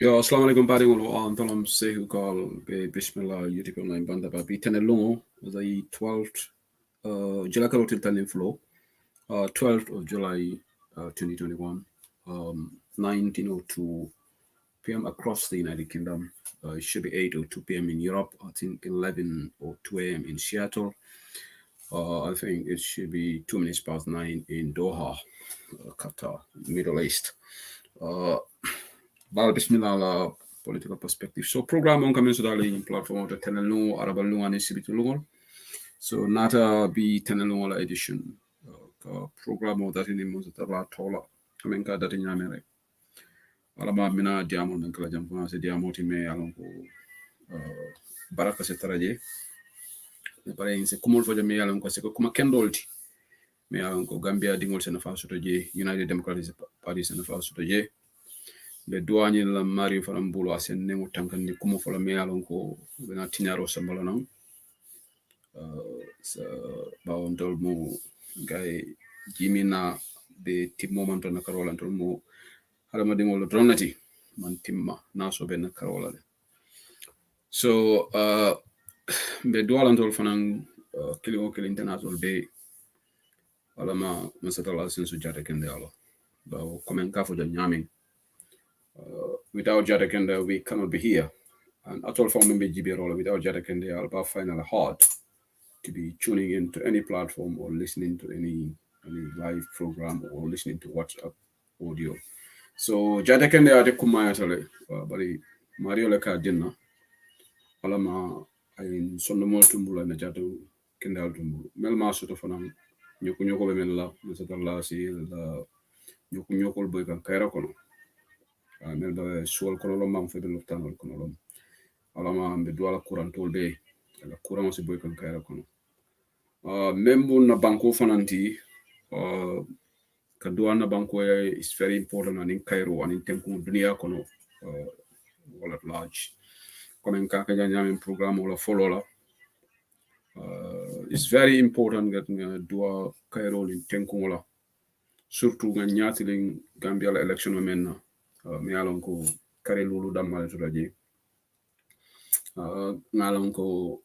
Yo, assalamualaikum paringolo antalam sehu kal be bismillah YouTube online banda ba bitene lungo the 12th July karotil tanin flow 12th of July 2021 19:02 p.m. across the United Kingdom. It should be 8:02 p.m. in Europe. I think 11:02 a.m. in Seattle. I think it should be 2 minutes past 9 in Doha, Qatar, Middle East. Bal bismillah la political perspective. So program on coming to the platform of Tenelu Arabal Luan Sibitu. So nata be Tenelu la edition. Program of that in the Muzatala Tola. Coming that in Yamere. Alama mina diamond and Kalajam se diamoti me alongo baraka setaraje. Pare inse kumul foja me alongo se kuma kendolti. Me alongo Gambia dingol se na faso toje United Democratic Party se na faso toje. Be douane la Mario Farambulo asen nemo tankandi kumo fola me alon ko bena tinyaro sambala nan sa bawon tol mo gay jimina be tim moment na karola tol mo halama de ngol dronati man timma naso ben karola le so be doualan tol fanan kilo international be alama masatala sensu jata kende alo bawo komen ka fo nyami without Jatakenda, we cannot be here. And at all for me, without Jatakenda, I'll find it hard to be tuning into any platform or listening to any live program or listening to WhatsApp audio. So Jatakenda ade kumaya tale, bali Mario leka dinna. Alama ayin sondomol tumbula na jatu kendal tumbulu. Mel masoto fanam nyoko be mella mesatalla si la nyoko boy kan kaira kono. Nel da suol kono lo mam febe loftanol kono lo alama be duala kurantol be la kuran si boy kan kayra kono membu na banko fananti ka duana banko is very important and in Cairo and in tempo dunia kono all at large kono ka ka nyame program wala follow la it's very important that dua Cairo in tempo wala surtout nga nyatiling Gambia la election menna mi alon ko kare lulu dammal to raje ngalon ko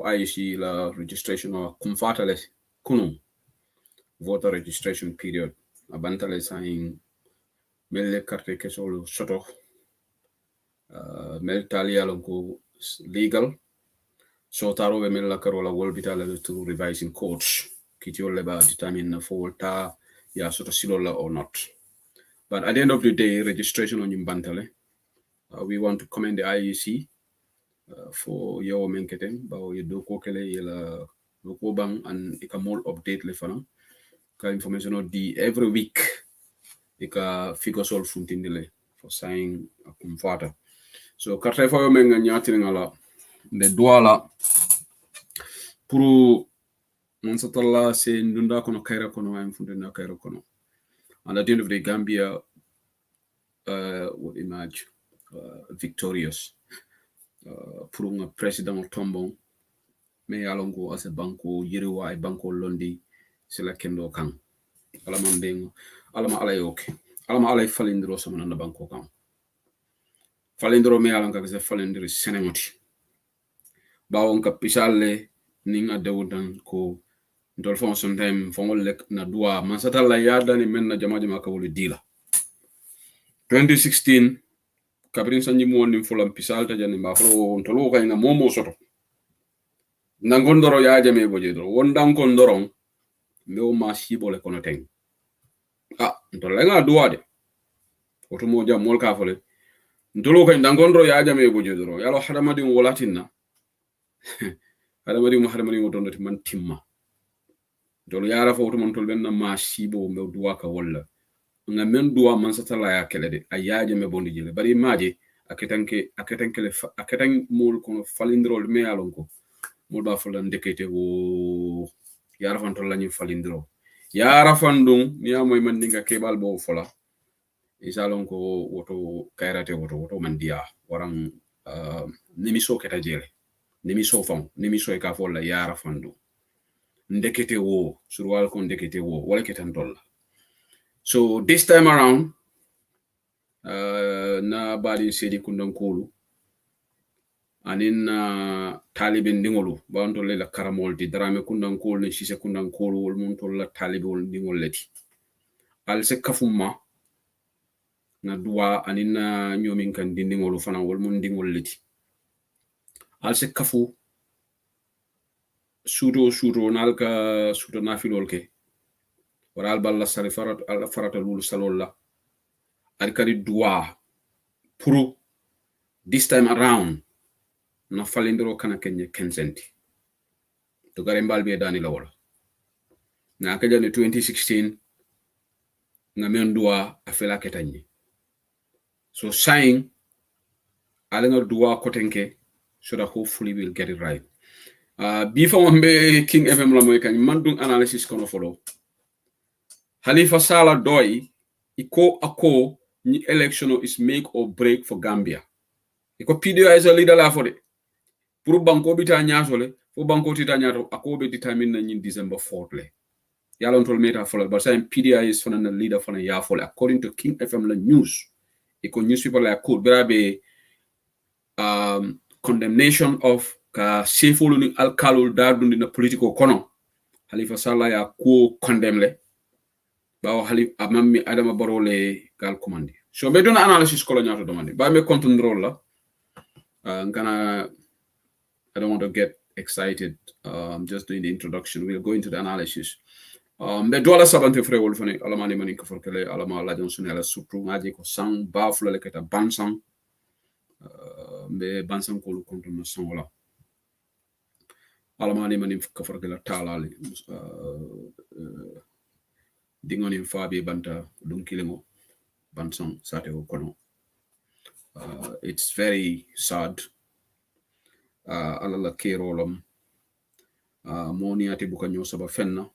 IC la registration o kumfatale kunum voter registration period abantale sain melle carte kesol soto mel tali alon ko legal so taro be mella karola wolbitale to revising courts kitiolle ba determine na folta ya soto silola or not But at the end of the day, registration on Bantale. We want to commend the IEC for your menketen, but you do kokele yela loko bang and ika more update le fana. Ka information on the every week ika figure sol funtindile for signing a kumfata. So karte fa yo menga nyati ngala de duala puru mansatalla se ndunda kono kaira kono wa mfundina kaira kono. And at the end of the Gambia would emerge victorious. Purunga president tombong me alongo as a banko yiriwa e banko londi sila kendo kan alama mbengo alama alay okay alama alay falindiro sama na banko kan falindiro me alanka ke falindiro senengoti bawon ka pisale ninga dewudan ko ndol fon sometime fongol lek na dua mansata la yada ni men na jama ka wolu dila 2016 kabrin sanji mo woni fulam pisal ta jani ma flo tolo kay nga momo soto nangondoro ya jame boje do wondan kon doron mew ma shibole kono teng ntole nga duade oto mo jam mol ka fole ntolo kay nangondoro ya jame boje do yalo hadamadi wolatinna hadamadi wotondo man timma dolo yara fo oto mon tol ben ma shibo mew duwa ka walla nga men duwa man satala ya kelede ayaje me bondi jile bari maje aketan mol kono falindrol me alon ko mo ba fo lan dekete wo yara fan tol lañu falindro yara fan dum ni amoy man ninga kebal bo fola isalon ko woto kayrate woto man dia waran nimiso keta jele nimiso fam nimiso e ka fo la yara fan dum ndekete wo surwal ko ndekete wo wala ketan dolla. So this time around, na badi sedi kundankulu, anin talibin dingolu, bawantole la karamol di drame kundankulu, ni sise kundankulu, wolmuntola talibol dingoleti. Alse kafuma, na dua anin nyomin kan dingolu fana wolmun dingoleti. Alse kafu, sudo nalka sudo nafilolke. Waral balla sari farata lulu salolla arkari dua puru this time around na falindro kana kenye kensenti to gare mbalbe dani lawol na ka jani 2016 na men dua afela ketanyi so saying alenga dua kotenke so that hopefully we'll get it right before mbe King FM la moy kan mandung analysis kono follow Halifa Sallah doy iko ako ni election is make or break for Gambia. Iko PDO is a leader la for it. Puru banko bita nyasole, fo banko tita nyato ako be determine na in December 4th le. Yalon tol meta follow, but saying PDI is for a leader for a year for according to King FM la news. Iko newspaper la could be condemnation of ka sefulu ni alkalul dardundi na political kono. Halifa Sallah ya ko condemn le. Bawo hali amami adama barole gal commandi so be dona analysis ko la ñato demande ba me control la ngana I don't want to get excited I'm just doing the introduction we'll go into the analysis be dola sabante frewol fane alama ni mani ko forkele alama la jon sunela surtout ngaji ko sang ba fulale keta bansang be bansang ko lu kontu no sangola alama ni mani ko forkele talali dingoni fabi banta dum kilimo bansang sate ko kono it's very sad alala kerolom moni ati buka nyo saba fenna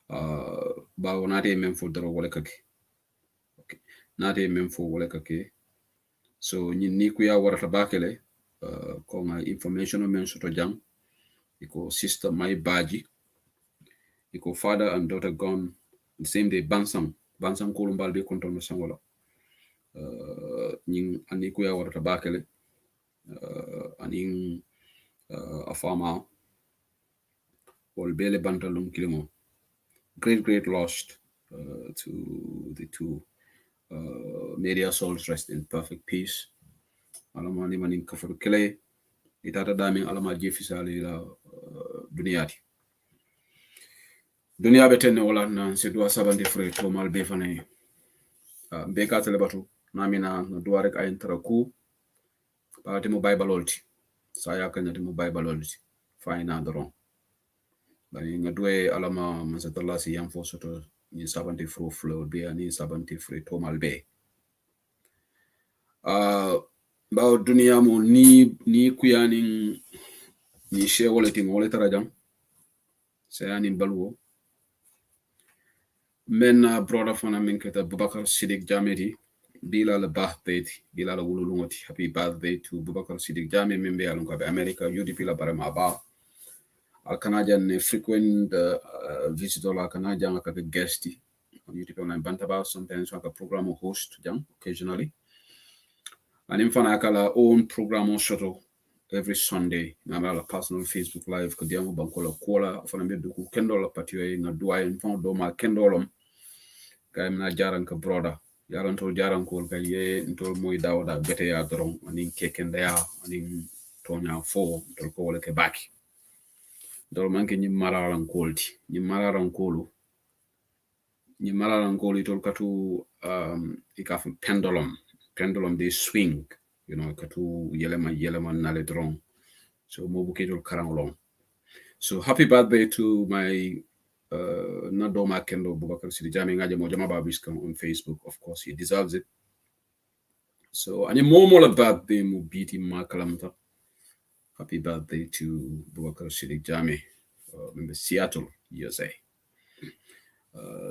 ba wonate men fo daro wala kake okay nate men fo wala kake so ni ku ya warata bakele ko ma information men soto jang iko sister my baji iko father and daughter gone the same day bansang ko lumbal be kontono sangola ning ani ko ya warata bakele aning afama wol bele bantalum kilimo great lost to the two media souls rest in perfect peace alama ni manin kafur kele itata dami alama jefisali la dunia betene wala na se do sabande fré to mal be fane mbeka tele batu namina no duarek ay intara ku baati mo baybalolti sa yakanya mo baybalolti fayna doron bani nga duwe alama masatalla si yam fo soto ni 70 flow be ani 70 tomal be bawo duniya mo ni kuyani ni shewole ti ngole tarajam sayani balwo men brother fana min kata Boubacar Sidik Jameti bila la birthday bila la wululungoti happy birthday to Boubacar Sidik Jame min be alon ko be America UDP la barama ba al Canadian frequent visitor la Canadian ka guesti UDP on bantaba sometimes like a program host jam occasionally and in fana kala own program shoto every Sunday na la personal Facebook live ko diamo bankola kola fana be du kendo la patio nga duay en fon do ma kendolom kay na jaran ka broda yaran to jaran ko kay ye ntol moy dawda bete ya doron anin kekende ya anin tonya fo tol ko wala ke baki dol manke ni mararan kolti ni mararan kolu tol katu ikaf pendulum they swing you know katu yelema nale dron so mo buke tol karangolong so happy birthday to my Nadoma Kendo Boubacar Sidik Jame ngaje mo jama babiska on Facebook. Of course, he deserves it. So, ani more about the mo biti makalamta. Happy birthday to Boubacar Sidik Jame in Seattle, USA.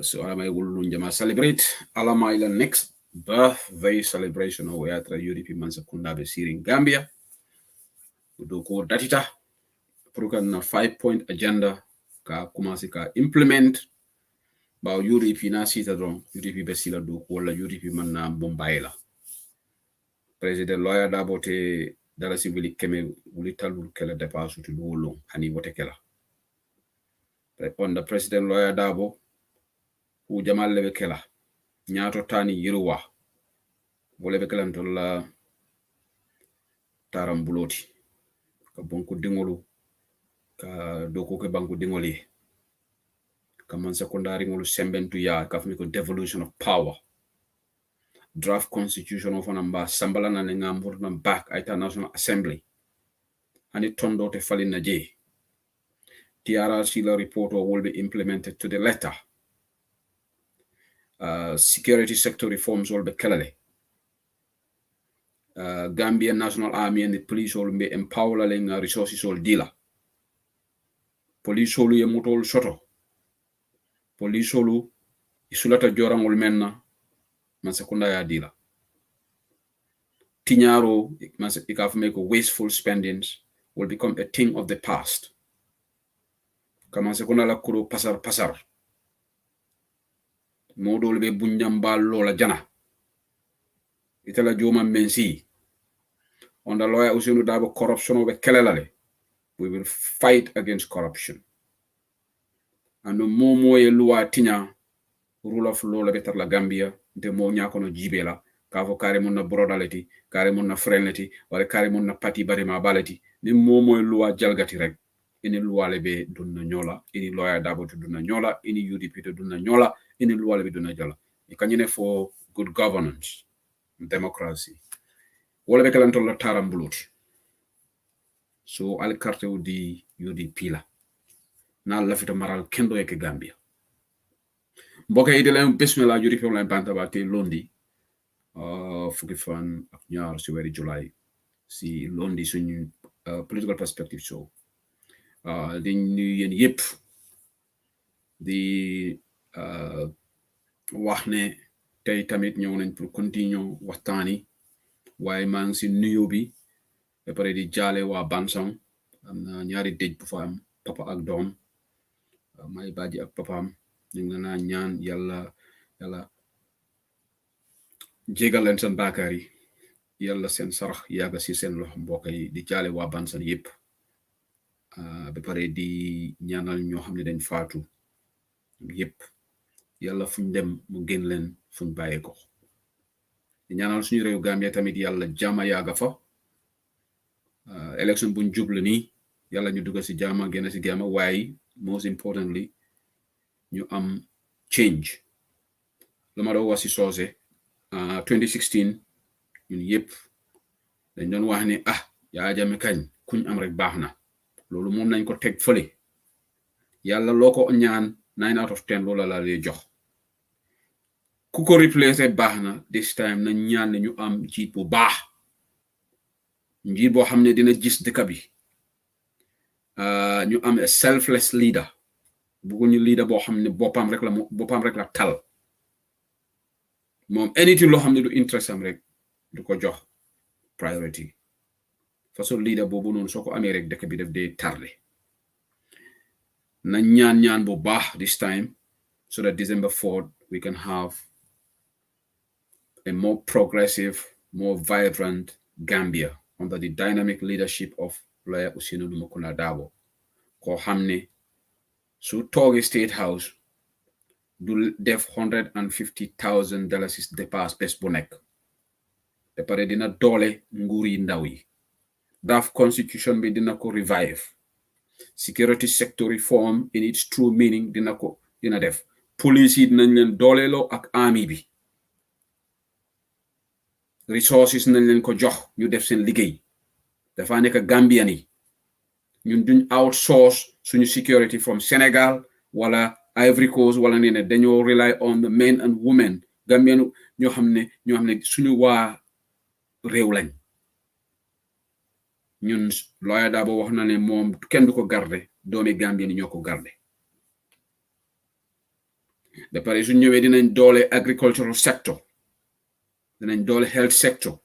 So, alamay wulun jama celebrate. Alamay la next birthday celebration o yatra UDP Mansakunda be siring Gambia. Do ko datita. Purukan na 5-point agenda ka kumasi ka implement ba UDP na sita dron UDP be sila do wala UDP man na bombayla president lawyer dabote dala civili keme ulitalul kala depasu to wolo hani wote kala on the president lawyer dabo hu jamal lebe kala nyato tani yiruwa wole be kala tolla taram buloti ka bonku dingolu ka doko ke banku dingoli kaman secondary ngolu sembentu ya kafmi ko devolution of power draft constitution of namba sambala na ngambur na back aita national assembly ani tondo te falin na je TRRC la report will be implemented to the letter security sector reforms will be kalale Gambian National Army and the police will be empowering resources all dealer police will ye mutol soto police will isulata jorangol menna man sekunda ya dealer Tinyaro, make wasteful spendings will become a thing of the past. Kama sekuna la kuro pasar. Modo lebe bunjamba lola jana. Itala joma mensi. On the lawyer usinu dabo corruption obe kelelale. We will fight against corruption. And no more ye lua tinya rule of law lebe la Gambia de mo nyakono jibela. Kavo kare mun na brodaleti kare mun na frenleti wala kare mun na pati bari ma baleti ni momo loi jalgati rek ini loi lebe dunna nyola ini lawyer dabo to dunna nyola ini UDP to dunna nyola ini loi lebe dunna jala ikanyene for good governance democracy wala be kala tolla taram buluti so al carte di UDP la na la fita maral kendo e ke Gambia mbokay de la bismillah UDP la banta ba te londi fukki fan ak ñaar ci wéri July si londi suñu political perspective show di ñu yeen yépp di wax ne tay tamit ñëw nañ pour continuer waxtaani waaye maa ngi si nuyu bi ba pare di jaale waa Bansang am na ñaari dëj bu fa am papa ak doom may baaji ak papaam ñu ngi na ñaan yàlla jégal leen seen baakaar yi yàlla seen sarax yàgga si seen loxo mbokk yi di jaale waa Bansang yépp ba pare di ñaanal ñoo xam ne dañ faatu yépp yàlla fuñ dem mu gën leen fuñ bàyyee ko di ñaanal suñu réew Gambia tamit yàlla jàmm yàgga fa election buñ jublu nii yàlla ñu dugg si jàmm génn si jàmm waaye most importantly ñu am change lu ma doon wax si soose 2016 ñun yëpp dañ doon wax ne Yaya Jammeh kañ kuñ am rek baax na loolu moom nañ ko teg fële yàlla loo ko ñaan 9 out of 10 loola la lay jox ku ko replace baax na this time nañ ñaan ne ñu am njiit bu baax njiit boo xam ne dina gis dëkk bi ñu am a selfless leader bëgguñu leader boo xam ne boppam rek la tal moom anything loo xam ne du interest am rek du ko jox priority façon leader boobu noonu soo ko amee rek dëkk bi def dee tardé nañ ñaan bu baax this time so that December 4th we can have a more progressive, more vibrant Gambia under the dynamic leadership of Lawyer Ousainou Lumokunda Darboe koo xam ne su toogee State House du def $150,000 dépasse bés bu nekk ba pare dina doole nguur yi ndaw yi draft constitution bi dina ko revive security sector reform in its true meaning dina def police yi dinañ leen dooleeloo ak army bi resources nañ leen ko jox ñu def seen liggéey dafa nekk Gambian yi ñun duñ outsource suñu security from Senegal wala Ivory Coast wala ne dañoo rely on the men and women Gambian ñoo xam ne suñu waa réew lañ ñun Lawyer Darboe wax na ne moom kenn du ko garde doomi Gambien ñoo ko garde ba pare suñ ñëwee dinañ doole agricultural sector dinañ doole health sector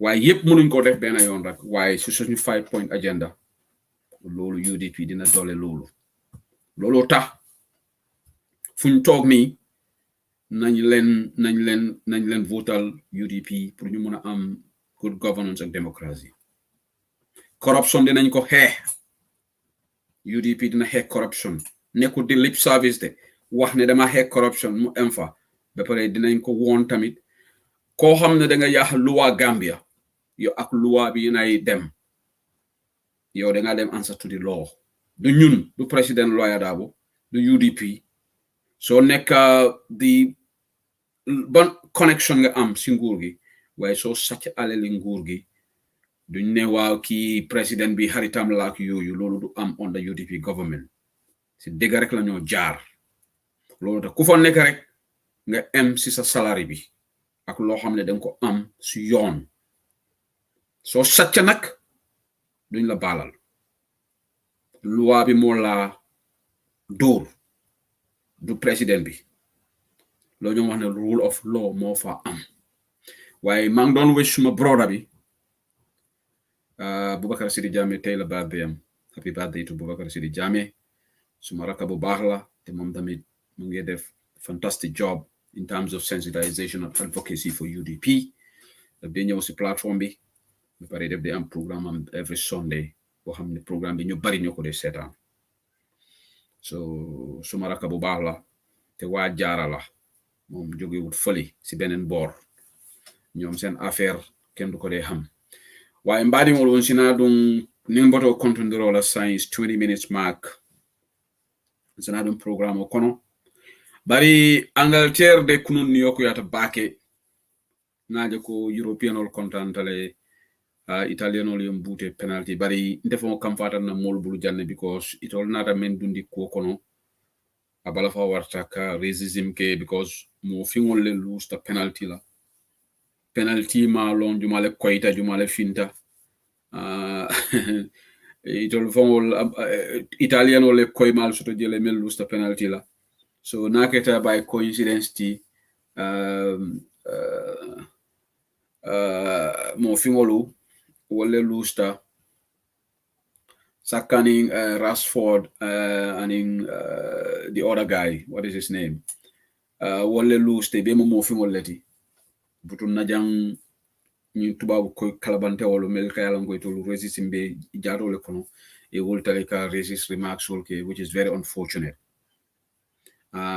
waaye yëpp mënuñ ko def benn yoon rek waaye su suñu 5-point agenda loolu UDP dina doole loolu tax fuñ toog nii nañ leen votal UDP pour ñu mën a am good governance ak democracy corruption dinañ ko xeex UDP dina xeex corruption nekkul di lip service de wax ne dama xeex corruption mu am fa ba pare dinañ ko woon tamit koo xam ne da nga yaax luwa Gambia yow ak luwa bi nay dem yow da nga dem answer to the law du ñun du président Lawyer Darboe du UDP soo nekk di ban connection nga am si nguur gi waaye soo sàcc alali nguur gi duñ ne waaw kii président bi xaritam la ak yooyu loolu du am under UDP government si dëgg rek la ñoo jaar loolu tax ku fa nekk rek nga am si sa salary bi ak loo xam ne danga ko am si yoon soo sàcc nag duñ la baalal loi bi moo la dóor du président bi loolu ñoo wax ne rule of law moo fa am waaye maa ngi doon wish suma brother bi Boubacar Sidi Jammeh tey la birthday am happy birthday to Boubacar Sidi Jammeh suma rakka bu baax la te moom tamit mu ngi def fantastic job in terms of sensitization and advocacy for UDP daf dee ñëw si plateforme bi ba pare def dee am programme am every Sunday boo xam ne programme bi ñu bari ñoo ko dee seetaan so suma rakka bu baax la te waa jaara la moom jógewut fële si beneen boor ñoom seen affaire kenn du ko dee xam waaye mbaadi ngol won sina ɗum nin mboto contodirola science 20 minutes mark sina ɗum programme o kono bari Angleterre de kunun New York yata baake naje ko European ol contantale Italian ol yom bute penalty bari ndefo kam fatan na mol bulu janne because itol nata men dundi ko kono abala fa warta ka racism ke because mo fingol le lose the penalty la penalty ma lon jumale koyta jumale finta itol fongol Italian ol koy mal soto jele mel lose the penalty la so naketa by coincidence ti mo fingolu wole lusta sakaning Rashford and in the other guy, what is his name, wole luste be mo fingol leti butun najang ni tubabu ko kalabante wolo mel kayalan ko to resisting be jaro le kono e woltale ka resist remarks ke which is very unfortunate.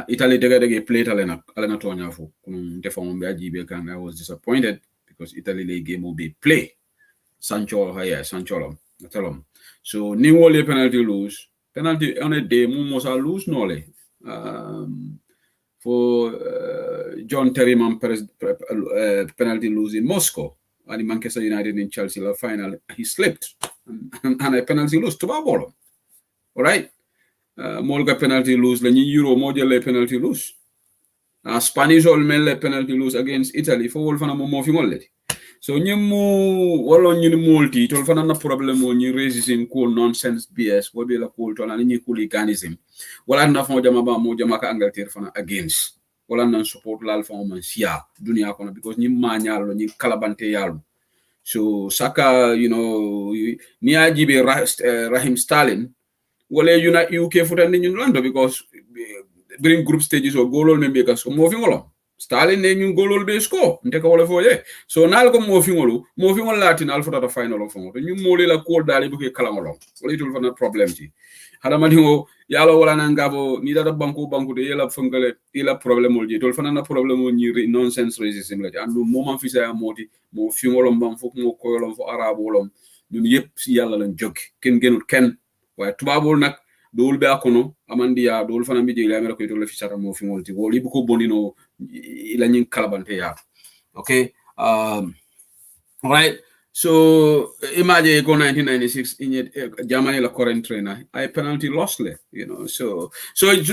Italy dege played alena tonya fo kun defon be ajibe kan I was disappointed because Italy le game will be play Sancho tell so ni wole penalty lose penalty on a day mo sa lose no le for John Terryman penalty lose in Moscow and Manchester United in Chelsea la final he slipped and a penalty lose tuba bolo all right molga penalty lose la ñi Euro mo jëlé penalty lose Spanish all mel penalty lose against Italy for wol fana mo fi ngolleti so ñimu wala ñu ni multi tol fana na problème mo ñi racism cool nonsense BS wo be la cool to na ñi hooliganism wala na fon jama ba mo jama ka Angleterre fana against wala nan support lal fon man sia dunia kono because ñi ma ñaalo ñi kalabante yalo so saka you know ni ajibe Raheem Sterling wala UK futan ni ñu lando because bring group stages or golol membe ka so mo fi ngolo Sterling ne ñu golol be score nte ka wala foye so nal ko mo fi ngolo latin al fota final of ngo ñu mo le la ko dali bu ke kala ngolo wala itul fa na problem ci hada madi ngo yalo wala na ngabo ni data banku de yela fangale ila problem ol ji tol fa na problem ni nonsense racism la andu mo man fi sa moti mo fi ngolo mbam fuk mo ko yolom fo arab wolom ñun yépp ci yalla lañ jog ken genul ken waye tubabul nak dol be akono amandiya dol fana mi jeli amera ko to la fisara mo fi molti woli bu ko bondino ila nyin kalabante ya okay right so imagine go 1996 in Germany la current trainer I penalty lost le you know so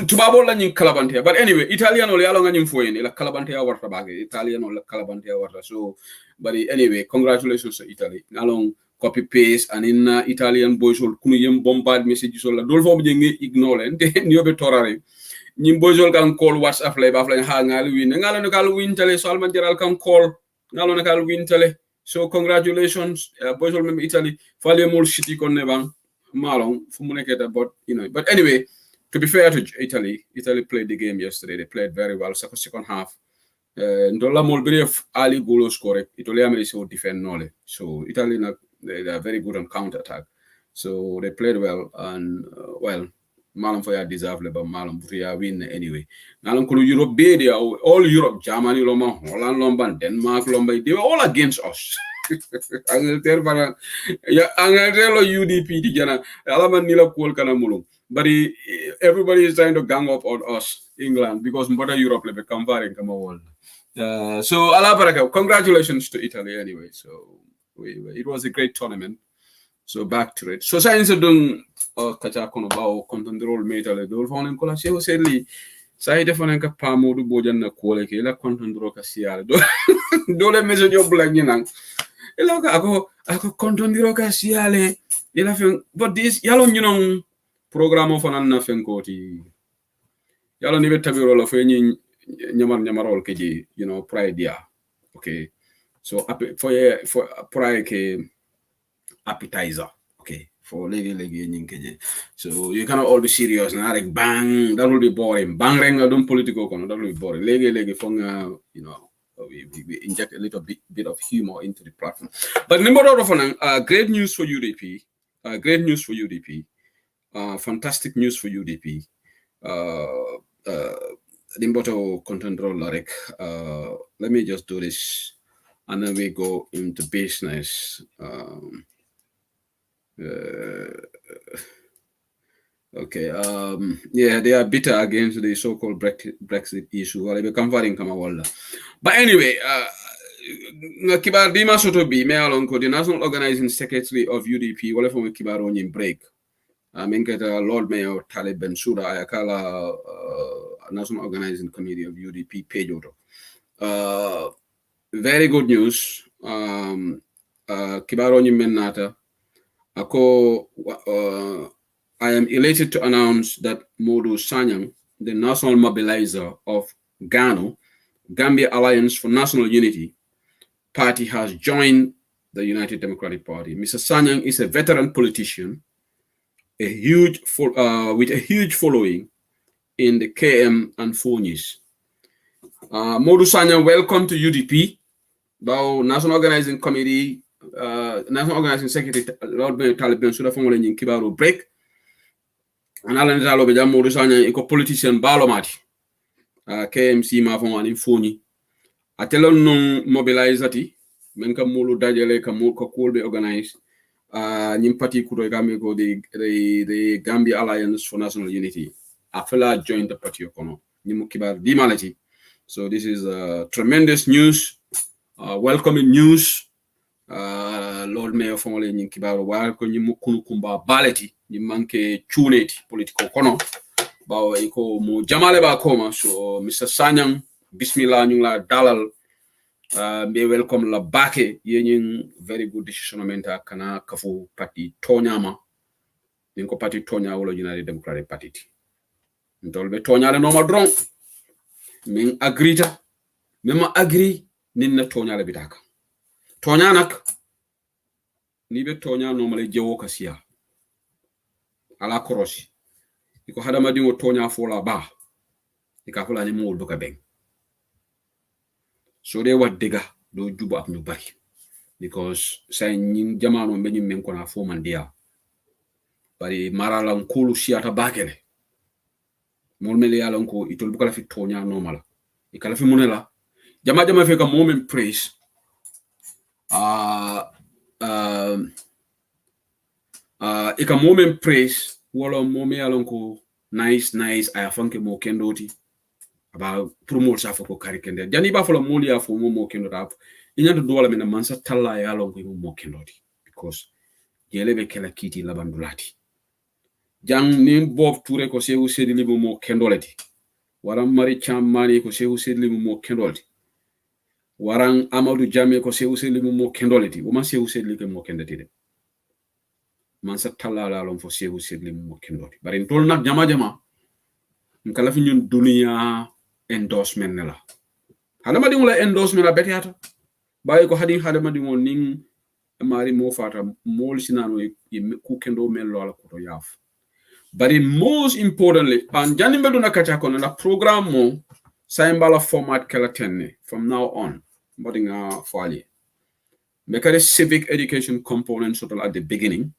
tubabo la nyin kalabante but anyway Italian ol yalo nganyim foyeni la kalabante ya warta bage Italian ol la kalabante ya warta so but anyway congratulations to Italy along copy paste and in Italian boys will kunu yem bombard messages la dol fo ngi ignore nte nyobe torare ñim boys kan call WhatsApp lay ba fa ha ngal win ngalo no kal win tele so alman jeral kan call ngalo no kal win tele so congratulations boys will mem Italy fale mol city kon ne bang malon fu mu neketa but you know but anyway to be fair to Italy played the game yesterday they played very well second half ndola mol brief ali goal score Italy am so defend nole so Italy they are very good on counter attack so they played well and well malam for ya deserve but malam for win anyway nalam ko Europe be they all Europe Germany loma Holland lomba Denmark lomba they were all against us Angleterre para ya Angleterre lo UDP di jana alaman nila kol kana mulum but everybody is trying to gang up on us England because mbota Europe le be comparing kama world so ala baraka congratulations to Italy anyway so it was a great tournament so back to it so science dun kacha kono bawo control metale dol fonen ko la sewo sedli sai defonen ka pamodu bojan na kole ke la control ka siala do le meso job la nyinan ela ka ako control ka siale ela fen but this yalo nyinon programme fonan na fen koti yalo ni betabiro la fe nyi nyamarol ke ji you know pride ya okay so for pride ke appetizer okay for legi nyinkeje so you cannot all be serious na like bang that will be boring bang reng don't political kono that will be boring legi fonga you know we inject a little bit of humor into the platform but number of great news for UDP fantastic news for UDP Limboto content roll like let me just do this and then we go into business okay yeah they are bitter against the so-called Brexit issue wala be converting kama wala but anyway kibar dima soto bi me alon ko the National Organizing Secretary of UDP wala fo kibar on break menketa Lord Mayor Talib Bensouda ayakala National Organizing Committee of UDP pejoto very good news kibar on menata ako I am elated to announce that Modu Sanyang, the national mobilizer of Gambia Alliance for National Unity party, has joined the United Democratic Party. Mr. Sanyang is a veteran politician, with a huge following in the KM and Fonyis. Modu Sanyang, welcome to UDP. Bao National Organizing Committee, National Organizing Secretary Lord Mayor Talib Bensouda Fongole in Kibaru break. And Alan Zalo be Modu Sanyang iko politician balomati. KMC ma fon ani Foni. Atelon non mobilizati menka mulu dajale ka mul ko be organize nyim party kudo gambe go the Gambia Alliance for National Unity. Afela joined the party kono. ñimu kibar di malati. So this is tremendous news, welcoming news. Lord Mayor Fongole ñi kibar wa ko ñimu kunu kumba balati ñi manke chuneti political kono bawo iko mo jamale ba koma. So Mr. Sanyang bismillah ñu la dalal be welcome la bake yeñin very good decision menta kana kafu party tonyama nin ko party tonya wala United Democratic Party ndol be tonyale no ma dron min agrita mema agree nin na tonyale bitaka tonya nak ni be tonya no male jewo kasiya ala korosi iko hadama dingo tonya fola ba ika fola ni mo do ka ben so they wat diga do jubu ak ñu bari because say ñi jamano be ñu men ko na fo man dia bari maralan kulu siata bakele mol mel yalan ko itol bu kala fi tonya no mala ikala fi munela jama fe ka moment praise ika moment praise wala momi yalan ko nice ay fanke mo kendoti aba promote sa foko karikende jani ba fola moli ya fo mo kendo rap inyando dola mena mansa talla yalan ko mo kendoti because gelebe kala kiti labandulati jang ni bob touré ko sewu sedili mo kendolati waram mari chamani ko sewu sedili mo kendolati waran amadou jame ko sewu sedili mo kendolati o man sewu sedili ko mo kendati de man sa talla la lon fo sewu sedili mo kendolati bari tol nak jama nkala fi ñun dunia endorsement la hadama di wala endorsement la betiata bayi ko hadama di won ning mari mo fata mol sinano ku kendo mel lo ala ko to yaf. But most importantly, and jani mbedu na kacha kono la program mo saimbala format kala tenne from now on. Mbodinga fali. Mekare civic education component sort at the beginning.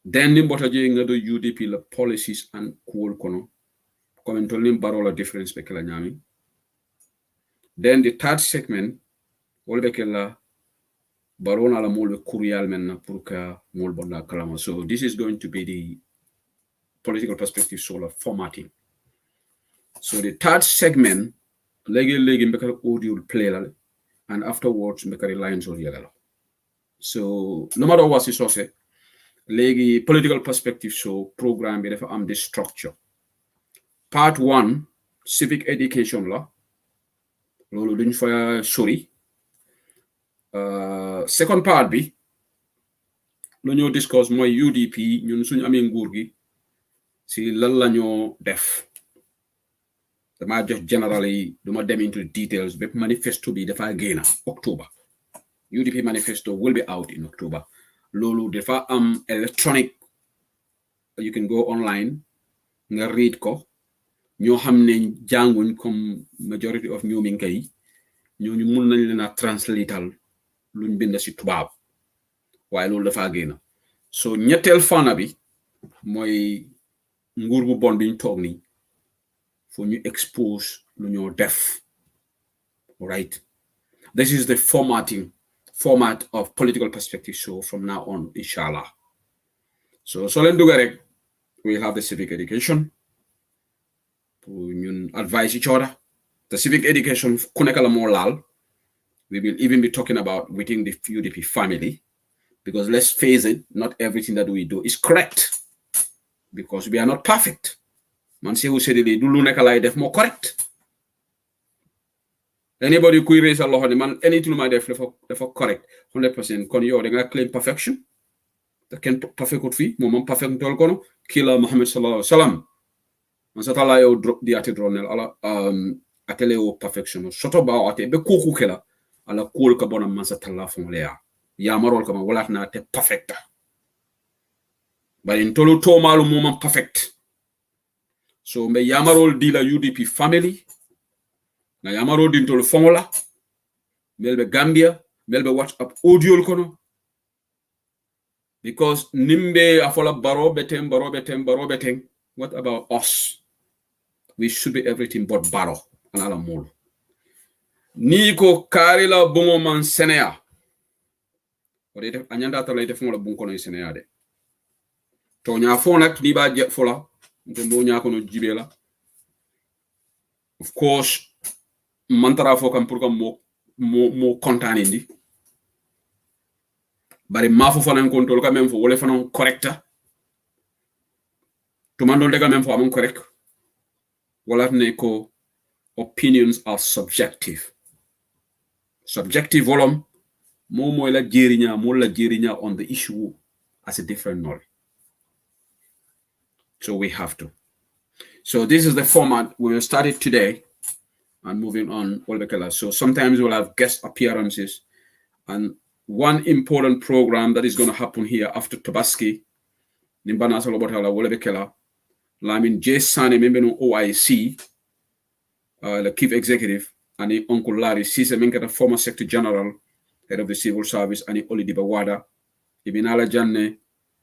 Then nimbota je ngado UDP la policies and cool kono. Komentolni barola difference bekela nyami. Then the third segment wol bekela barona la mol kurial menna pour ka mol bonda kalama. So this is going to be the political perspective solar formatting. So the third segment legi mbekara audio play la and afterwards mbekara lines or yagala. So no matter what is also legi political perspective show program be defa am this structure. Part 1 civic education la lolu duñ fa sori. Second part bi lu ñoo discuss mooy UDP ñun suñu amee nguur gi si lan la ñoo def dama jox generally duma dem into details bépp manifesto bi dafa génn October. UDP manifesto will be out in October. Loolu dafa am electronic, you can go online nga read ko ñoo xam ne jànguñ comme majority of ñoomi kay ñooñu mun nañ leen a translatal luñ bind ci tubaab waaye loolu dafa génn. So ñetteel fana bi mooy nguur bu bon biñ toog ni for ñu expose lu ñoo def. Right, this is the format of political perspective show from now on, inshallah. So len duga rek we have the civic education pour ñun advise each other. The civic education ku nekk la moo laal. We will even be talking about within the UDP family, because let's face it, not everything that we do is correct, because we are not perfect. Man say who said it, do lu nekk lay def more correct. Anybody who raise a law, man, anything my def dafa correct 100%. Kon yow da nga claim perfection. Da ken perfect ko fi mom perfect tol kono kila Muhammad sallallahu alaihi wasallam. Man sa tala yow drop di ati dronel ala atele o perfection soto ba ate be koku kela ala kol ka bona man sa tala fon le ya marol kama wala na te perfect. Bari ntolo to malu mom perfect. So me yamarol di la UDP family na yamaro din tol fongola melbe Gambia melbe WhatsApp audio kono, because nimbe afola baro beteng. What about us? We should be everything but baro and ala molo ni ko karila bongo man senea o de anyanda to lay def mo la bon kono senea de to nya fo nak di ba je fola nte mo nya kono jibela of course mantara fo kam pour kam mo contane ndi bari mafo fanan kontol ka même fo wala fanan correcta to man don dega même fo amon correct wala ne ko opinions are subjective volum mo la jerinya on the issue as a different knowledge. So we have to. So this is the format. We will start it today and moving on. So sometimes we'll have guest appearances and one important program that is going to happen here after Tabaski. Nimbana Salobotala Wolebekela. Lamin J. Sane Membeno OIC, the chief executive, and Uncle Larry Sise Menka, the former secretary general, head of the civil service, and Olidiba Wada. Ibinala Janne,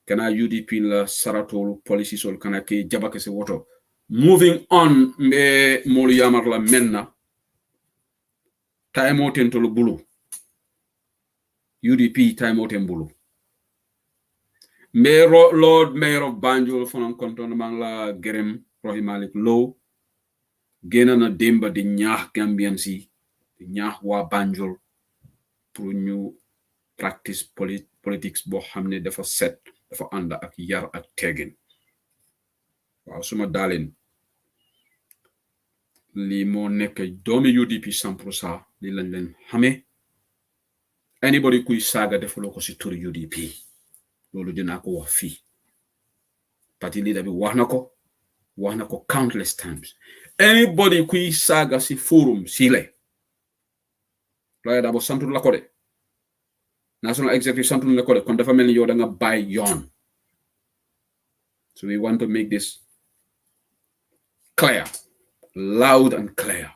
kana UDP la Saratol policy sol kana ke jabake se woto. Moving on, me molu yamar la menna. Taimo tentolo bulu. UDP taimo tembulu. Lord Mayor of Banjul fonon konton mang la Gerem Rohey Malick Lowe génn na démba di ñaax Gambian si di ñaax waa Banjul pour ñu practice politics boo xam ne dafa set dafa ànd ak yar ak teggin waaw suma daalin lii moo nekk doomi UDP 100% li lañ leen xamee anybody kuy saaga defaloo ko si turi UDP loolu dinaa ko wax fii parti leader bi wax na ko countless times anybody kuy saaga si forum sile Lawyer Darboe santul la ko de national executive santul la ko de kon dafa mel ni yow da nga bàyyi yoon so we want to make this clear loud and clear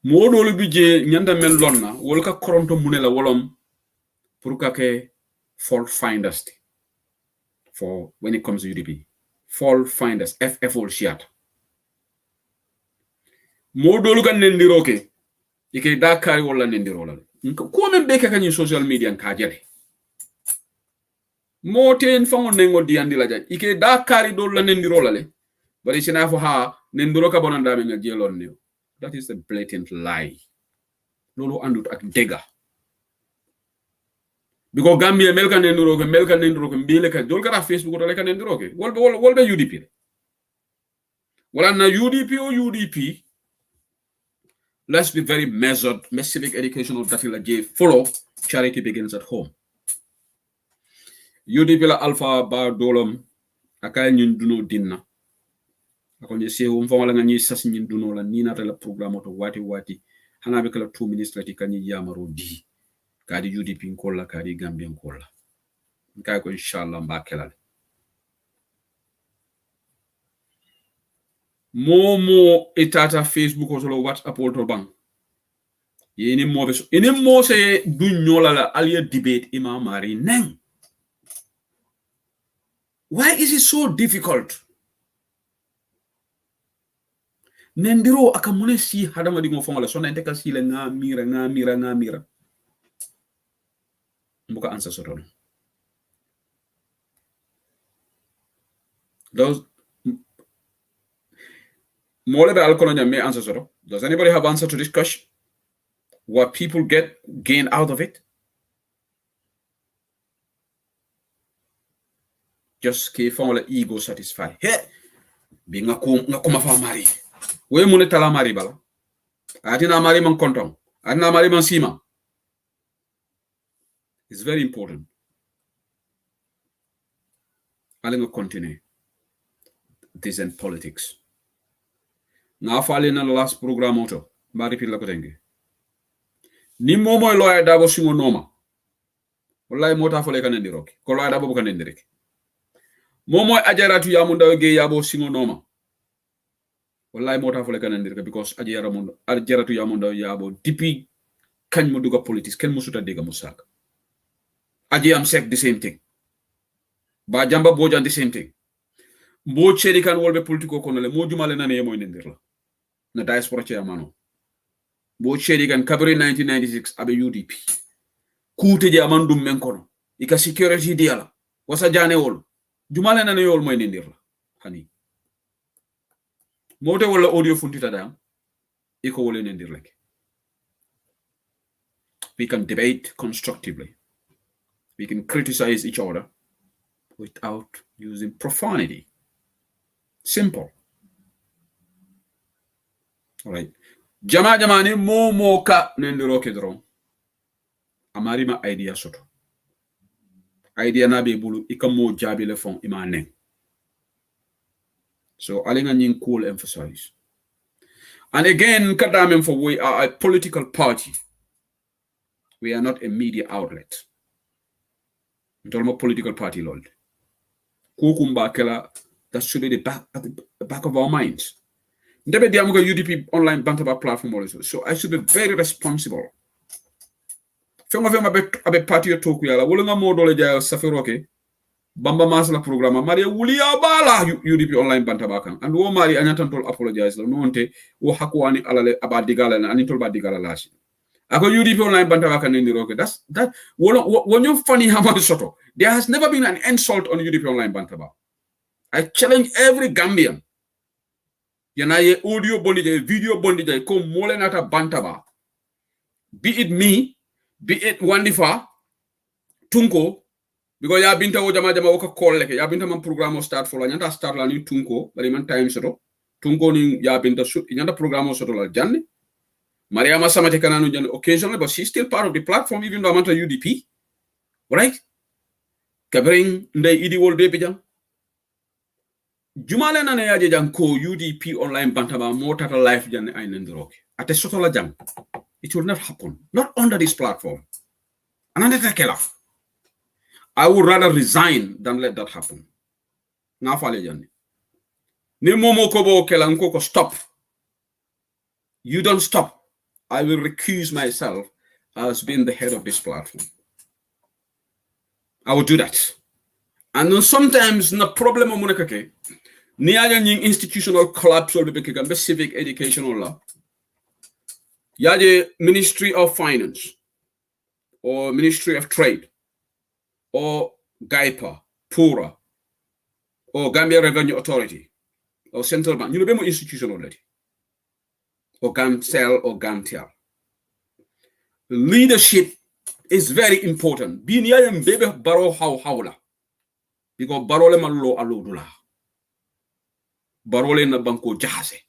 moo doolu bi je ñanda mel lon na wol ka koronto mu ne la wolom pour que fault finders for when it comes to UDP. Fault finders, FFO shiat. Mo dolu kan nendiro ke. Ike da kari wala nendiro la. Ko men beke kan social media ka jale. Mo ten fango nengo di andi la ja. Ike da kari dolu la nendiro la le. Bari sina fo ha nendiro ka bonanda me nga jelon ne. That is a blatant lie. Lolo andut ak dega. Because Gambia melka nendiro ke mbile ka dol kara Facebook to leka nendiro ke wolbe UDP wala na UDP let's be very measured civic educational datila J follow charity begins at home UDP la alpha ba dolom akay ñun duno dinna ako ñe sewu mfa wala nga ñi sas ñun duno la ni nata la programme to wati hana be kala 2 ministre kan ñi yamaro di kadi UDP nkolla kadi Gambia nkolla nkay ko inshallah mbakelal momo etata Facebook o WhatsApp to bang yeni mo se du nyola la alia debate Imam Mari neng why is it so difficult nendiro akamune si hadama di mo fonga la sona enteka si le ngamira mbuka answer soton those mole be alkolonya me answer soton does anybody have answer to this question what people gain out of it just ke fonga ego satisfy he bi nga ko ma fa mari we mune tala mari bala atina mari man konton atina mari man sima. It's very important. I'm going to continue. This in politics. Now, following the last program, I repeat la kotenge. Ni momo Lawyer Darboe singo noma. Wallahi mota fole kanende roki. Ko Lawyer Darboe kanende rek. Momo Ajaratu Yamundaw ge yabo singo noma. Wallahi mota fole kanende rek because Ajaratu Yamundaw yabo depuis kany mo duga politics ken musuta dega musaka. Aji am sek the same thing. Ba jamba bojan the same thing. Bo cheri kan wolbe politiko konole mo jumale nane yemoy nendirla. Na diaspora che amano. Bo cheri kan kabri 1996 abe UDP. Kute je amandum men kono. Ika security diala. Wasa jane wol. Jumale nane yol moy nendirla. Hani. mote wala audio funtita dam iko wole nendir like. We can debate constructively. We can criticize each other without using profanity. Simple. All right. Jama ni mo ka nendiro kedron. Amarima idea soto. Idea na be bulu ikamo jabi le fon ima neng. So alinga nying cool emphasize. And again, kadamem for we are a political party. We are not a media outlet. Ndolmo political party lord. Kukumba kela, that should be at the back of our minds. Ndebe diamuga UDP online bantaba platform also. So I should be very responsible. Fema abe party toku yala. Wolunga modole jaya safiroke. Bamba masala programa. Maria wuliya bala UDP online bantaba kan. And wo mari anyatantol apologize. No onte wo hakuani alale abadigala na anitol badigala lashi. Ako UDP online bantaba kan nindiroke. That when you funny hammer soto. There has never been an insult on UDP online bantaba. I challenge every Gambian. Yanaye audio bondija, video bondija, ko mole nata bantaba. Be it me, be it Wandifa, Tunko, because ya binta wo jama woka call leke, ya binta man programo start for la, nyanta start la ni Tunko, bari man time soto. Tunko ni ya binta nyanta programo soto la janne. Mariama Samate kananu janne occasionally, but she's still part of the platform, even though I'm not a UDP. Right? Kabring ndey idi wol be bijam. Jumale na yaje jang ko UDP online bantaba motata life janne ay nendiroke. Ate soto la jang. It will not happen. Not under this platform. I would rather resign than let that happen. Now, Ni momo kobo kelanko ko stop. You don't stop. I will recuse myself as being the head of this platform. I will do that. And then sometimes the problem monekake ni institutional collapse or the civic education or law. Yaje Ministry of Finance or Ministry of Trade or GAIPA, PURA or Gambia Revenue Authority or Central Bank. You know, be institution already. Or GAMCEL or GAMTIAL. Leadership is very important. Binia and baby baro hawla. Because barole malo alodula. Barole na banko jahase.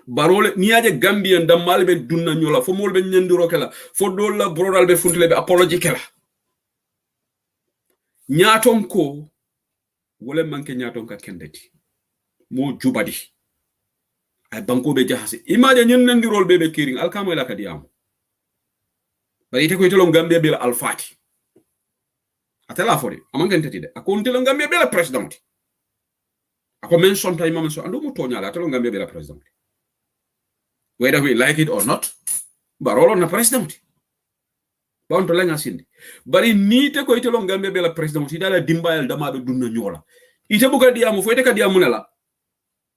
Barole niaje Gambian da malbe dunna nyola fo molbe nyendiro kala fo dolla broral be funtile be apology kala nyaton ko wala manke nyaton ka kendeti mo jubadi ay banko be jahase image nyendirol be kiring alkamo la kadiyam bari te ko telo Gambia be alfati atela fodi amangente tide akon telo Gambia be la president ako men son tay mama so ando mo tonya telo Gambia be la president. Whether we like it or not, Barolo na president. Bantu lenga sindi. Bari nite ko itelo Gambia be la president idala dimbayal dama be dunna nyola. Ite buka diamu fo ite ka diamu nela.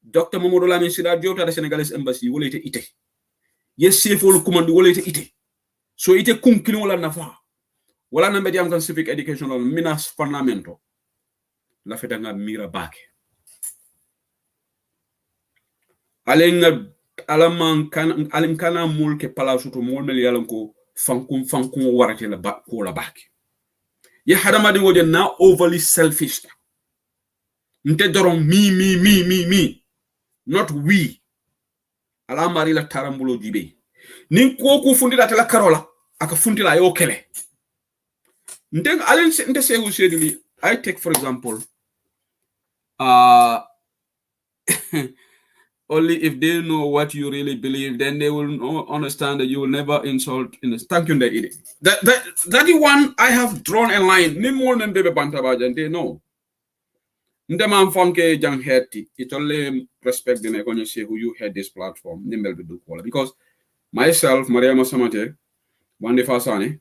Dr. Mamadou Lamine Sida Diop ta Senegalese embassy wala ite ite. Yes sefol command wala ite ite. So ite kum kilo wala nafa. Wala na mediam kan civic education on minas parlamento. La feta nga mira bake. Alenga alaman kan alim kana mulke palasuto molmel yalan ko fankun warate la ba ko la baki ya hadama de wode na overly selfish nte doron me not we alamari la tarambulo dibe nin ko ku fundila tala karola aka fundila yo kele nte sehu sedili. I take for example only if they know what you really believe, then they will understand that you will never insult. Thank you, that is one I have drawn a line. Ni more than baby bantabajan, they know. Ndema mfonke jang herti. It only respect the when say who you head this platform. Because myself, Maria Masamate, Wande Fasane,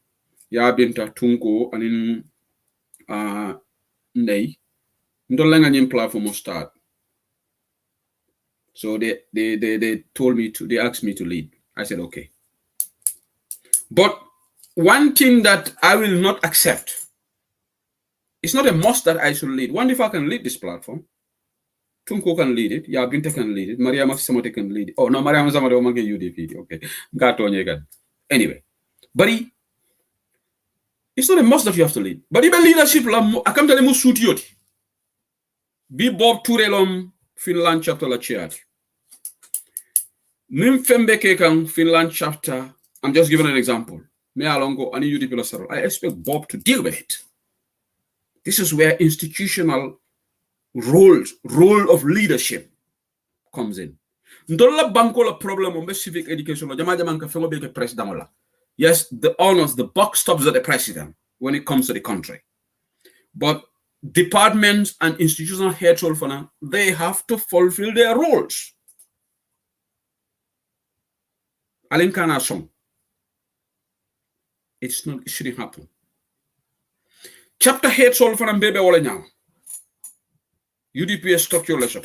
ya binta Tunko, and in Ndei, Ndolenga nyim platform will start. So they told me they asked me to lead. I said, okay. But one thing that I will not accept, it's not a must that I should lead. One if I can lead this platform. Tunko can lead it. Yeah, Binta can lead it. Mariama Samote can lead it. Oh, no, Mariama Samote will get UDP. Okay. Gato. Anyway. But it's not a must that you have to lead. But even leadership, I come tell you, suit you. Be Bob Turelom, Finland chapter la chiat. Nim fembe kekan Finland chapter. I'm just giving an example. Me alongo ani UDP la saro. I expect Bob to deal with it. This is where institutional role of leadership comes in. Ndola banko la problem on civic education la jama jama ka fengo be ke president la. Yes, the honors, the buck stops at the president when it comes to the country. But departments and institutional heads, they have to fulfill their roles. It's not, it shouldn't happen. Chapter heads all for baby all now. UDP structure lesson.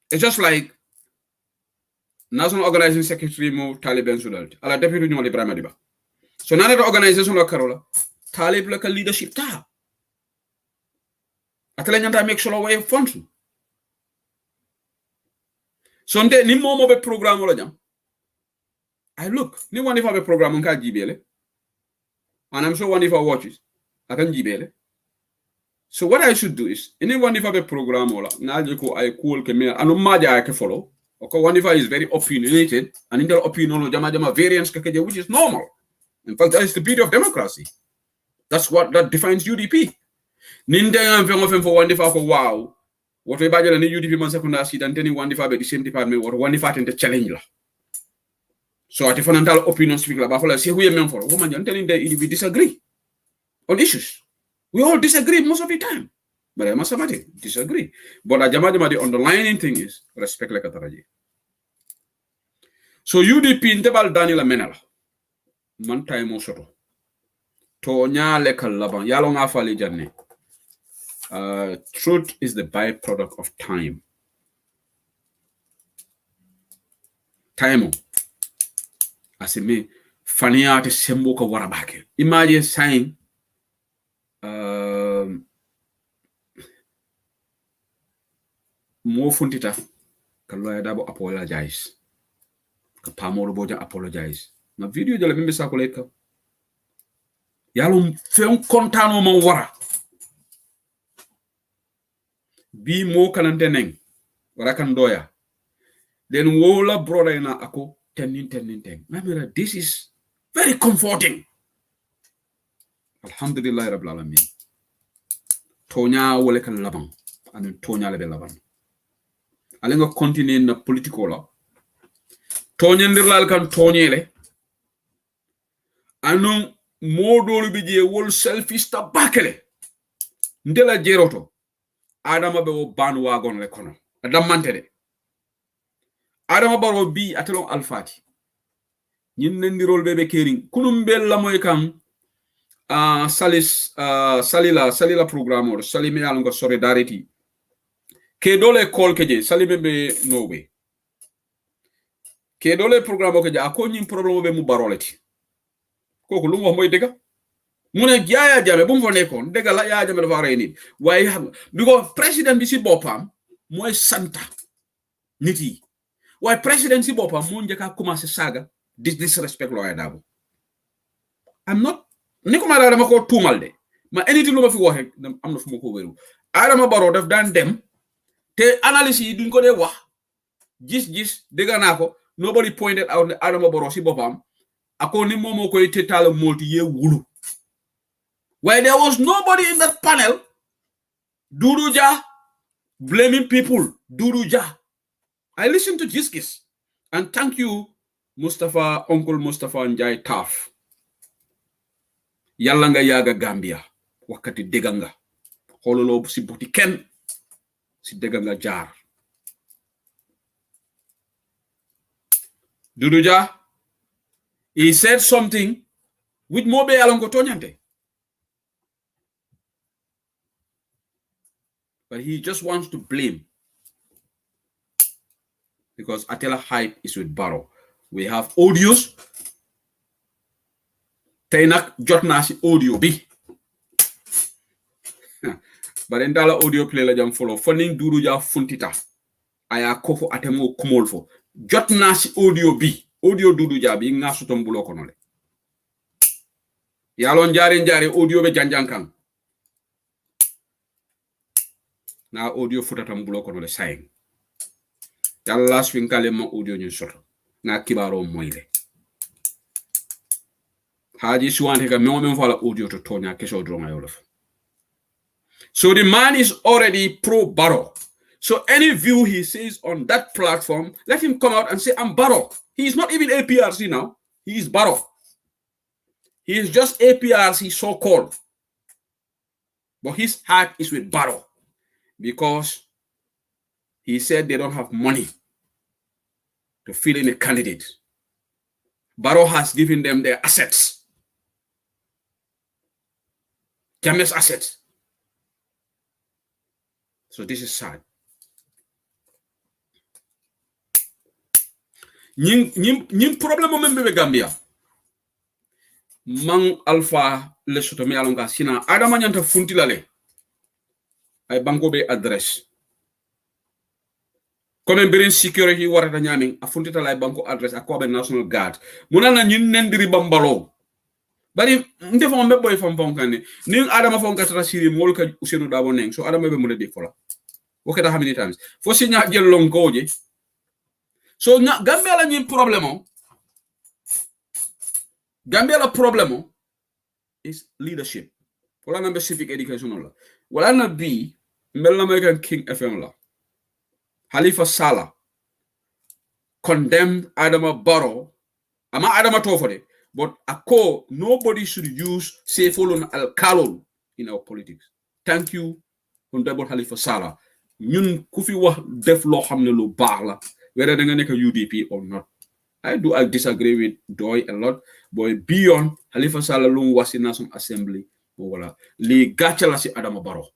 It's just like National Organizing Secretary Mo Taliban Sudal. Ala deputy nyoli Ibrahim Adiba. So none of the organization la Karola, Talib like a leadership ta. Atalanyanta make sure way function. So nde ni mo be program wala jam. I look, ni one if I have a program on GBL. And I'm sure one if I watches, I can GBL. So what I should do is, anyone if I have a program wala, na jiko I cool kemia, anu maja I can follow. Okay, one if I is very opinionated, and in their opinion, jama variance which is normal. In fact, that is the beauty of democracy. That's what that defines UDP. Ninda for one for wow. What we budget and UDP man second seat and then one if I be the same department or one if I in the challenge. So at the fundamental opinion speak about say we are for woman and telling that we disagree on issues. We all disagree most of the time. But I must disagree. But the underlying thing is respect like a taraji. So UDP in Tebal Daniela Menala. Man time osoto. To nya lekal laban. Yalong afali janne. Truth is the byproduct of time. Time. Asime faniate sembo ka warabake. Imagine saying mo funtita ka lawyer dabo apologize. Ka pamoro boja apologize. Na video jala mimbe sa ko leka. Yalo fen kontano man wara. Bi mo kanante neng. Wara kan doya. Then wola brother na ako tenin. This is very comforting. Alhamdulillah Rabbil Alamin. Tonya wole kan labang. Anen tonya lebe labang. Alenga continue na political law. Tonya ndirlal kan tonyele. Anu modolu bije wol selfish ta bakele. Ndela jeroto. Adama be wo bandwagon le kono. Adamante Adama baro bi atelon alfati. Nyin nendirol bebe kering. Kunum bella moy kam salila program or salime alongo solidarity. Ke dole call keje salime be no way. Ke dole program keje akoni problem be mu baroleti. Koku lungo moy dega. Mune yaya jame bum fone kon dega la yaya jame dafa reyni. Why because president bi si bopam moy santa niti. Why presidency bopam mo njeka commencer saga disrespect lawyer dabo. I'm not Nikuma Adama ko tumalde. Ma anything luma fi waxe am na fuma ko wëru. Adama Barrow daf dan dem te analyse yi duñ ko de wax gis dega nako nobody pointed out Adama Barrow si bopam ako ni momo koy tetal multi ye wulu. Why there was nobody in that panel Doudou Jah blaming people. Doudou Jah. I listened to Giskis and thank you Uncle Mustafa Njai Taf. Yalla nga yaga Gambia wakati deganga hololo si boti ken si deganga jar Doudou Jah, he said something with mobe alongo tonyante, but he just wants to blame because Atela hype is with Barrow. We have audios. Tay nak jot na ci audio bi bare ndala audio play la jam follow foning duru ja funtita aya kofo atemo kumol fo jotna si audio dudu ja bi nga sutom bulo kono le yalon jare audio be janjankan na audio futatam bulo kono le sayeng yalla swin kale ma audio ñu soto na kibaro moyle haji suwante ka men fala audio to tonya keso dronga yolof. So the man is already pro Barrow. So any view he says on that platform, let him come out and say, I'm Barrow. He is not even APRC now. He is Barrow. He is just APRC so-called. But his heart is with Barrow because he said they don't have money to fill in a candidate. Barrow has given them their assets. Jammeh's assets. So this is sad. Nyim problem mo membe Gambia. Mang Alpha le soto mi alonga sina adama nyanta funtilale. Ay banko be address. Comme birin security warata nyami a funtita lay banko address akobe national guard. Munana nyin nendiri bambalo. Bari ndefo mbe boy fam fonkane ni adama fonka tara siri mol ka Ousainou Darboe neng so adama be mule de fola. Okay, how many times? For signa jël long koje. So Gambia la ñim problème. Gambia la problème is leadership. Wala na civic education la. Wala na bi mel na American King FM la. Halifa Sallah condemned Adama Barrow. Ama Adama Tofode, but ako nobody should use Seyfoulou Al-Kalou in our politics. Thank you, Honorable Halifa Sallah. Ñun ku fi wax def lo xamne lu baax la whether da nga nek UDP or not. I disagree with Doy a lot, but beyond Halifa Sallah lu wax ci National Assembly wala li gatcha la ci Adama Barrow.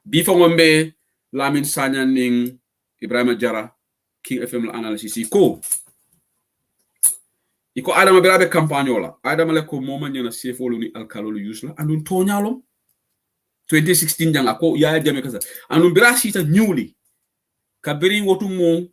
Bi fa ngombe Lamine Sagna ning Ibrahima Jara King FM la analysis ko iko Adama birabe campagne la Adama le ko moma ñena Seyfoulou ni Al-Kalou use la andun toñalom 2016 janga ko Yaya Jammeh kasa anu bira sita newly kabiri wotu mo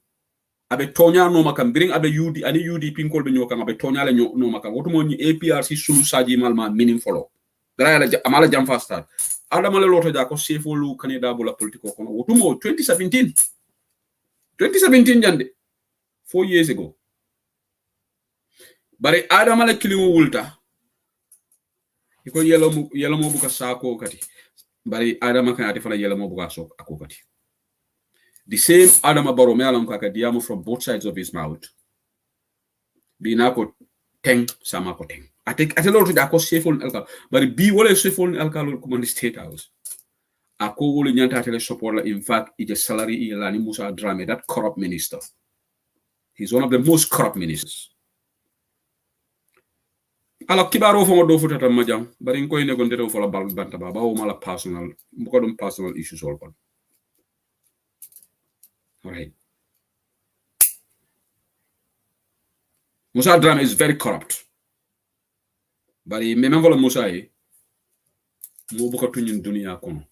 abe tonya no makam biring abe UD pinkol be nyoka abe tonya le no makam wotu mo ni APRC sulu saji malma minim follow dara la amala jam fasta adama le loto ja ko Seyfoulou candidat bu la politiko kono wotu mo 2017 jande 4 years ago bari adama le kilimo wulta iko yelo mo buka sako kati bari Adama kan ati fana yela mo buga so akokati. The same Adama Barrow me alam ka diamo from both sides of his mouth. Bina ko teng sama ko teng. Ate lo to da ko Seyfoulou Al-Kalou bari bi wala Seyfoulou Al-Kalou ko man state house. Ako wala nyanta tele support la in fact ije salary ilani Musa Dramé that corrupt minister. He's one of the most corrupt ministers. Ala kibaro fo do futata majam bari ngoy ne gon derew fo la bal banta ba o mala personal bu ko dum personal issues all kon all right. Musa Dramé is very corrupt bari me men vola Musa yi mo bu ko tuñun dunia kono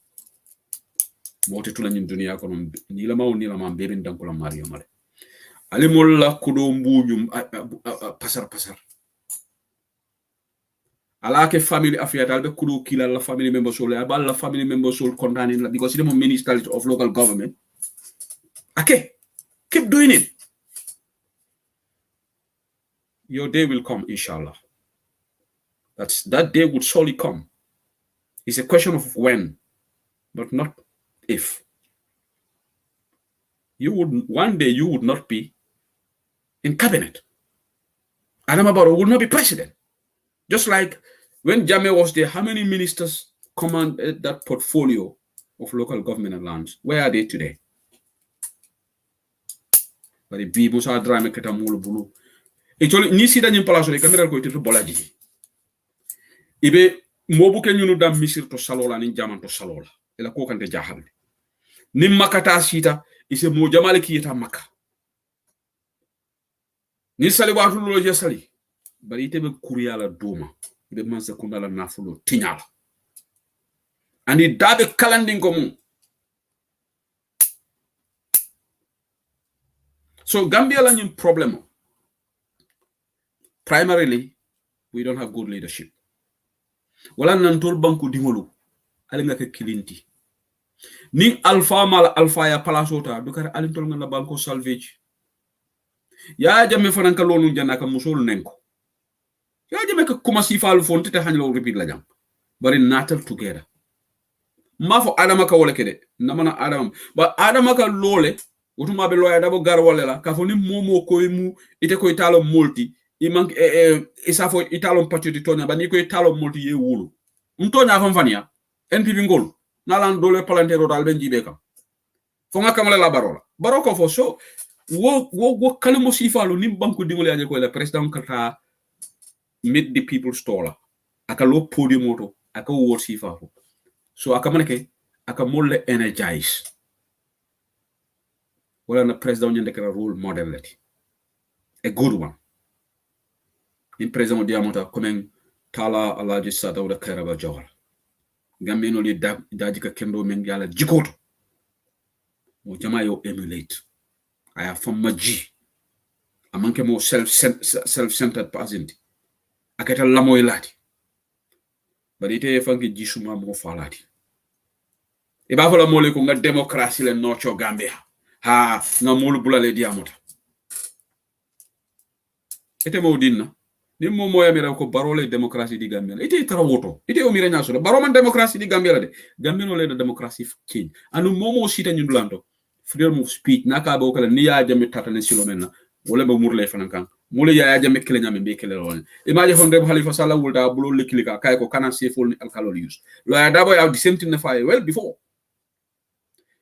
mo te tula ñun dunia kono ni la ma bebin danko la Mario male ali molla kudo mbuñum pasar ala ke family affairs albe kudo kila la family member soul abal la family member soul condemning because he is minister of local government. Okay, keep doing it. Your day will come, inshallah. That day would surely come. It's a question of when, but not if. One day you would not be in cabinet. Adama Barrow would not be president. Just like when Jammeh was there, how many ministers commanded that portfolio of local government and lands? Where are they today? But the Musa Dramé keta mulu bulu. Actually, ni sida nyim palaso le kamera ko titu bolaji. Ibe mobu ke nyunu dam misir to salola ni jaman to salola. Ela ko kante jahal. Ni makata sita ise mo jamale ki yeta makka. Ni sali watu lo je sali. Bari ite be kuriyala duma. Ibe mansa kundala nafulo tinyala. ani dabe kalandin ko mum. So Gambia la ñun problem. Primarily, we don't have good leadership. Wala nantol banku dingolu alinga ke kilinti. Ni alpha mal alpha ya palasota dukare alintol nga banko salvage. Ya jamme fananka lolu janaka musol nenko. Ya jamme ka kuma sifalu fonte te hanlo repeat la jam. Bari natal together. Mafo adama ka wala kede namana adama ba adama ka lole utuma be loya dabo gar wala la ka foni momo koy mu ite koy talo multi i mank isafo italo patudi tonya ba ni koy talo multi ye wulu mtonya fam fania NPP ngol nalan dole palantero dal ben jibe kam fo nga kamala la barola baroko fo so wo kalimo sifalu nim banku dingole aje ko la president kata meet the people store aka lo podium moto aka wo sifalu. So akamaneke akamolle energize. Wala na president nyandekera role model leti. A good one. In president diamota komen tala alaji sata wala karaba jawal. Gambino li dajika kendo mengi ala jikoto. Mo jama yo emulate. Aya famma ji. Amanke mo self-centered person. Aketa lamoy lati. Bari ite fanki jisuma mo falati. Iba fola mole ko nga demokrasi le nocho Gambia. Ha nga mulu bulale diamota. Ite mo dinna. Ni mo moya mira ko barole demokrasi di Gambia. Ite tara woto. Ite o mira nyaso. Baro man demokrasi di Gambia la de. Gambia no le demokrasi king. Anu momo sita nyundulando. Freedom of speech naka ba kala ni ya jame tatane silomena. Wala ba murle fanankan. Mule ya jame kele nyame be kele ron. Imaje honde Halifa Sallah wulda bulo lekilika kay ko kana seful ni alkalol use. Lo ya dabo ya the same thing na fire well before.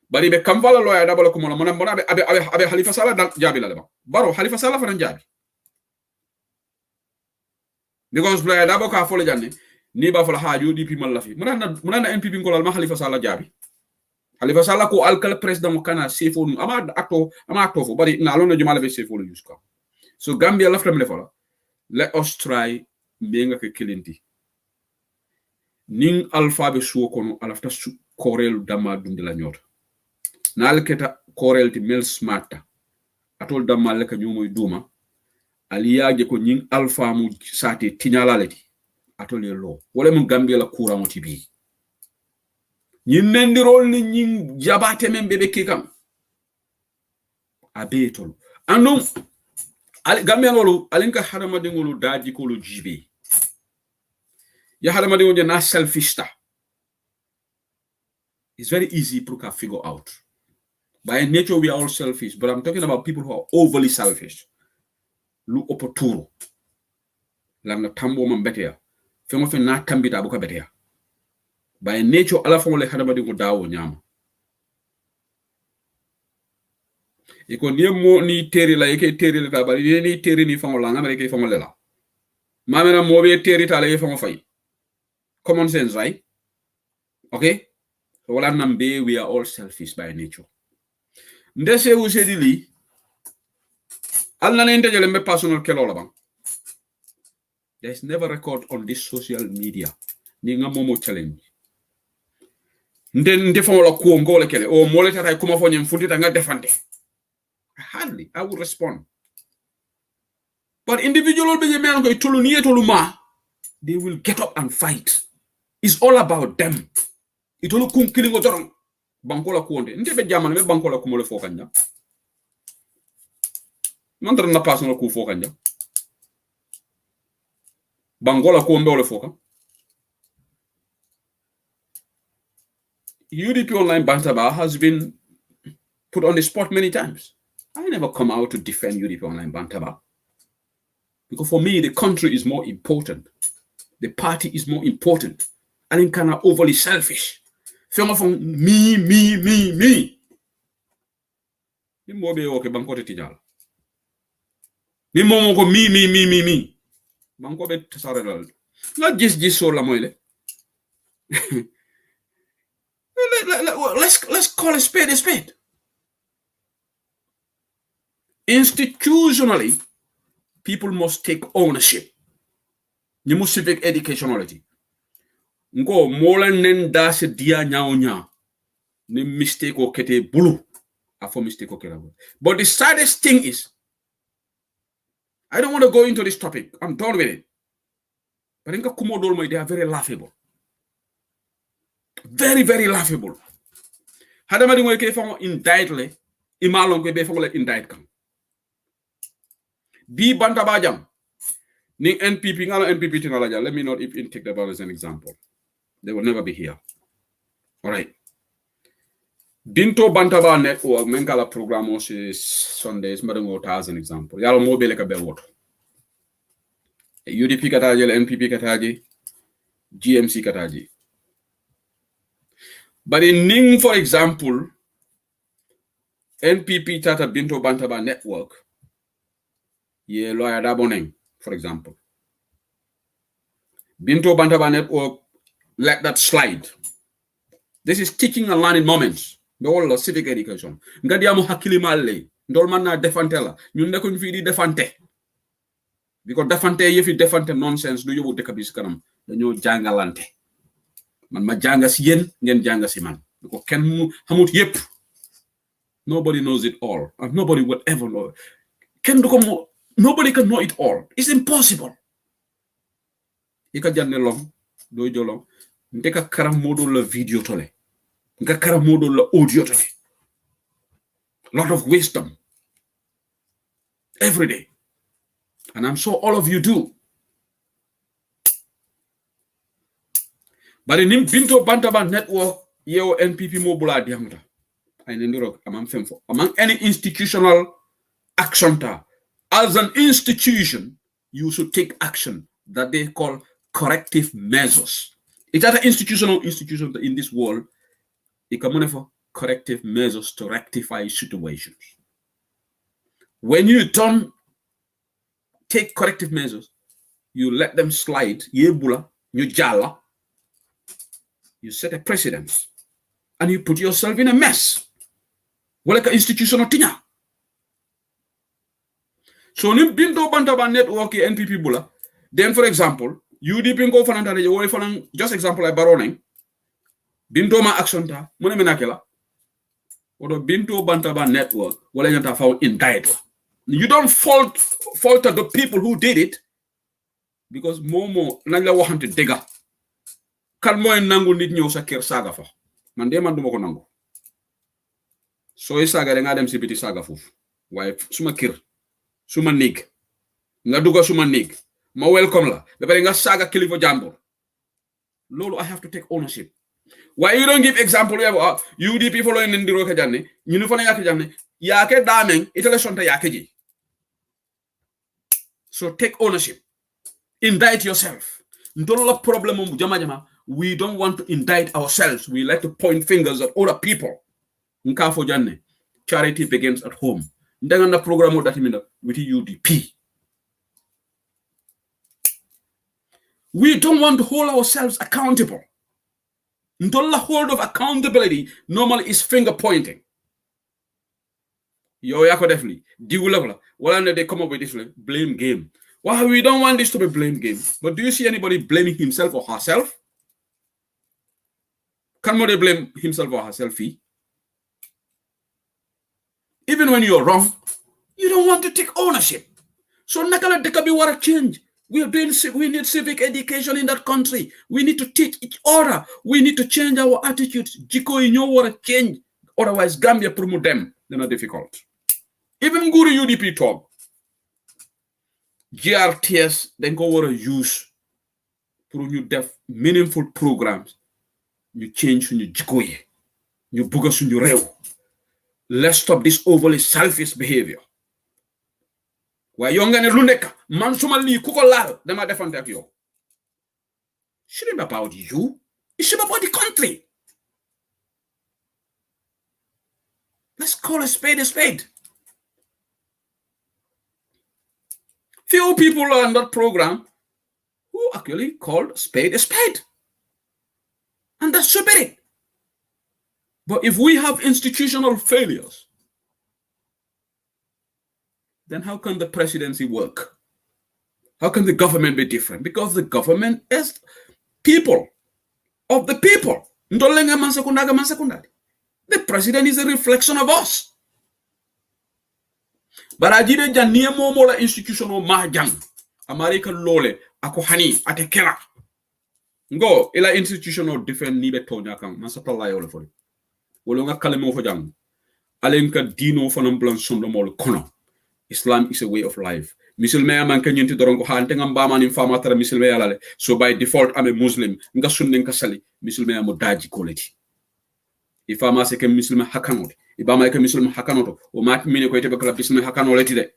Bari be kamvala lo ya dabo ko mona mona abe Halifa Sallah dan jabi la ba. Baro Halifa Sallah fanan jabi. Because lo ya dabo ka fole janne ni ba fala haaju DP malafi. Muna na NPP ngolal ma Halifa Sallah jabi. Halifa Sallah ko alkal president mo kana seful ama acto fo bari na lo na jumala be seful use ka. So Gambia lafta mele fala. Let us try benga ke kilinti. Ning alphabe suo kono alafta korel dama dundi la nyota. Na alketa korel ti mel smarta. Atol dama leka nyomoy duma. Aliyaje ko ning alpha mu sate tinyala leti. Atol ye lo. Wala mun Gambia la courant mo tibi. Nyin nendirol ni nyin jabate men bebe kikam. Abe tolo. Andon Gambia lolu alinka harama dingolu daji ko lu jibe. Ya harama dingo na selfish ta. It's very easy to figure out. By nature we are all selfish, but I'm talking about people who are overly selfish. Lu opoturo. Lana tambo man betea. Femo fe na tambita buka betea. By nature ala famo le harama dingo dawo nyama. Iko niye mo ni teri la yeke teri la tabali ni teri ni fango la ngam ke fango lela mamena mo be teri ta la ye fango fay common sense right okay so wala nambe we are all selfish by nature ndese wu sedi li alna ne ndejele me personal kelo la bang there is never record on this social media ni ngam momo challenge nde fango la ko ngole kele o mo le tata kuma fo nyem funtita nga defante hardly I would respond. But individual they will get up and fight. It's all about them. It all killing otorong. Bankola kuonde. Ndebe jamana me bankola kumole fokanja. Nandra na personal ku fokanja. Bangola kuombe ole foka. UDP Online Bantaba has been put on the spot many times. I never come out to defend UDP Online Bantaba. Because for me, the country is more important. The party is more important. I think kind of overly selfish. From me. Ni mobe oke bankote tijal. Ni momo ko me. Bankobe tsarelal. Not just so la moile. Let's call a spade a spade. Institutionally, people must take ownership. You must civic educationality. Ngo mola nen da se dia nya ni mistake o kete bulu afo mistake o kera. But the saddest thing is, I don't want to go into this topic. I'm done with it. But inka kumodol they are very laughable. Very, very laughable. Hadama di ngoy ke fango indict le imalon ko be fango le indict kam. Bi banta ba jam ni NPP ngala NPP tingala ja. Let me not even take that as an example. They will never be here. All right. Binto Bantaba Network, Menkala program is Sundays, Madango as an example. Yalo mobile ka belwoto. UDP kataji, NPP kataji, GMC kataji. But in Ning, for example, NPP Tata Binto Bantaba Network, ye lawyer Daboneng, for example. Binto Bantaba Network, let that slide. This is teaching and learning moments. The whole civic education. Ngadiamu hakili male. Ndolman na defantela. Ñun nekkuñ fi di defante. Because defante yefi defante nonsense du yobu deka bis kanam. Dañoo jangalante. Man ma janga si yeen, ngeen janga si man. Because ken xamut yépp. Nobody knows it all. And nobody would ever know. Nobody can know it all. It's impossible. Ika janne long, do jolong. Ndeka karam modo la video tole. Ngakara modo la audio tole. Lot of wisdom. Every day. And I'm sure all of you do. But in Binto Bantaba Network, yeo NPP mobula diamta. Among any institutional action, as an institution, you should take action that they call corrective measures. It's an institution in this world. It can for corrective measures to rectify situations. When you don't take corrective measures, you let them slide, yebula, you jala, you set a precedence, and you put yourself in a mess. Well, like an institutional thing. So, ni Binto Bantaba Network NPP bula. Then, for example, UDP go for just example like Baroneng. Binto ma action ta, mune menakela. Odo Binto Bantaba Network, wala yanta found indicted. You don't falter the people who did it, because momo nanga waxante dega. Kan moy nangu nit ñew sa kër saga fa. Man de man duma ko nangu. Soy saga nga dem ci biti saga fofu. Waye suma kër, suma nig, nga duga suma nig, ma welcome la. Ba pare nga saga kilifa jambor. Lolu I have to take ownership. Why you don't give example of UDP following in the roka janne, you fa yake janne, yake dameng, itala sonta yake ji. So take ownership. Indict yourself. Ndola problem jama. We don't want to indict ourselves. We like to point fingers at other people. Nkafo janne. Charity begins at home. Ndanga program that with UDP. We don't want to hold ourselves accountable. Ndola hold of accountability normally is finger pointing. Yo yako definitely. Diwula wala they come up with this blame game. Well, we don't want this to be blame game. But do you see anybody blaming himself or herself? Can nobody blame himself or herself? Even when you're wrong, you don't want to take ownership. So nakala dekabi wara change. We need civic education in that country. We need to teach each other. We need to change our attitudes. Jiko inyo wara change. Otherwise, Gambia promote them. They're not difficult. Even Guru UDP talk. GRTS then go over use for new def meaningful programs. You change your jikoye. You bugas your rew. Let's stop this overly selfish behavior. Why young and luneka man sumali kukolal them are different you. Shouldn't be about you. It should be about the country. Let's call a spade a spade. Few people on that program who actually called spade a spade. And that should be it. But if we have institutional failures, then how can the presidency work? How can the government be different? Because the government is people. of the people. Ndolenga mansakundaga mansakundadi. The president is a reflection of us. Barajide janiye momola institutional mahjang. America lole ako hani ate kela. Ngo ila institutional defend ni be tonya kan mansatalla yole fori. Wolonga kalemo fo jang. Alenka dino fanam blan sondo mol kono. Islam is a way of life. Musulman man kan yenti doron ko hante ngam bama ni fama tara musulman yalale. So by default I'm a Muslim. Nga sunne nga sali musulman mo daji koleti. Ifama se ke musulman hakanote. Ibama ke musulman hakanoto. O mat mine ko itebe kala musulman hakanoleti de.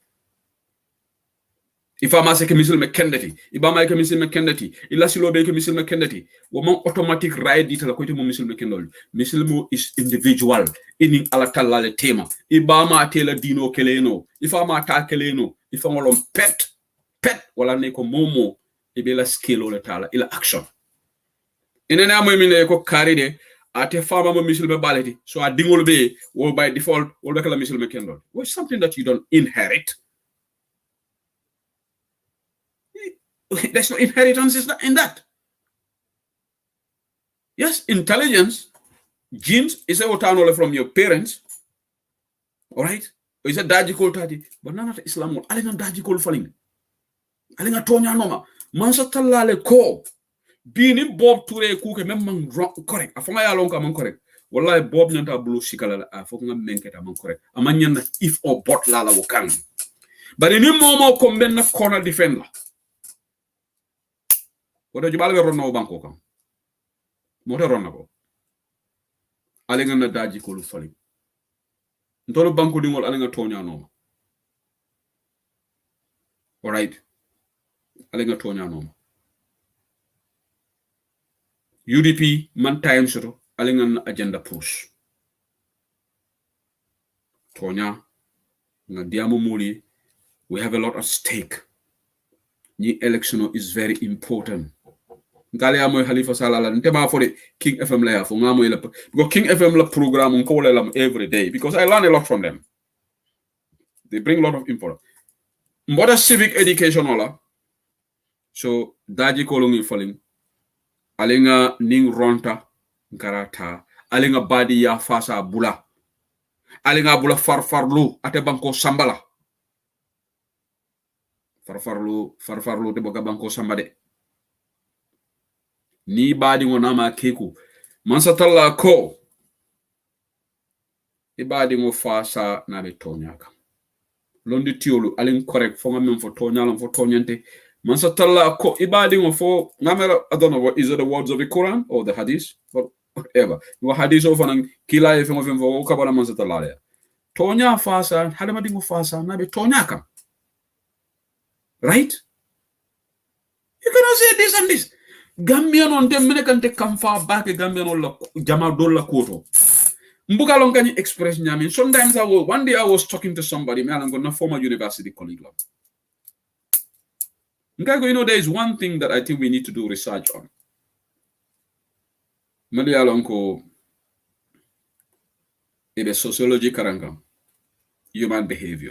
Ifama se ke musulman kendati. Ibama ke musulman kendati. Illa silo be ke musulman kendati. Wo mon automatic right ditala ko itebe musulman kendol. Musulman is individual. Ini ala talale tema. Ibama tela dino keleno. Ifama ta keleno. Ifama pet wala ne ko momo ibela skill ole tala ila action. Inene amo mine ko karide ate fama mo musulman baleti. So a dingol be wo by default wo be kala musulman kendol. What's something that you don't inherit? There's no inheritance in that. Yes, intelligence, genes is a otano from your parents. All right? Is a dajikol tadi, but none of Islam. Alinga dajikol falling. Alinga tonya noma. Mansa talale ko. Bini Bob Ture kuke memang correct. Afanga ya lonka man correct. Wallahi Bob nyanta blue shikala afokunga menketa man correct. Amanyana if or bot lala wakang. But in momo komben na corner defender. Wada jibala be ronna banko kam. Mota ronna ko. Alinga na dajikol falling. Ntolo banko dingol alinga tonya noma. All right. Alinga tonya noma. UDP man time soto alinga agenda push. Tonya nga diamo muli, we have a lot at stake. Ni election is very important. Ngale amoy Halifa Salala ntema for the King FM la fo ngamoy la because King FM la program ko lam every day because I learn a lot from them. They bring a lot of info. Mboda civic education ola. So daji ko longi falling. Alinga ning ronta garata. Alinga badi ya fasa bula. Alinga bula farfarlu ate banko sambala. Farfarlu te boka banko sambade. Ni badi ngonama keku. Mansatalla ko. Ibadi ngo fasa na be tonyaka. Londi tiolu alin correct fonga men for tonyala for tonyante. Mansatalla ko ibadi ngo for ngamela I don't know what is it the words of the Quran or the hadith but whatever. Ngo hadith of an kila efengo fengo kabala mansatalla ya. Tonya fasa hadama dingo fasa na be tonyaka. Right? You cannot say this and this. Gambian on them mene kan te kam far back Gambian on la jama dolla koto. Mbuka long can express nyami. Sometimes one day I was talking to somebody, man, I'm gonna former university colleague. You know, there is one thing that I think we need to do research on. Mali alonko ebe sociology karanga. Human behavior.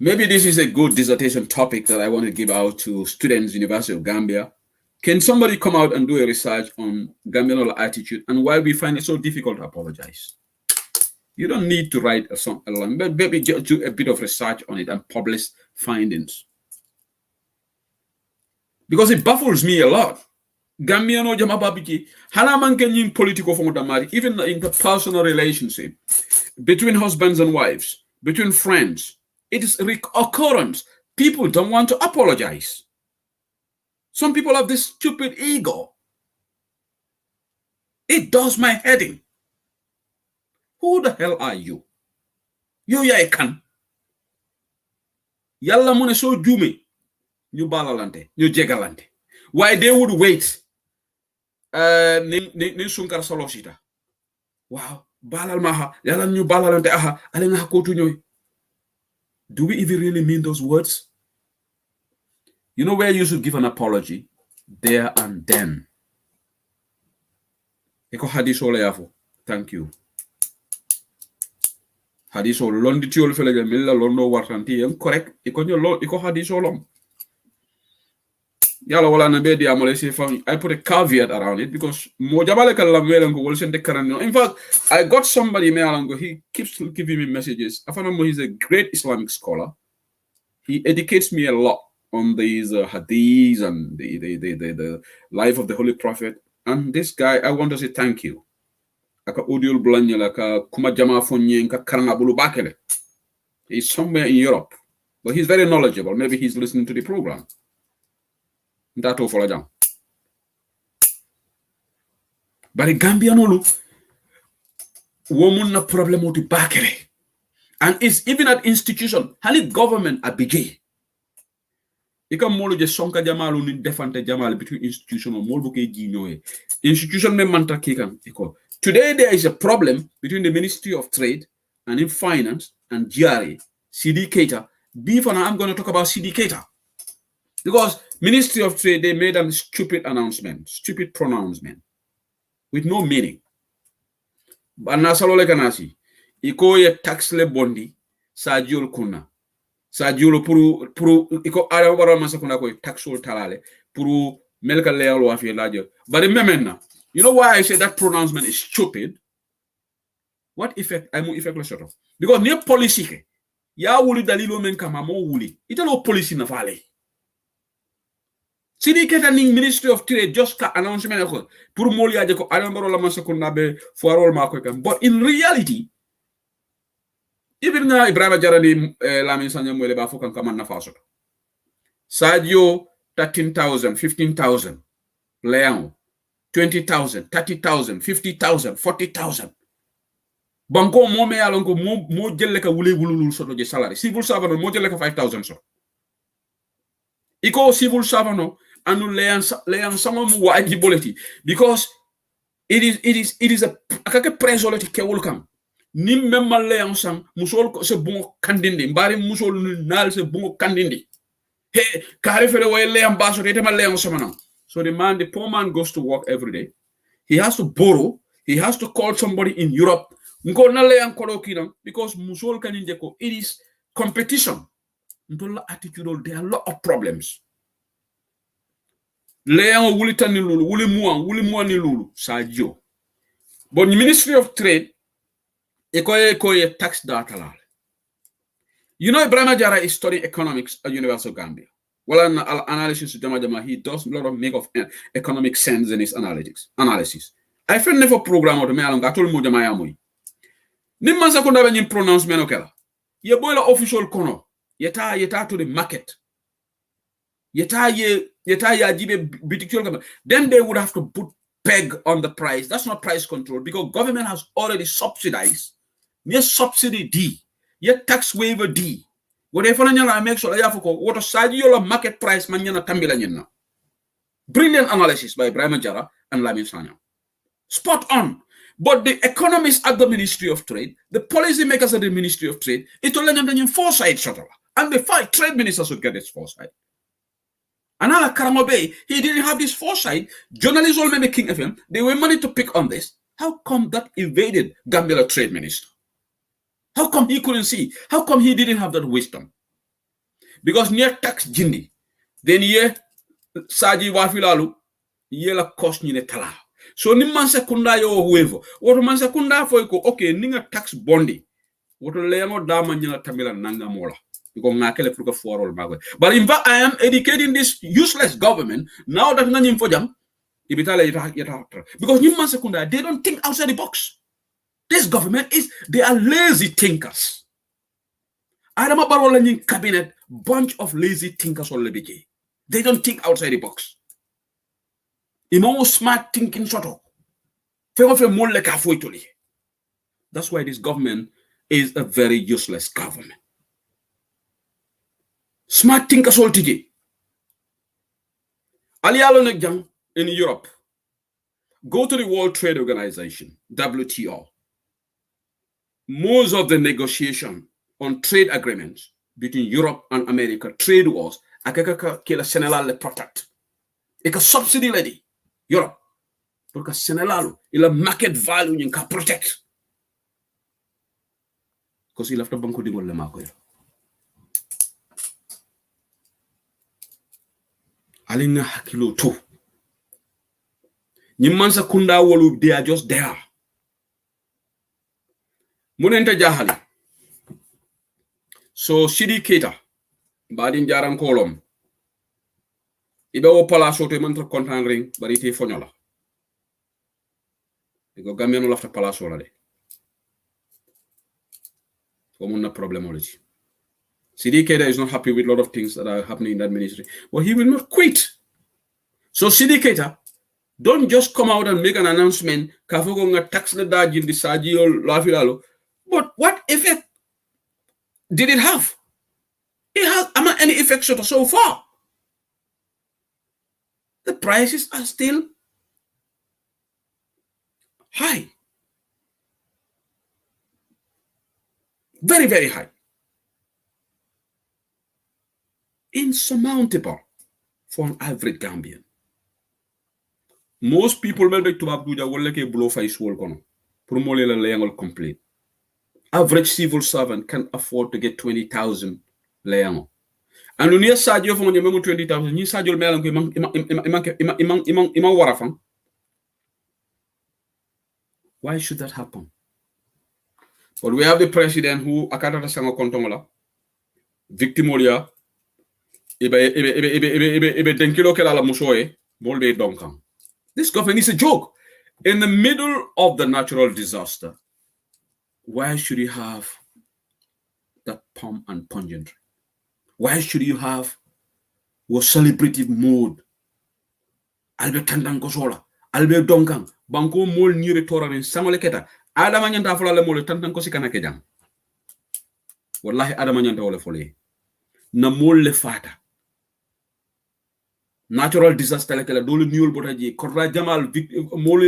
Maybe this is a good dissertation topic that I want to give out to students, University of Gambia. Can somebody come out and do a research on Gambian attitude and why we find it so difficult to apologize? You don't need to write a song alone, but maybe just do a bit of research on it and publish findings. Because it baffles me a lot. Gambiano jama babiki, halaman kenyin political fongodamari, even in the personal relationship between husbands and wives, between friends, it is recurrent. People don't want to apologize. Some people have this stupid ego. It does my head in. Who the hell are you? You ya kan. Yalla mune so jume. Ñu balalante, ñu jegalante. Why they would wait. Ni sunkar solosita. Wow, balal maha, yalla ñu balalante aha, ale nga kotu ñoy. Do we even really mean those words? You know where you should give an apology? There and then. Eko hadiso le yafo. Thank you. Hadiso londi tiol felege milla londo wartanti en correct. Eko hadiso lom. yala wala na be dia mole say I put a caveat around it because mo jabale kala melan ko wol sente karano. In fact, I got somebody melango, he keeps giving me messages. Afanamo, he's a great Islamic scholar. He educates me a lot on these hadiths and the life of the Holy Prophet. And this guy, I want to say thank you. Aka audio blanya laka kuma jama fonye nka karanga bulu bakele. He's somewhere in Europe, but he's very knowledgeable. Maybe he's listening to the program. That's all for jam. But in Gambia no woman na problem with the bakele. And it's even at institution, hali government abige. Ika molo je sonka jamalu ni defante jamal between institution or molo ke ginyoe. Institution me manta kikan iko. Today there is a problem between the Ministry of Trade and in Finance and GRA, CD Keita. I'm going to talk about CD Keita. Because Ministry of Trade, they made a stupid announcement, stupid pronouncement with no meaning. But nasalole kanasi, iko ye tax le bondi, Sajul kuna. Sajul puru iko ara wara masakuna ko taxol talale puru melka lealo afi lajo. But remember, you know why I say that pronouncement is stupid? What effect? I'm effect la shut off. Because near policy ke ya wuli dalilo men kama mo wuli. Ita no policy na vale. Sidi keta ning Ministry of Trade just ka announcement ko pour moli aje ko alambaro la masakuna be foirol ma ko kam. But in reality, even na Ibrahima Jarani Lamin Sanya mwele ba fokan kama na faso. Sadio 13,000, 15,000. Leon 20,000, 30,000, 50,000, 40,000. Banko mo me alonko mo jelle ka wule wulul soto je salary. Civil servant mo jelle ka 5,000 so. Iko civil servant anu leyan sama mu waji boleti because it is a akake presoleti ke wulkam. Nim memma leyan sang musol ko se bungo kandindi mbari musol nal se bungo kandindi. He kare fele way leyan baso te ma leyan sama na. So the poor man goes to work every day. He has to borrow. He has to call somebody in Europe. Because musol kaninjeko, it is competition. Attitude, there are a lot of problems. Leon wulita ni lulu, wuli mua ni lulu, Sadio. But the Ministry of Trade, ekoye tax data. You know, Ibrahima Jara is studying economics at University of Gambia. Well, analysis he does a lot of make of economic sense in his analysis. I feel never program out me along. I told Moja Mayamui. Nimmansa kunda ben pronouncement okela. Ye boy la official kono. Yeta to the market. Yeta ya jibe bitikul. Then they would have to put peg on the price. That's not price control because government has already subsidized. Yes, subsidy D. Yet tax waiver D. Whatever I make sure I have what a side market price manana tambila nyana. Brilliant analysis by Ibrahima Jara and Lamin Sanya. Spot on. But the economists at the Ministry of Trade, the policy makers at the Ministry of Trade, it will end in foresight shut up. And the 5 trade ministers would get this foresight. Anala Karamobe, he didn't have this foresight. Journalists all maybe King FM, they were money to pick on this. How come that evaded Gambia trade minister? How come he couldn't see? How come he didn't have that wisdom? Because near tax jindi, then ye saji wafilalu, ye la cost ni tala. So ni man sekunda yo whoever. What man sekunda for ko okay ninga tax bondi. What leamo dama nyana tamila nanga mola. Because ngakele fruka for all magwe. But in fact, I am educating this useless government now that nanyim for jam. Ibitala yeta. Because ni man sekunda, they don't think outside the box. This government they are lazy thinkers. Adama Barola in cabinet, bunch of lazy thinkers all the They don't think outside the box. Imo smart thinking sort of. That's why this government is a very useless government. Smart thinkers all today. Alialo in Europe. Go to the World Trade Organization, WTO. Most of the negotiation on trade agreements between Europe and America, trade wars, akaka kila senelal protect. Ika subsidy lady, Europe. Porque senelalu, ila market value nka protect. Because ila after banko dingol le mako. alinga hakilo to nyimmansa kunda wolu they are just there munenta jahali so Sidi Keita badin jaran kolom ibe wo pala soto mantra kontan ring bari te fonyola diko gameno lafta pala sola de ko mun na problemology Sidi Keita is not happy with a lot of things that are happening in that ministry but he will not quit so Sidi Keita don't just come out and make an announcement kafogo nga tax the dajin di sajiyo lafilalo but what effect did it have? It has any effect so far. The prices are still high. Very, very high. Insurmountable for an average Gambian. Most people will be to Abuja will like a blow face wall kono. Promole la layang complete. Average civil servant can afford to get 20,000 layang. And when you say you have 20,000, you say you'll mail imang warafang. Why should that happen? But we have the president who akata sango kontongola victimolia ibe denkilo kela la musoe bolde donkan. This government is a joke. In the middle of the natural disaster, why should you have that pomp and pageantry? Why should you have a celebrative mode? Albe tandango sola, albe donkan, banko mol nire torarin samole keta. Adama nyanta fola le mol tantanko sikana kejang. Wallahi adama nyanta wala fole. Na mol le fata. Natural disaster like la dole niol botaji korra jamal mol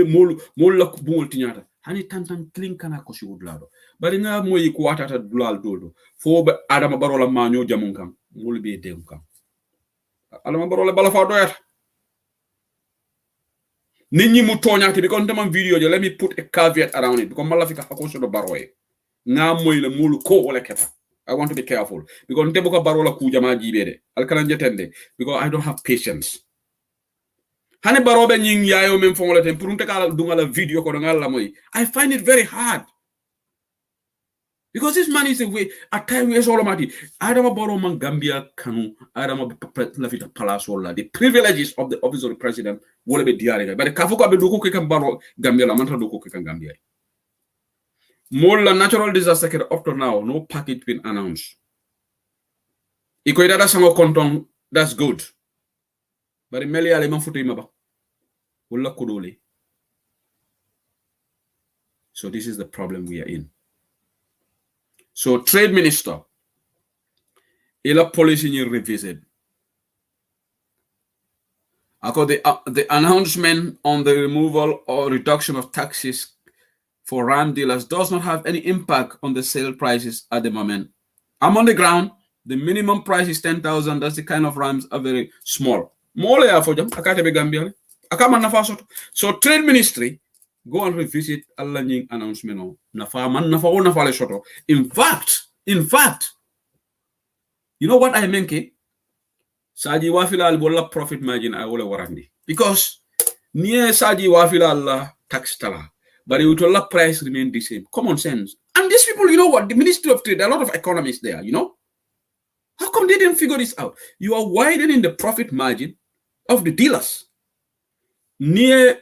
la bungol tinyata. Hani tantan clean kana ko si wudlado. Bari nga moyi ko watata dulal dodo. Fo be adama barola manyo jamunkam. Mol be denkam. Adama barola bala fa doyata. Ninyi mu toñati because tamam video jo let me put a caveat around it because malafika hakoso do baroye. Nga moyi le mol ko wala keta. I want to be careful because ntebuka barola ku jama jibede. Alkana jetende because I don't have patience. Hani barobe nying yayo mem fongola tem pour ntekala dungala video ko ngala moy. I find it very hard. Because this man is a way at time we all mati. Adama baro man Gambia kanu Adama lafita palace wala the privileges of the office of the president wala be diare. But kafuko be duko ke kan baro Gambia la mantra duko ke kan Gambia. More natural disaster ke up to now no package been announced. Iko idada sango konton that's good. But meli ale man futu imaba. Wala kodole. So this is the problem we are in. So trade minister, ila policy ni revisit. The announcement on the removal or reduction of taxes for RAM dealers does not have any impact on the sale prices at the moment. I'm on the ground. The minimum price is 10,000. That's the kind of RAMs are very small. More for them. So trade ministry, go and revisit a learning announcement. In fact, you know what I mean? Saji wafila al profit margin I will warranty. Because near Saji wafila tax tala, but it will price remain the same. Common sense. And these people, you know what? The Ministry of Trade, there are a lot of economists there, you know? How come they didn't figure this out? You are widening the profit margin of the dealers near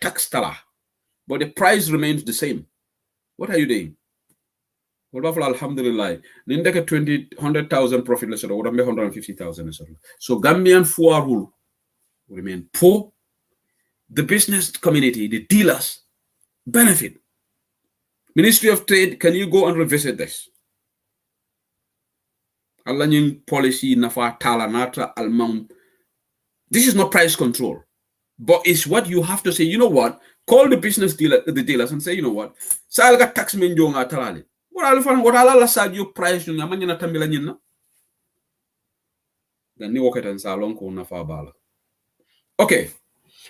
tax tala, but the price remains the same. What are you doing? Alhamdulillah. Nindeka 100,000 profit lesser or 150,000. So Gambian Fuar will remain poor. The business community, the dealers, benefit. Ministry of Trade, can you go and revisit this? Alanyin policy nafa tala natra almam. This is not price control, but it's what you have to say. You know what? Call the dealers and say, you know what? Salga tax menjo nga talale. What ala sadio price yung amanya na tambila nyina. Gani wakatan salon ko nafa bala. Okay.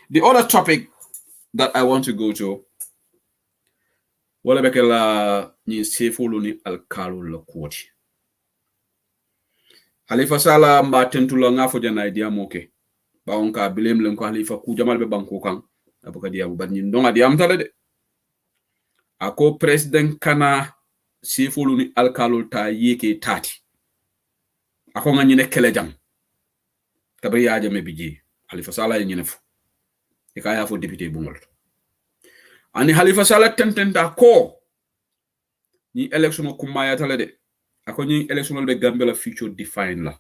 The other topic that I want to go to wala bekela ni sefulu ni alkalu la kwoti. Halifa Sallah mba tentula ngafo jana idea moke. bawon ka blame len ko Halifa ku jamal be banko kan abuka diamu bad nyin donga diam tale de ako president kana sefolu ni alkalol ta yeke tati ako nga nyine kele jam kabri yaaje me biji Halifa Sallah nyine fu e kaya fo député bungol ani Halifa Sallah tententa ko ni election ko maya tale de ako ni election be Gambia la future define la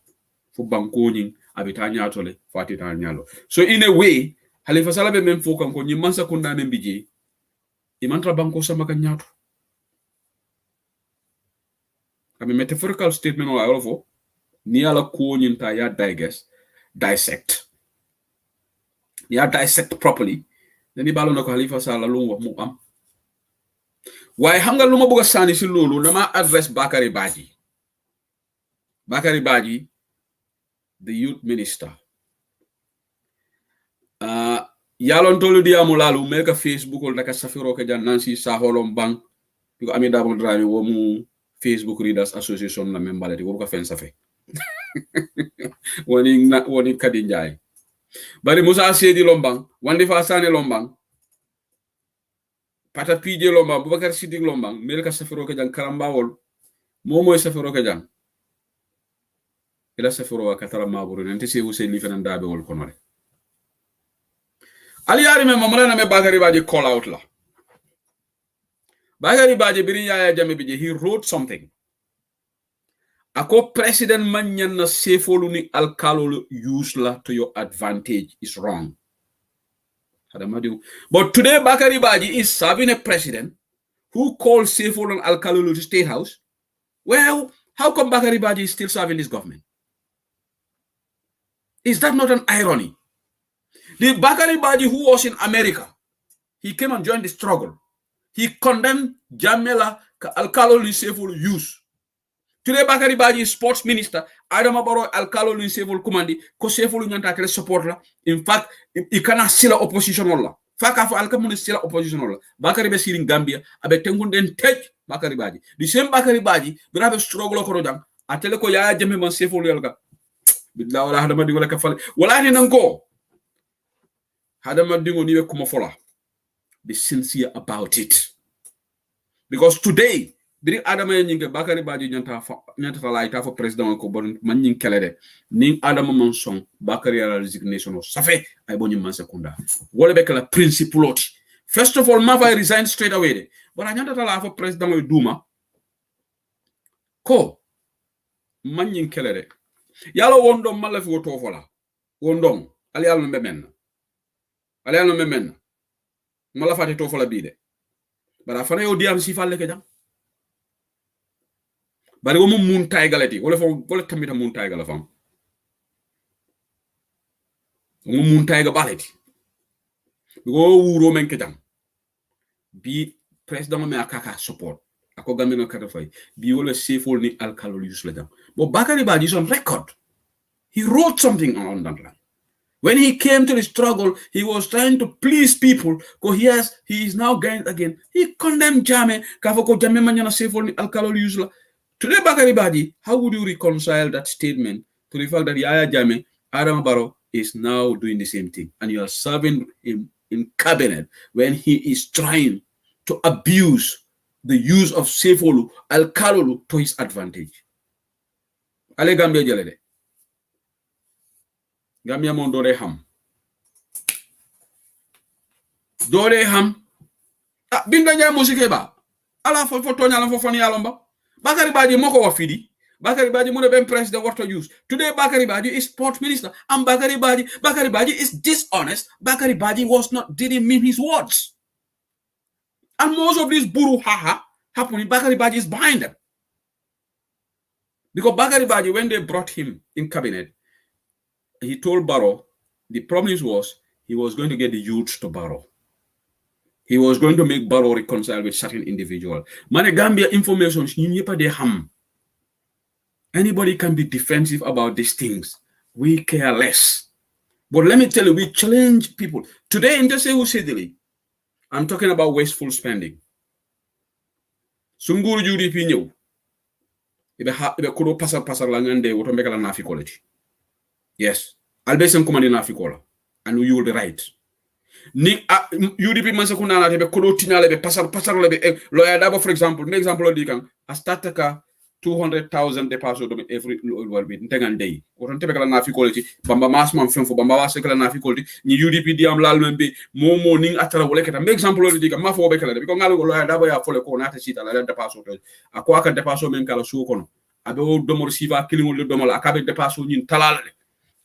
fu banko ni abita nyatole fati ta nyalo so in a way Halifa Sallah be men fo kan ko ni mansa ko ndane biji e mantra banko sama kan nyato kami metaphorical statement o alofo ni ala ko ni ta ya dissect ya dissect properly ni balo na ko Halifa Sallah lu wax mu am waye xam nga luma bëgg sani ci lolu dama address Bakary Badji the youth minister yalon tolu diamu lalu meka Facebook ol naka safiro ke jan Nancy Saholom bang biko ami dabo drami wo mu Facebook Readers Association na membalati wo ko fen safe woni kadi njay bari Musa Sedi Lombang wandi fa sane Lombang pata pije Lombang Boubacar Siddiq Lombang melka safiro ke jan karambawol moy safiro ke jan ila safiro wa katara maburu nante se Hussein fenan dabe wol konore aliyari me mamana me Bakary Badji call out la Bakary Badji birin Yaya Jammeh bije he wrote something ako president manyan na sefolu ni alkalolu use la to your advantage is wrong. But today Bakary Badji is serving a president who calls sefolu and alkalolu to State House. Well, how come Bakary Badji is still serving this government? Is that not an irony? The Bakary Badji who was in America, he came and joined the struggle. He condemned Jammeh alkalolu sefolu use. Today Bakary Badji is sports minister. Adama Barrow alkalolu sefolu kumandi ko sefolu nyanta kele support la. In fact, ikana sila opposition wala. Faka fa alkamune sila opposition wala. Bakary be sirin Gambia abe tengunden tej Bakary Badji. The same Bakary Badji birabe struggle ko rodang atele ko Yaya Jammeh man sefolu yalga. Bidla wala hadama di wala kafale. Wala ni nanko. Hadama dingo niwe kuma fola. Be sincere about it. Because today biri Adama nyinge Bakary Badji nyanta la ita fo president ko bon man nyin kelede ning Adama man son Bakary ala resignation o safe ay boni man sekunda wala be kala principle oti first of all ma fa resign straight away de bona nyanta la fo president o duma ko man nyin kelede yalo wondo mala fi woto fola wondom ali yalo memmen mala fati to fola bi de bara fana yo diam si falle ke jam bari wo mun tay galati wala tamita mun tay gala fam wo mun tay ga balati wo wuro men ke jam bi president me akaka support ako gamino kata fay bi wala sefol ni alkalol use la jam but Bakary Badji is on record. He wrote something on that line. When he came to the struggle, he was trying to please people because he is now gained again. He condemned Jammeh kafoko Jammeh manyana sefol ni alkalol use la. Today, Bakary Badji, how would you reconcile that statement to the fact that Yaya Jammeh, Adama Barrow, is now doing the same thing, and you are serving him in cabinet when he is trying to abuse the use of sefolu alkalolu to his advantage? Ale Gambia jalede. Gambia mon dore ham. Dore ham. Binda nya musike ba. Ala fo tonya la fo foni alomba. Bakary Badji moko wa fidi. Bakary Badji mo ben president what to use. Today Bakary Badji is sports minister. And Bakary Badji is dishonest. Bakary Badji didn't mean his words. And most of this buru haha happening, Bakary Badji is behind them. Because Bakary Badji, when they brought him in cabinet, he told Barrow, the promise was he was going to get the youth to Barrow. He was going to make Barrow reconcile with certain individual. Mane Gambia information, anybody can be defensive about these things. We care less. But let me tell you, we challenge people. Today in Tesehu Sidili, I'm talking about wasteful spending. Sunguru UDP new. Ibe kudo pasar la ngande woto mbekala nafi quality. Yes, albesen commande na fikola and you will be right ni UDP man sakuna na be kodo tinyale be pasar le be lawyer dabo for example ne example di kan a start ka 200,000 depasso do every will be ntengan day ko ton tebe kala na fikola ti bamba mas man fenfo bamba wase kala na fikola ti ni UDP di am lal membe momo ning atara wala keta me example di kan ma fo be kala de ko ngal lawyer dabo ya fole ko na ta sita la depasso to akwa ka depasso men kala su kono abe o domor siva kilingol le domol akabe depasso nyin talala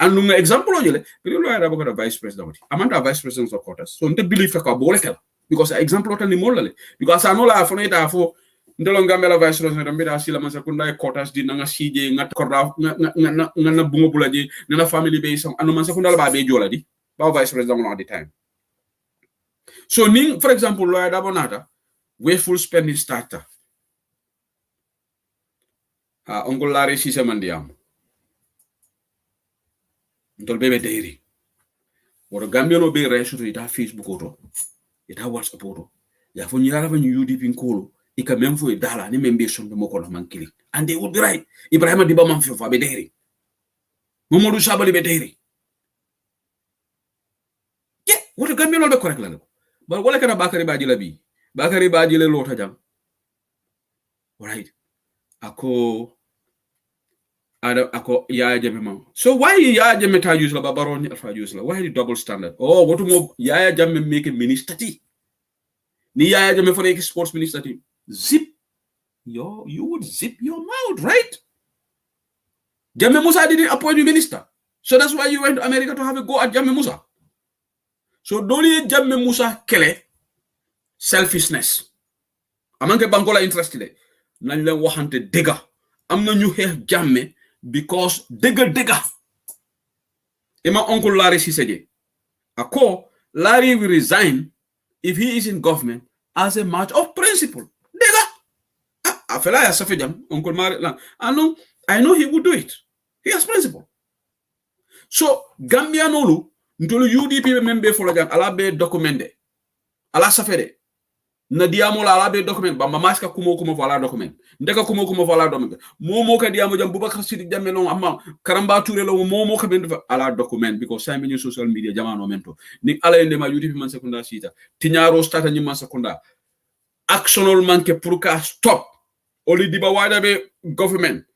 and no example ojele pero lo era boko vice president amanda vice president of quarters so nte believe ka bole kala because example tan ni molale because anola fo neta fo ndelo ngambela vice president mbida sila masakunda e quarters di nga sije ngat korda nga bungo bulaji na family be sam anu masakunda ba be jola di ba vice president at the time so ning for example lo era bonata we full spending starter ongolare sise mandiam ntol bebe dairy woro gambiono be resuto ita Facebook oto ita WhatsApp oto ya fo nyara fa UDP nkolo ika memfo e dala ni membe sombe moko no mankili and they would be right Ibrahima Diba man fa be dairy Mamadou Sabali be dairy woto gambiono be correct la ba wala kana Bakary Badji la bi Bakary Badji le lota jam right ako Yaya Jammeh man. So why Yaya Jammeh ta use la babaron alfa use la? Why the double standard? Oh, what mo Yaya Jammeh make a minister ti? Ni Yaya Jammeh for a sports minister ti? Zip you would zip your mouth, right? Jammeh Musa didn't appoint you minister. So that's why you went to America to have a go at Jammeh Musa. So don't let Jammeh Musa kele selfishness. Amanke bankola interested. Nan la waxante dega. Amna ñu xex Jammeh because dega ema uncle Larry Sisege ako Larry will resign if he is in government as a matter of principle dega afela ya safe jam uncle Mari I know he would do it. He has principle. So Gambia nolu ntolu UDP membe folo jam ala be documenté ala safede na diamo la be document ba maska kumo voilà document ndeka kumo voilà document momo ka diamo jam Boubacar Sidi Jammeh non amma Karamba Touré lo momo ka ben ala document because time in social media jamano mento ni ala ende ma UDP man sekunda sita tinyaro stata nyi man sekunda actionol manke pour ka stop oli diba wada be government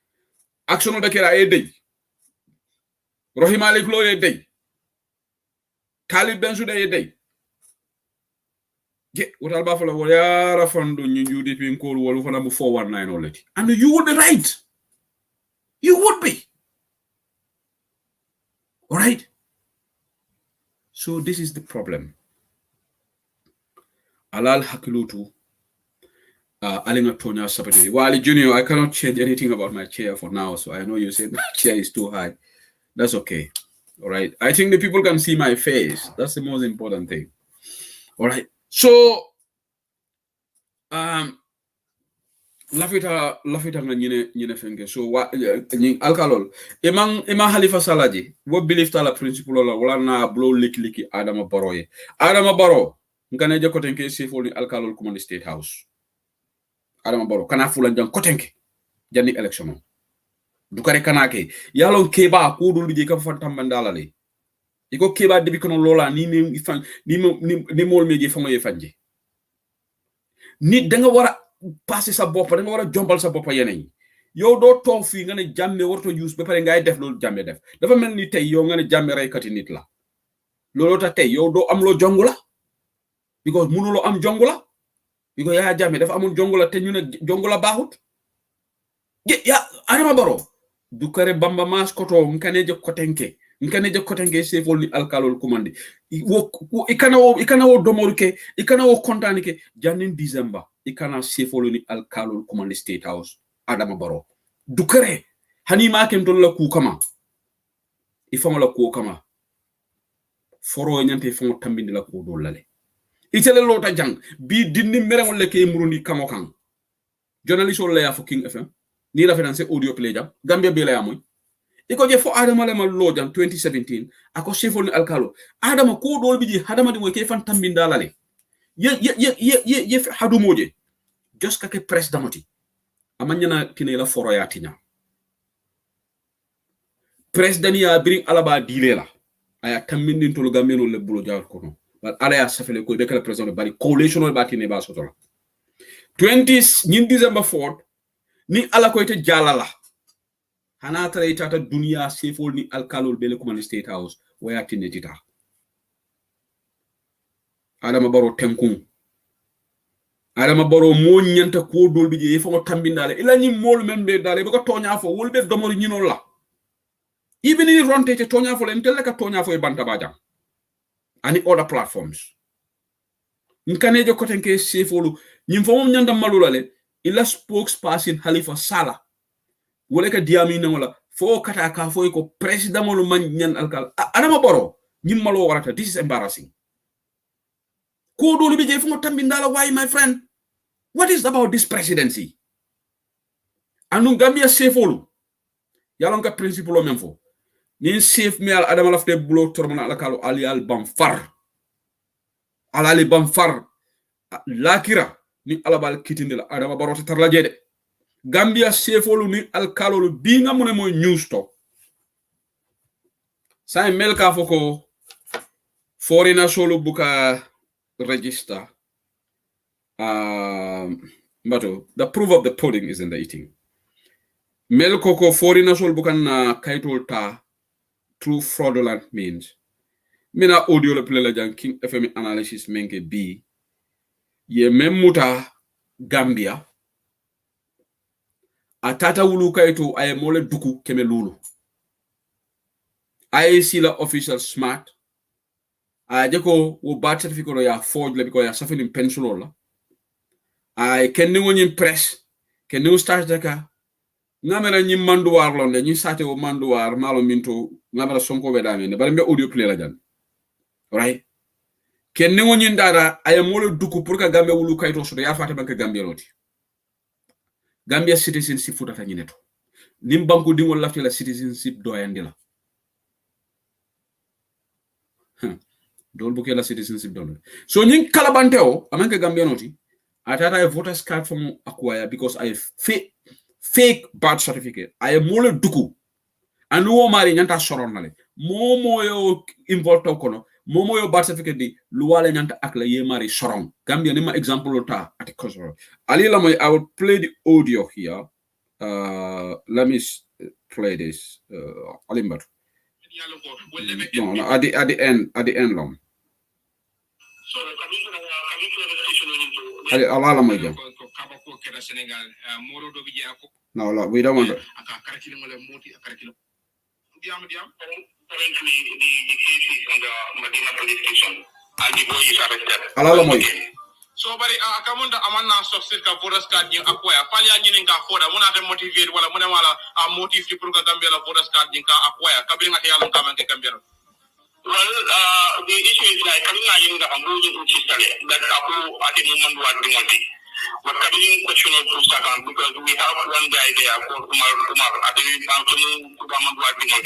actionol de kera e dey Rohim Malick Lowe e dey Talib Bensouda e dey what Alba for Wariara Fondo UDP in Cold War for number 419 already. And you would be right. You would be. All right. So this is the problem. Alal Hakilutu Alinga Tonya Sapati. Wali Junior, I cannot change anything about my chair for now. So I know you said my chair is too high. That's okay. All right. I think the people can see my face. That's the most important thing. All right. So lafita nga nyine fenge so nyi alkalol emang Halifa Salaji wo believe ta la principle la wala na blow liki Adama Barrow ngane je kotenke sefol ni alkalol command state house Adama Barrow kana fulan jang kotenke janni election du kare kanake yalo keba ko dul je ka fantam mandala le iko keba debi kono lola ni mol meje famo ye fanje nit da nga wara passer sa bop da nga wara jombal sa bop yeneen yow do tok fi nga ne Jammeh warto use ba pare ngay def lolu Jammeh def dafa melni tay yow nga ne Jammeh ray kati nit la lolu ta tay yow do am lo jongula because mënulo am jongula because ya Jammeh dafa amul jongula te ñu ne jongula baaxut ya Adama Barrow du kare Bamba mas koto nkane je kotenke sefol ni alkalol commande ikana wo domorke ikana wo kontanike janin December ikana sefol ni alkalol commande state house Adama Barrow du kare hani ma ken don la ku kama ifamo la ku kama foro nyante famo tambindi la ku do lale itele lota jang bi dinni merengol le ke murundi kamo kan journalist o la ya fo King FM ni référence audio play jam Gambia be la ya moy iko je fo Adama le mal lo jam 2017 ako sefol ni alkalo Adama ko dol biji Adama di moy ke fan tambinda lale ye hadu moje just ka ke press damoti amanyana kine la foro ya tinya press dania bring alaba dile la aya tammindin tolu gambenol le bulo jawat kono but ala ya safele ko be kala president bari coalition o batine ba sotola 20 ñin December 4 ni ala ko ite jalala hana tara itata dunia sefol ni alkalol bele kuma state house waya tinetita adama baro tenkun adama baro mo nyanta ko dolbi je fo tambindale ila ni mol membe dale be ko tonya fo wolbe domor ñinol la even ni ronte te tonya fo len tel ka tonya fo e banta bajam ani other platforms nkanejo kotenke sefolu ñim fo mom ñanda malulale ila spokesperson Halifa Sallah wala ka diami na wala fo kata ka fo ko president mo man ñan alkal adama baro ñim malo warata this is embarrassing ko do bi je fo tambindala why my friend what is about this presidency anu Gambia sefolu yalon ka principle men fo ni sef mi al adama lafte bulo tormana alkalo ali al bamfar alali bamfar lakira ni alabal kitindela adama baro tarla jede Gambia sefolu ni alkalolu bi nga mune moy news to say melka foko foreigner solo buka register but the proof of the pudding is in the eating melko ko foreigner solo bukan na kaitol ta through fraudulent means mina audio le play la jang King FM analysis menke bi ye memuta Gambia atata wulu kayto ay mole duku keme lulu ay sila official smart jeko wo birth certificate ya forge le biko ya safini pencil la ay kenni woni press kenni start daka ngamera nyi manduwar londe nyi sate wo manduwar malo minto ngamera sonko be dame ne bare audio play la jan right kenni woni ndara ay mole duku pour ka Gambia wulu kayto so ya fata banka Gambia loti Gambia citizenship futata ñineto nim banku dingol lafti la citizenship doyandi la dol buke la citizenship don so ñing kalabante o amanke Gambia noti atata a voters card from acquire because I fake birth certificate I mole duku anu wo mari ñanta soron nale momo yo involved kono momo yo birth certificate di luwale ñanta ak la ye mari soron Gambia ni ma example ta at koso ali la moy I will play the audio here let me play this alimbat no at the end long so ala moy jam no la we don't want currently the case is on the Medina police station and the boy is arrested. So bari akamunda amanna substitute ka voters card ni acquire pali anyini ka foda muna te motivate wala muna wala motive pour ka Gambia la voters card ni ka acquire kabiri ngati yalla ka manke Gambia. Well, the issue is like kabiri anyini ka ambuji uchistale that aku at the moment what they want. But kabiri question of second because we have one guy there called Kumar at the mountain government what they want.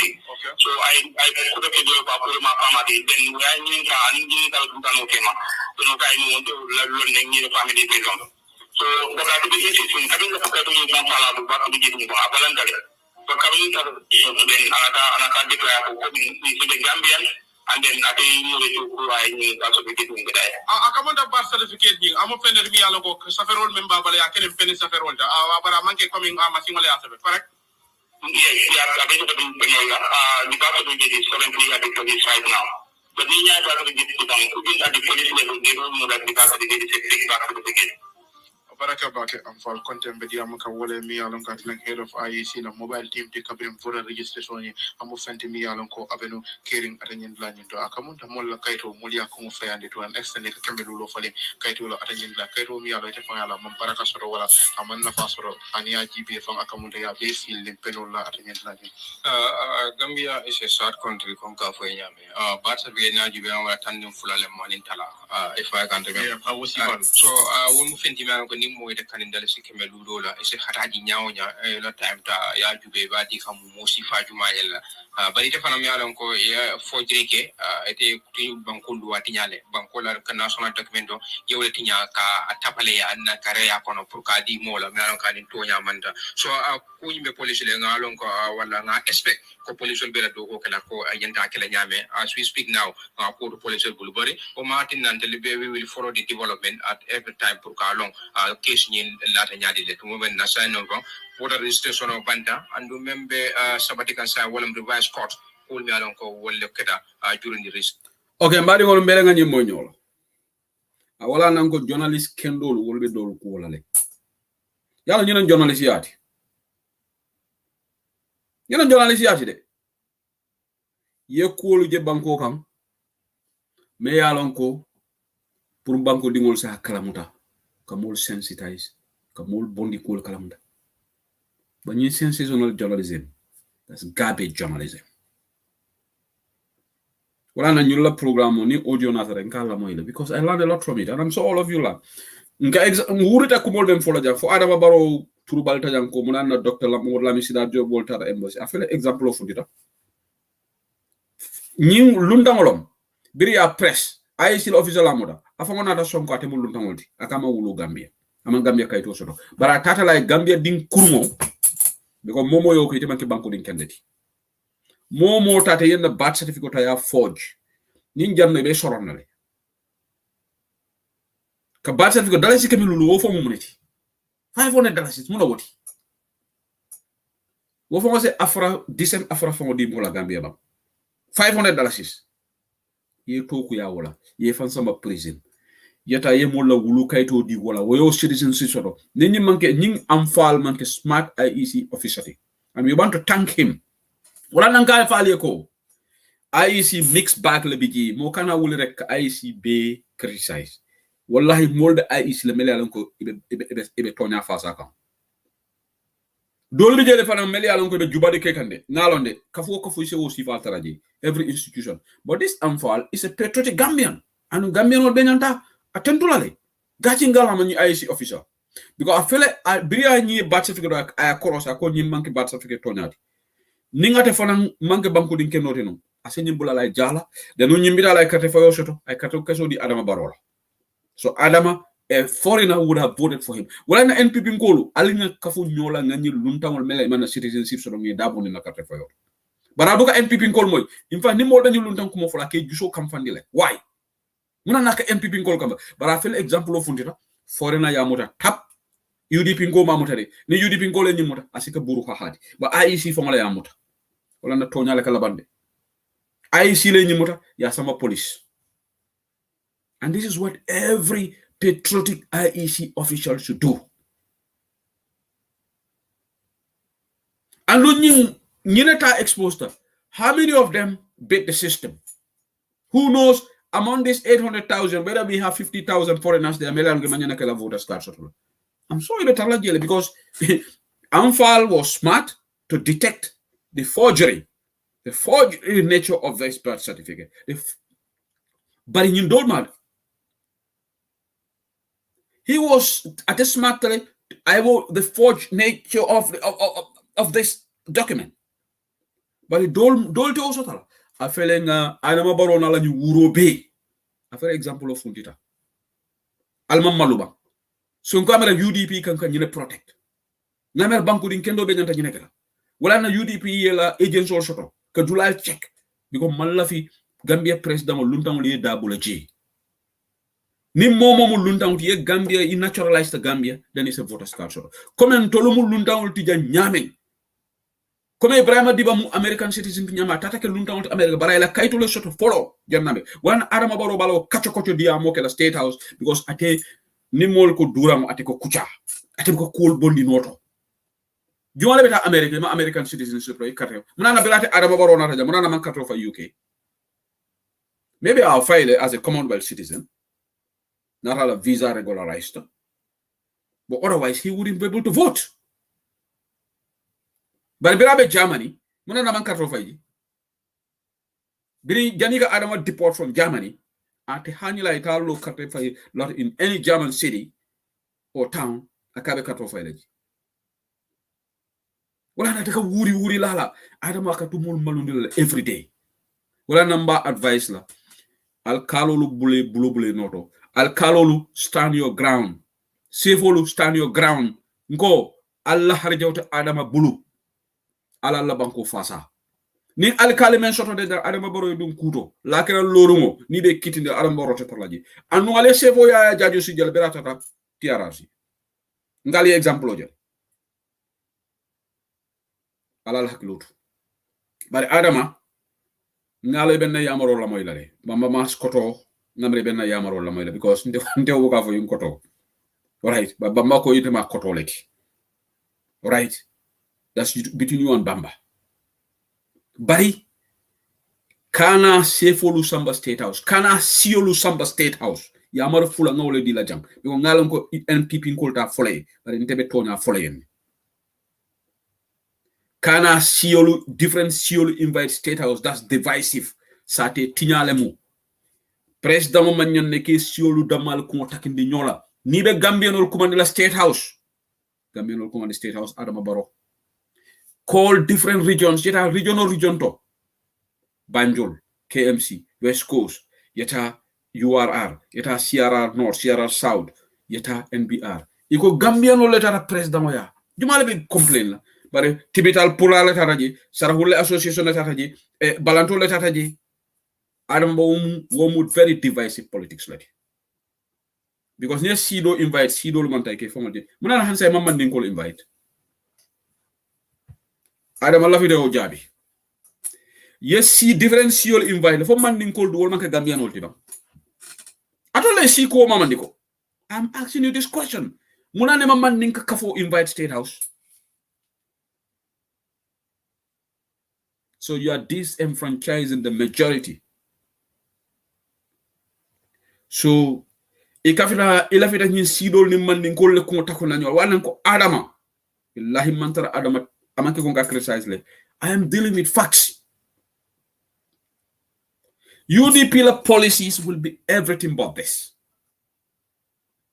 So I could have do a my family then we are in ka anyini ka dukano kema. No kai mo to learning ni family background so the activity is having the to mo pala bu ba to jitu ko abalan kale to kabin ta then anaka declare ko ni the Gambian and then ati mo to ko ay ni ka so jitu ko dai akamanda birth certificate ni amo fender mi yalo ko saferol memba bale akene pen saferol da abara manke coming masingole asabe correct yes yeah abito to be no the birth certificate is currently at the police right now. But we are going to get to them. Even at the police level, they don't know that because they get a big back to the beginning. Baraka Bake and for content video Amaka Wale me along Catholic head of IEC the mobile team to Kabin for a registration Amu Fenti me along Co Avenue caring at an land into Akamunta Mola Kaito Molia Kumu Fayandi to an extended Camerulo Fali Kaito at an Kaito me along Fala Mamparaka Sorola Amanda Fasoro Ania GB from Akamunta Bayfield in Penola at an land. Gambia is a short country from California. But we are now attending Fulale Manintala if I can't remember. I was so I won't Fenti mo ite kanindale sikeme ludola ise hataji nyaonya la time ta ya jube ba di kamu mosi faju mayela bari te fanam yalon ko ya fojrike ite ti bankulu wati nyale bankola ka national documento yewle tinya ka atapale ya na kare ya kono pour ka di mola ngalon ka ni tonya manda so ko yimbe police le ngalon ko wala nga expect ko police be la do ko kala ko yenta kala nyame as we speak now ko police bulbari o martin nan tele we will follow the development at every time pour ka long case ni lata nyadi le to moment na sign of water registration of banta and membe sabatika sa walam revised court ko mi alon ko wolle keda during the risk okay mbadi ngol mbere nga nyimo nyolo wala nan ko journalist kendol wolbe dol ko wala le yalla ñu journalist yaati ñu journalist yaati de ye ko je banko kam me yalon ko pour banko dingol sa kalamuta kamol sensitize kamol bondi ko kalamuta ba ñi sensational journalism that's garbage journalism wala na ñu la programme ni audio na tare ngala moy la because I learned a lot from it and I'm sure all of you learn nga ngurita ko mol ben folo jam fo adama baro turu balta jam ko munana docteur Lamou Lami Sida Diop bolta embassy a fait exemple of ndita ñi lundangolom biri ya press ay sil official amoda afango nata sonko ate mul lundangolti akama wulu Gambia ama Gambia kayto soto bara tata lay Gambia din kurmo because momo yo ko ite manke banko din kendeti momo tata yenna birth certificate ya forge nin jamne be soronale ka birth certificate dalasi kemi lulu wo fo mo muneti $500 muna woti wo fo se afra disem afra fo di mo la Gambia ba $500 ye toku ya wala ye fan sama prison yata ye mo la wulu kayto di wala wo citizenship soto ni manke ñing am faal manke smart IEC officer and we want to thank him wala nan ka faal ye ko IEC mix back le bigi mo kana wuli rek IEC be criticize wallahi molde IEC le mele ko ibe tonya fasa kan dole bi jele fana mele ko be jubade ke kande ngalonde kafu se aussi fa taraji every institution but this amfal is a patriotic Gambian and Gambian wol benyanta atentulale gachi ngala man IEC officer because I feel like biria ni birth certificate ay korosa ko ni manki birth certificate tonyati ningate fana manke banku din kenoti no asenyi bulala jala de no nyimbira la karte fayo soto ay karte keso di Adama Barrow. So Adama, a foreigner would have voted for him. Wala na NPP ngolu alinya kafu nyola ngani luntangol mele mana citizenship so ngi dabo ni nakate fayo. Bara buka NPP ngol moy. In fact ni mo dañu luntang ko mo fola ke juso kam fandile. Why? Muna naka NPP ngol kamba. Bara fel example of fundita foreigner ya mota tap UDP ngol ma mota de. Ni UDP ngol ni mota asika buru hahadi. Ba IEC fo mala ya mota. Wala na tonya le kala bande. IEC le ni mota ya sama police. And this is what every patriotic IEC official should do. And when you exposed her, how many of them beat the system? Who knows, among these 800,000, whether we have 50,000 foreigners, they are voters card. I'm sorry, because Amphal was smart to detect the forgery nature of this birth certificate. But in Dolmad, he was at a smartly the forged nature of this document. But he told also that I feel Adama Barrow na la ñu wuro be. I feel example of Fundita. Alma Maluba. So kamera UDP kan ñine protect. Namer banku din kendo be ñanta ñine kala. Wala na UDP yela agents also ka dulal check because malafi Gambia president luntang li dabula ji. Ni momo mu luntang ti Gambia i naturalize the Gambia then is a voters card sort. Comme tolo mu luntang ti ja ñameng. Comme Ibrahima Diba mu American citizen ti ñama tata ke luntang ti America bara la kayto le sort follow jannabe. Wan Adama Barrow balo kacho dia mo ke la State House because ate ni mol ko duram ate ko kucha. Ate ko cool bondi noto. Jumala beta America ma American citizenship right kate. Munana belate Adama Barrow na taja munana man kato for UK. Maybe I'll file it as a Commonwealth citizen. Not have a visa regularized. But otherwise, he wouldn't be able to vote. But Birabe Germany, Munana man kato for you. Biri Janiga Adama deport from Germany. Ate Hanila Italo kate for lot in any German city. o town akabe kato fayleji wala na taka wuri lala adama ka tumul malundil every day wala namba advice la al kalolu bule noto al kalolu stand your ground sefolu stand your ground ngo Allah harjawta adama bulu ala la banko fasa ni alkali men soto de adama baro dum kuto la kera lorumo ni be kitinde adama baro te parlaji anu ale sefo ya jajo si jel berata ta tiarasi ngali example je ala haklutu bari adama ngale benna yamaro la moy lale bamba mas koto ngamre benna yamaro la moy la because nde woka fo yum koto right but bamba ko yitema koto leki right that's between you and bamba bari kana sefolu samba state house kana siolu samba state house yamaro fula ngawle di la jang ko ngalan ko NPP kolta folay bari ntebe tonya folay kana siolu different siolu invite state house that's divisive sate tinyale mu president mo man ne ke siolu damal ko takindi nyola ni be gambianol command la state house gambianol command state house adama baro call different regions yeta region to Banjul KMC West Coast yeta URR yeta CRR North CRR South yeta NBR iko gambianol leta president mo ya jumale be complain la bare tibital pula la tataji sarahule association la tataji balanto la tataji adam womu very divisive politics like because ne sido invite sido mantay ke fomade muna han say mamman din ko invite adam la video jabi yes si different siol invite fo man din ko do wol man ka gambian wol tibam atole si ko mamman diko I'm asking you this question muna ne mamman din ka kafo invite state house. So you are disenfranchising the majority. So ilafita nyin sidol ni man ni kolle ko takko nanyo wanan ko adama billahi mantara adama amanke ko criticize le I am dealing with facts. UDP la policies will be everything but this.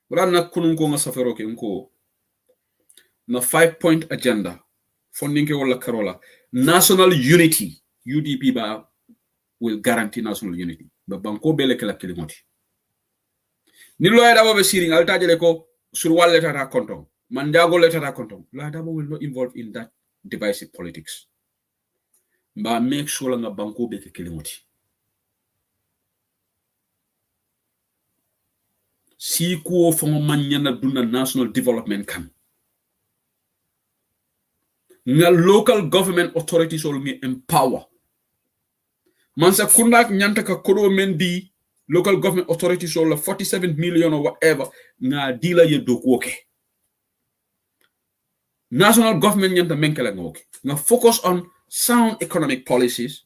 Wala kunun ko nga safero ke nko na 5-point agenda funding ke wala karola national unity UDP ba will guarantee national unity ba banko bele kala kilimoti ni loya dabo be siring altajele ko sur walle tata konton man jago le tata konton loya dabo will not involve in that divisive politics ba make sure nga banko be kilimoti si ko fo man nyana duna national development kan nga local government authorities will me empower mansa kundak nyanta ka kodo mendi local government authorities will 47 million or whatever nga dila ye dokuoke national government nyanta menkela ngoke nga focus on sound economic policies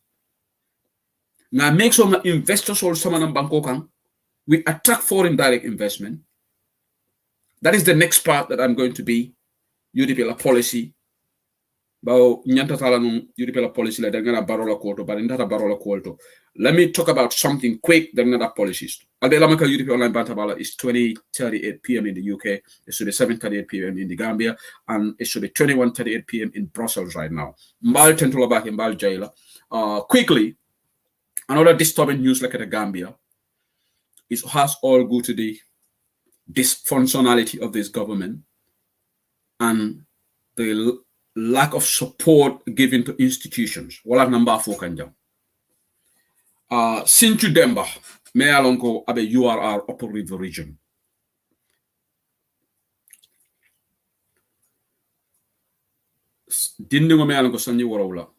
nga make sure nga investors will samana banko kan we attract foreign direct investment. That is the next part that I'm going to be UDP la policy. Bao nyanta tala nung UDP la policy la dengana barola koto, but indata barola koto. Let me talk about something quick than other policies. Alde lamaka UDP online bantabala is 20:38 p.m. in the UK. It should be 7:38 p.m. in the Gambia, and it should be 21:38 p.m. in Brussels right now. Mbal tentola back in Mbal Jaila. Quickly, another disturbing news like at the Gambia. It has all go to the dysfunctionality of this government and the lack of support given to institutions. Wala number 4 kanjam. Sinchu Demba, me alonko abe URR Upper River region. Dindingo me alonko sanyi warawla.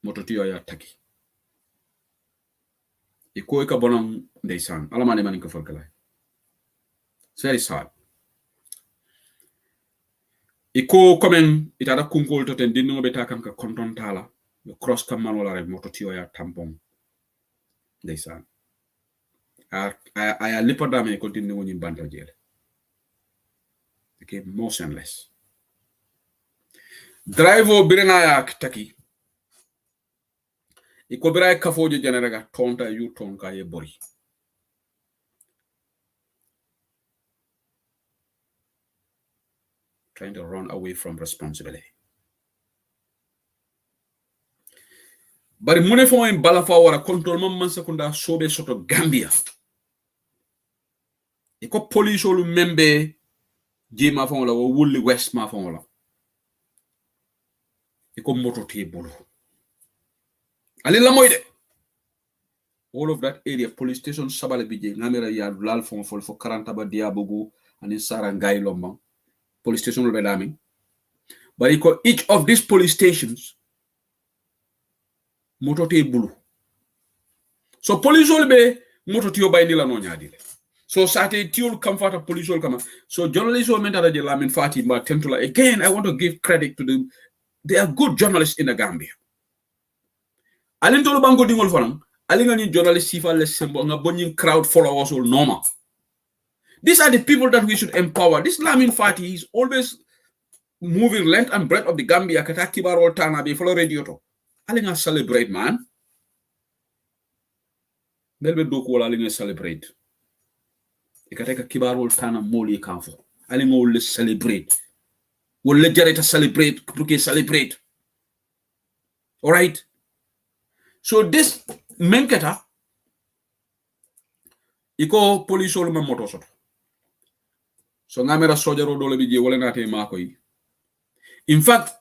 Mototiyo ya taki. Iko ka bonang ndeysaan alamane man ko forkala. It's very sad. Iko komen itada kunkol to ten dinno beta kam ka konton tala yo cross kam man wala rek moto tiyo ya tampon ndeysaan aya lipadame ko dinno woni banta jele okay motionless driver birena ya taki iko bira kafojo jeneraga tonta yu tonka ye bori trying to run away from responsibility. Bari mune fo en bala fa wara control man sekunda sobe soto Gambia. Iko police olu membe jema fa wala wulli west ma fa wala. Iko moto te bulu. Ali la moy de. All of that area police station sabale bije ngamera ya lal fon fol fo 40 ba diabogu ani sarangay lomba police station be dami. But each of these police stations moto te bulu. So police will be moto tiyo bay ni la no nyaadile. So sate tiyo comfort of police will come. So journalists will mentor the Lamin Fatih but Tentula. Again, I want to give credit to them. They are good journalists in the Gambia. Alin tolo bango dingol fanam. Alin ni journalists sifa le sembo nga bonyin crowd followers all normal. These are the people that we should empower. This Lamin Fatih is always moving length and breadth of the Gambia. Kata kibar all tana be follow radio to. Alin nga celebrate man. Nelbe doku wala alin nga celebrate. Ikateka kibar all tana moli kanfo. Alin nga wole celebrate. Wole jareta celebrate. Kutuke celebrate. Alright. So this menketa iko police olu moto soto. So ngamera sojaro dole bije wala nate mako yi. In fact,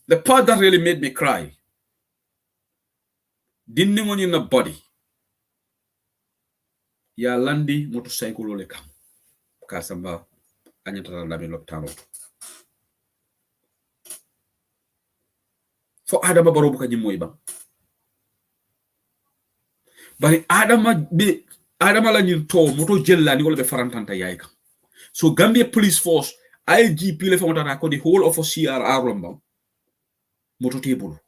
the part that really made me cry didn't in the body. Ya landi motorcycle ole kam. Kasamba anyata la loptano. For Adama Barrow buka nyimoy ba. Bari Adama la ñin to moto jël la ni wala be farantanta yaay kam. So Gambia Police Force IGP le famata ko the whole of CRR lomba moto table.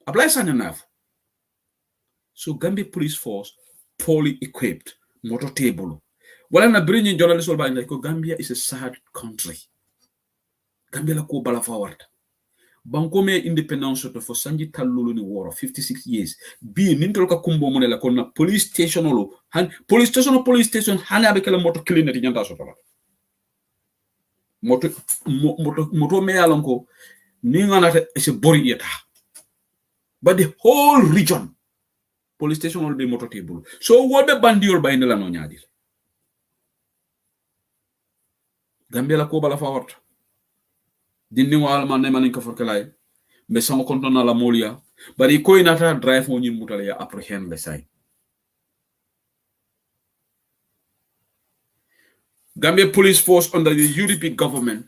Apply sananaf. So Gambia Police Force poorly equipped moto table. Wala na bringing journalists all by like Gambia is a sad country. Gambia la ko bala forward. Banko me independence to for sanji talulu ni war of 56 years. Bi nintol ka kumbo mo la konna police station olo. Police station hani abekela moto cleaner nyanta so tala. Moto me alonko ni ngana se bori yeta. But the whole region police station will be moto table. So what the bandiol by nela no nyaadi. Gambia la ko bala forward. Dindi wa alma ne manin ka forkelay be sama konton na la molia bari ko inata drive mo nyin mutale ya apprehend le say Gambia Police Force under the UDP government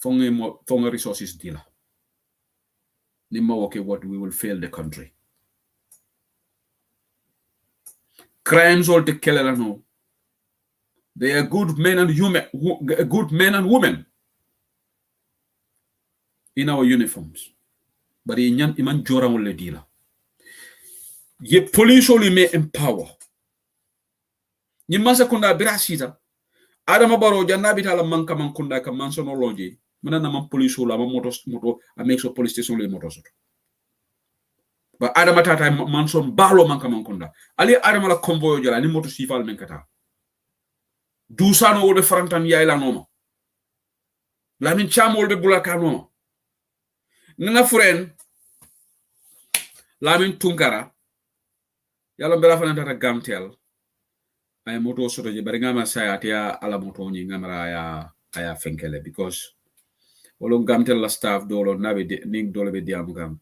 fonge resources dila nima woke what we will fail the country crimes all the kelala no. They are good men and women in our uniforms. But iman jora wole dila. Ye police only may empower. Ni masa kunda birasita. Adama Barrow janna bitala manka mankunda ka mansonology. Mana na man police ola moto a make so police station le moto so. But Adama tata manson balo manka mankunda. Ali Adama la convoy jala ni moto sifal menkata. Dusano wole farantan yaay la noma Lamin Cham wole bulaka noma nana friend Lamin Tunkara yalla bela fananta gamtel ay moto soto je bari ngama sayati ya ala moto ni ngamara aya fenkele because wolo gamtel la staff dolo nabe ning dolo be diam gam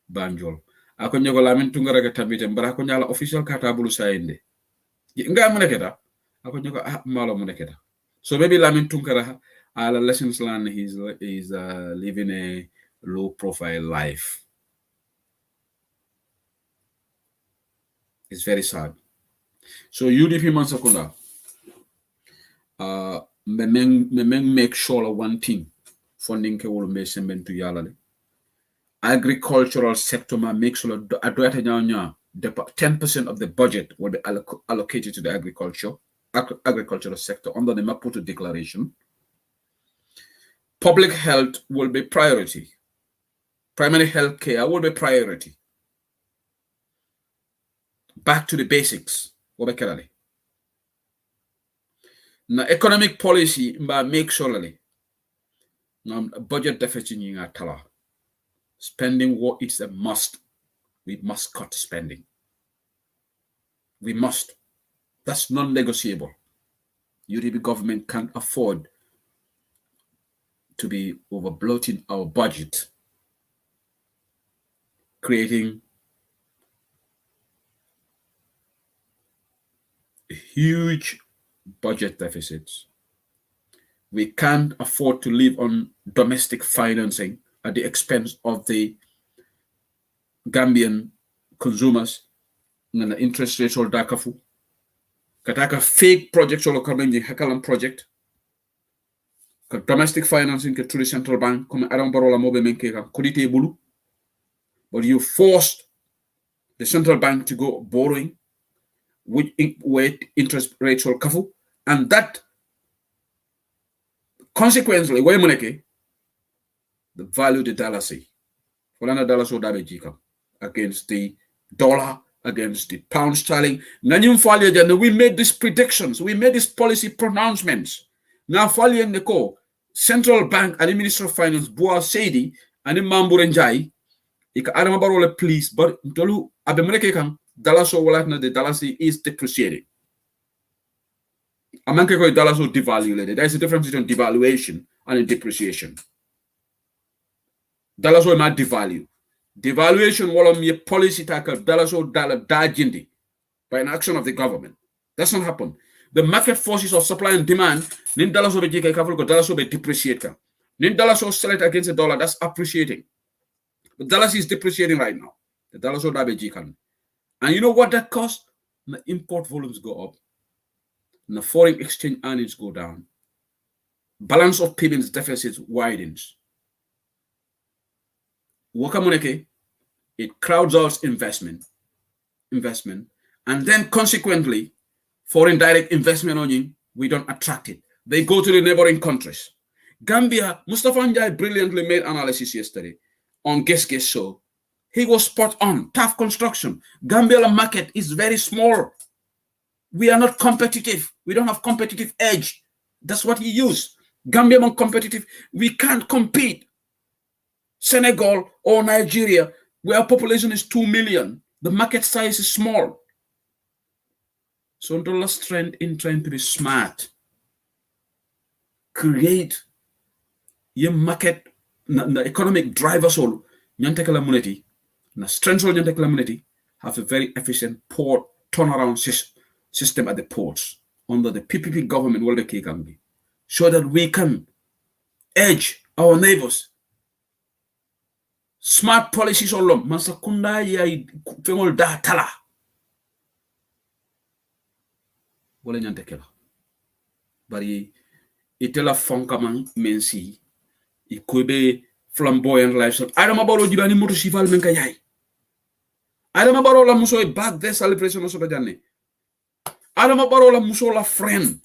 banjol ako nyogo Lamin Tunkara ga tabite mbara ko nyala official kata bulu sayende ngam neketa ako nyoko malo mo neketa so maybe Lamin Tunkara ala lessons learned he's living a low profile life. It's very sad. So UDP Mansakunda make sure one thing funding ke wolo me sembentu yalale agricultural sector make sure 10% of the budget will be allocated to the agricultural sector under the Maputo Declaration. Public health will be priority. Primary health care will be priority. Back to the basics. na economic policy mba make sure le ngam budget deficit nga tala spending what it's a must. We must cut spending. We must. That's non-negotiable. UDP government can't afford to be over-bloating our budget, creating huge budget deficits. We can't afford to live on domestic financing at the expense of the Gambian consumers. And the interest rates all dakafu. Kataka fake projects all coming the Hakalam project. Domestic financing through the central bank come around barola mobe menke kudite bulu. But you forced the central bank to go borrowing with interest rates all kafu. And that consequently, the value of the dollar say. Against the dollar, against the pound sterling. We made these predictions. We made these policy pronouncements. Now, Central Bank and the Minister of Finance, Boa Seidi, and the Mamburenjai, Adama Barola, please, but Dolu Abemreke dollar so the dollar is depreciating. Amanke dollar so devaluated. There is a difference between devaluation and depreciation. Dollar so might devalue. Devaluation will be a policy tackle dollar so dollar dajindi by an action of the government. That's not happen. The market forces of supply and demand, nin dollar so be dollar so be depreciate. Nin dollar so sell it against the dollar, that's appreciating. But dollar is depreciating right now. The dollar so dabe jikan. And you know what that costs? The import volumes go up. And the foreign exchange earnings go down. Balance of payments deficits widens. Wakamuneke, it crowds out investment, and then consequently, foreign direct investment on you, we don't attract it. They go to the neighboring countries. Gambia, Mustafa Njai brilliantly made analysis yesterday on Guess Show. He was spot on. Tough construction. Gambia market is very small. We are not competitive. We don't have competitive edge. That's what he used. Gambia not competitive. We can't compete. Senegal or Nigeria, where our population is 2 million, the market size is small. So dollar strength in trying to be smart. Create your market, the economic drivers all, nyantekala muneti, na strength all nyantekala muneti, have a very efficient port turnaround system at the ports under the PPP government, so that we can edge our neighbors. Smart policies all masakunda ya fengol da tala. Wala nyantekela. Bari itela fonkaman mensi ikobe flamboyant lifestyle. Adama Barrow jibani moto sival menka yai. Adama Barrow la muso back there celebration of Sobajane. Adama Barrow la muso la friend.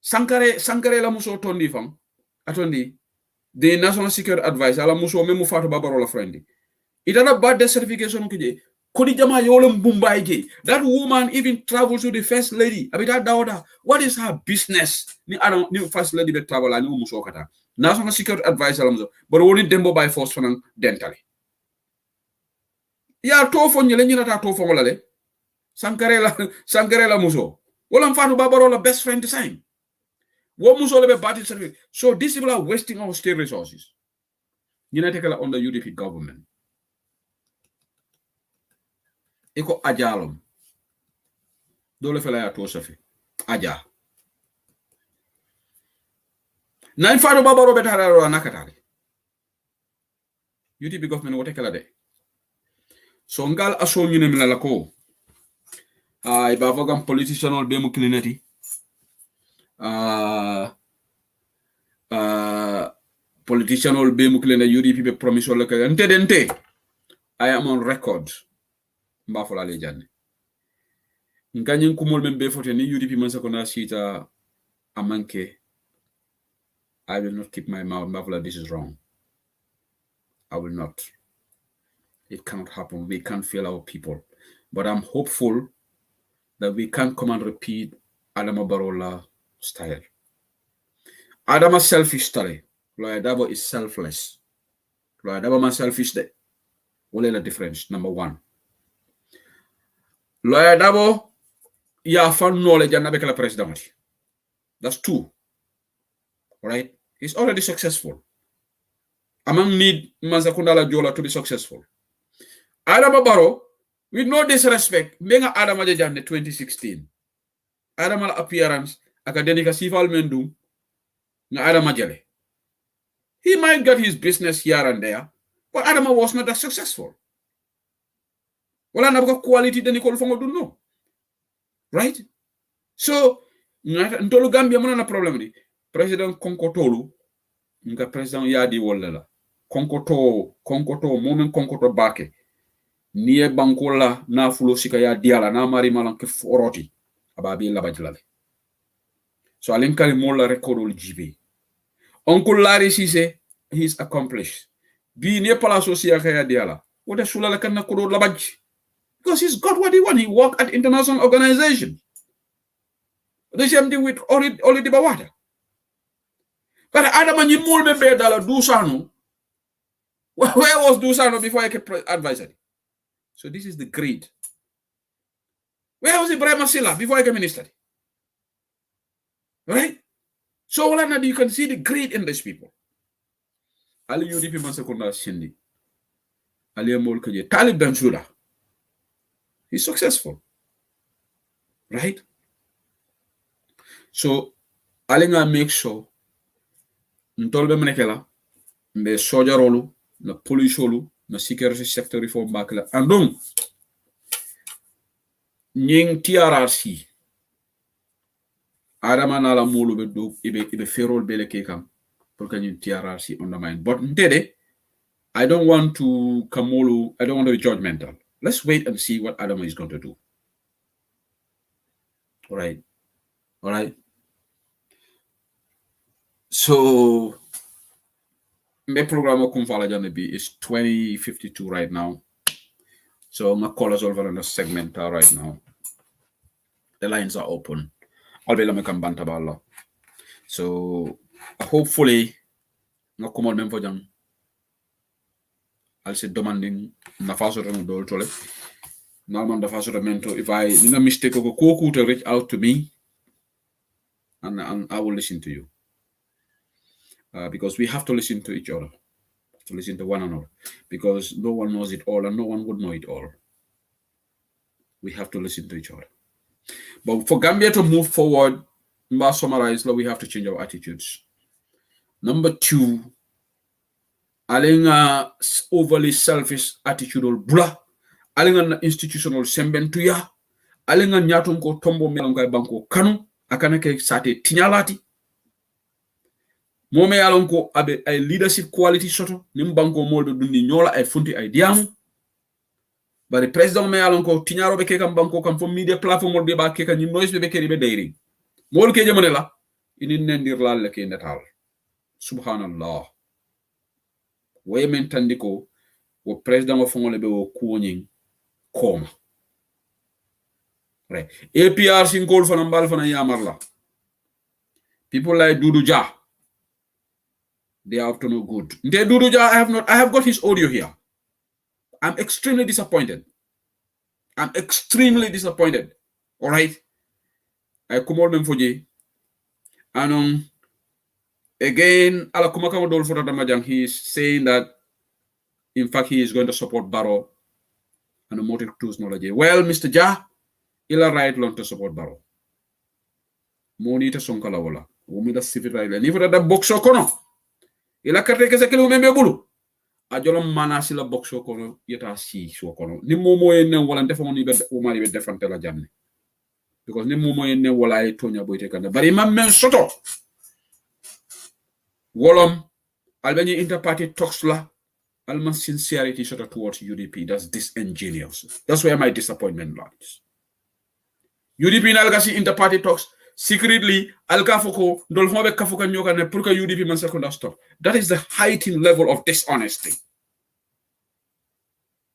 Sankare la muso tondi fam. Atondi. The National Security Advisor, ala muso memu fatu babarola friendly. Itana bad death certification kije. Kodi jama yolem Mumbai je. That woman even travels to the first lady. Abita daughter. What is her business? Ni first lady be travel ani muso kata. National Security Advisor la muso. But only dembo by force fanan dentally. Ya tofo nyele nyina ta tofo ngolale. Sankare la muso. Wala mfatu babarola best friend design. So these people are wasting our state resources. United under UDP government. Eko ajalom. Dole fela ya to safi. Aja. Nine fado baba Robert Hararo nakatari. UDP government wote kala de. So ngal aso nyine milala ko. Ay bavogam politician ol be mu klineti. Politician ol be mukle na UDP be promise wala ka ntedente. I am on record mbafola le janne nganyin kumol membe fote ni UDP man sakona sita amanke. I will not keep my mouth mbafola. This is wrong. I will not. It cannot happen. We can't fail our people, but I'm hopeful that we can come and repeat Adama Barola style. Adama selfish style. Lawyer Dabo is selfless. Lawyer Dabo man selfish de. What's the difference? Number one. Lawyer Dabo ya fan knowledge and nabekala president. That's two. Right? He's already successful. Among need Manzakundala Jola to be successful. Adama Barrow, with no disrespect, menga Adama Jajane 2016. Adama appearance, academic sifal mendu, na Adama Jale. He might get his business here and there, but Adama was not that successful. Wala na quality than Nicole Fongo do know. Right? So, ntolu Gambia muna na problem di. President Konkotolu, nga President Yadi Wolela. Konkoto, moment Konkoto bake. Niye bankola na fulo sika ya diala na mari malan ke foroti. Ababi labajlale. So alinkari mola rekodol jibe. Uncle Larry Sise, he's accomplished. Bi ne palaso siya kaya diala. What a shula kan na kodo labaj. Because he's got what he want. He work at international organization. The same thing with Oli Dibawata. But Adama ni mulbe be dala Dusano. Where was Dusano before I kept advisory? So this is the greed. Where was Ibrahim Asila before I came minister? Right? So you can see the greed in these people. Ali UDP Mansakunda Shindi. Ali Amolkaje. Talib Bensouda. He's successful. Right? So Alinga make sure Ntolbe Menekela, mbe soldier rolu, na police rolu, na security sector reform bakla. Andong nying TRRC Adama na la mulu be do ibe ferol bele kekam pour que nying TRRC undermine. But ntede, I don't want to be judgmental. Let's wait and see what Adama is going to do. All right. So my program of Kumfala Janabi is 2052 right now. So my call us over on a segment right now. The lines are open. I'll be able to bantabala. So hopefully no come on for jam. I'll say demanding na faso to do tole. Normal the faso mento. If I make a mistake of a to reach out to me and I will listen to you. Because we have to listen to each other, to listen to one another, because no one knows it all and no one would know it all. We have to listen to each other. But for Gambia to move forward, I summarize, we have to change our attitudes. Number two, alinga overly selfish attitudal blah, alinga institutional sembentuya, alinga nyatunko tombo melonga banko kanu, akanake sate tinyalati. Mome alonko abe a leadership quality soto nimbanko moldo dundi nyola ay funti ay diamu bari president me alonko tinyaro be kekam banko kam fo media platform be ba keka ni noise be keri be dairy mol ke jamane la ini nendir lal ke netal subhanallah way men tandiko wo president of ngole be wo kuoning koma right APR singol fana mbal fana yamarla people like Dudu Ja. They are up to no good. I have got his audio here. I'm extremely disappointed. All right. I come on Memfoje. And again, he is saying that in fact he is going to support Barrow and the motive tools knowledge. Well, Mr. Ja, ila right long to support Barrow. Monita sonkala wala. Umida civil right. And if that box kono. Ila karte kese kele umembe bulu ajolom manasi la boxo kono yeta si so kono ni momo en wala defo ni be umari be defante la jamne because ni momo en wala e tonya boyte kanda bari mam men soto wolom albany interparty talks la alman sincerity soto towards UDP. That's disingenuous. That's where my disappointment lies. UDP nalgasi interparty talks secretly alkafoko dolfo be kafuka nyoka ne pour que UDP man second stop. That is the heightened level of dishonesty.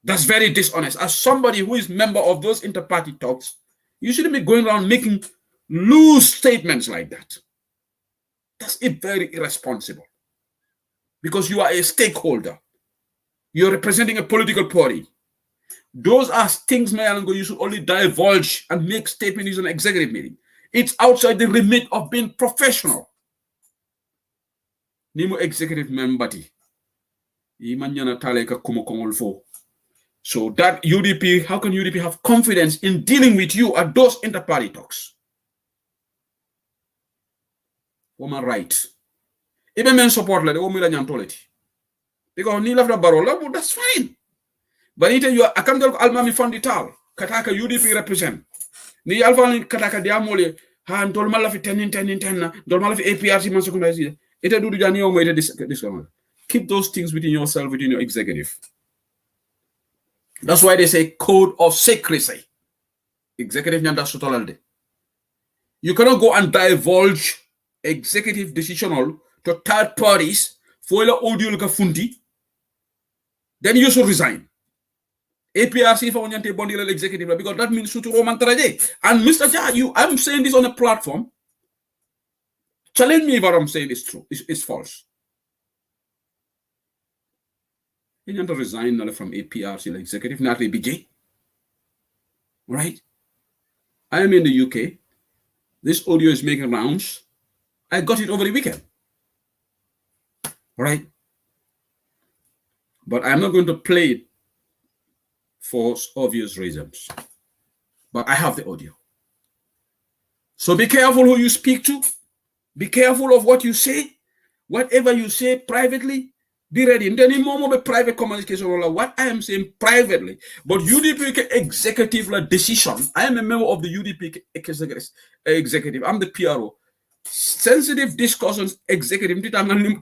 That's very dishonest. As somebody who is member of those inter-party talks, you shouldn't be going around making loose statements like that. That's very irresponsible. Because you are a stakeholder. You're representing a political party. Those are things, Mayalango, you should only divulge and make statements in an executive meeting. It's outside the remit of being professional. Nimo executive member. So that UDP, how can UDP have confidence in dealing with you at those inter-party talks? Woman right. Even men support la de woman la nyantoleti. Because ni lafda barola, but that's fine. But ite you akam almami fondital kataka UDP represent. Ni alfa kataka diamole ha ndol mala fi tenin na ndol mala fi APRC man sekunda ite dudu jani o moite this one. Keep those things within yourself, within your executive. That's why they say code of secrecy. Executive nyanda sotolalde. You cannot go and divulge executive decisional to third parties for the audio ka fundi. Then you should resign. APRC for Onyante Bondilal executive because that means Suturo Mantaraje. And Mr. Ja, I'm saying this on a platform. Challenge me if what I'm saying is true, is false. You need to resign from APRC executive, not BJ. Right? I am in the UK. This audio is making rounds. I got it over the weekend. Right? But I'm not going to play it for obvious reasons. But I have the audio. So be careful who you speak to. Be careful of what you say. Whatever you say privately, be ready. And then in more of private communication, what I am saying privately. But UDP executive decision. I am a member of the UDP executive. I'm the PRO. Sensitive discussions, executive.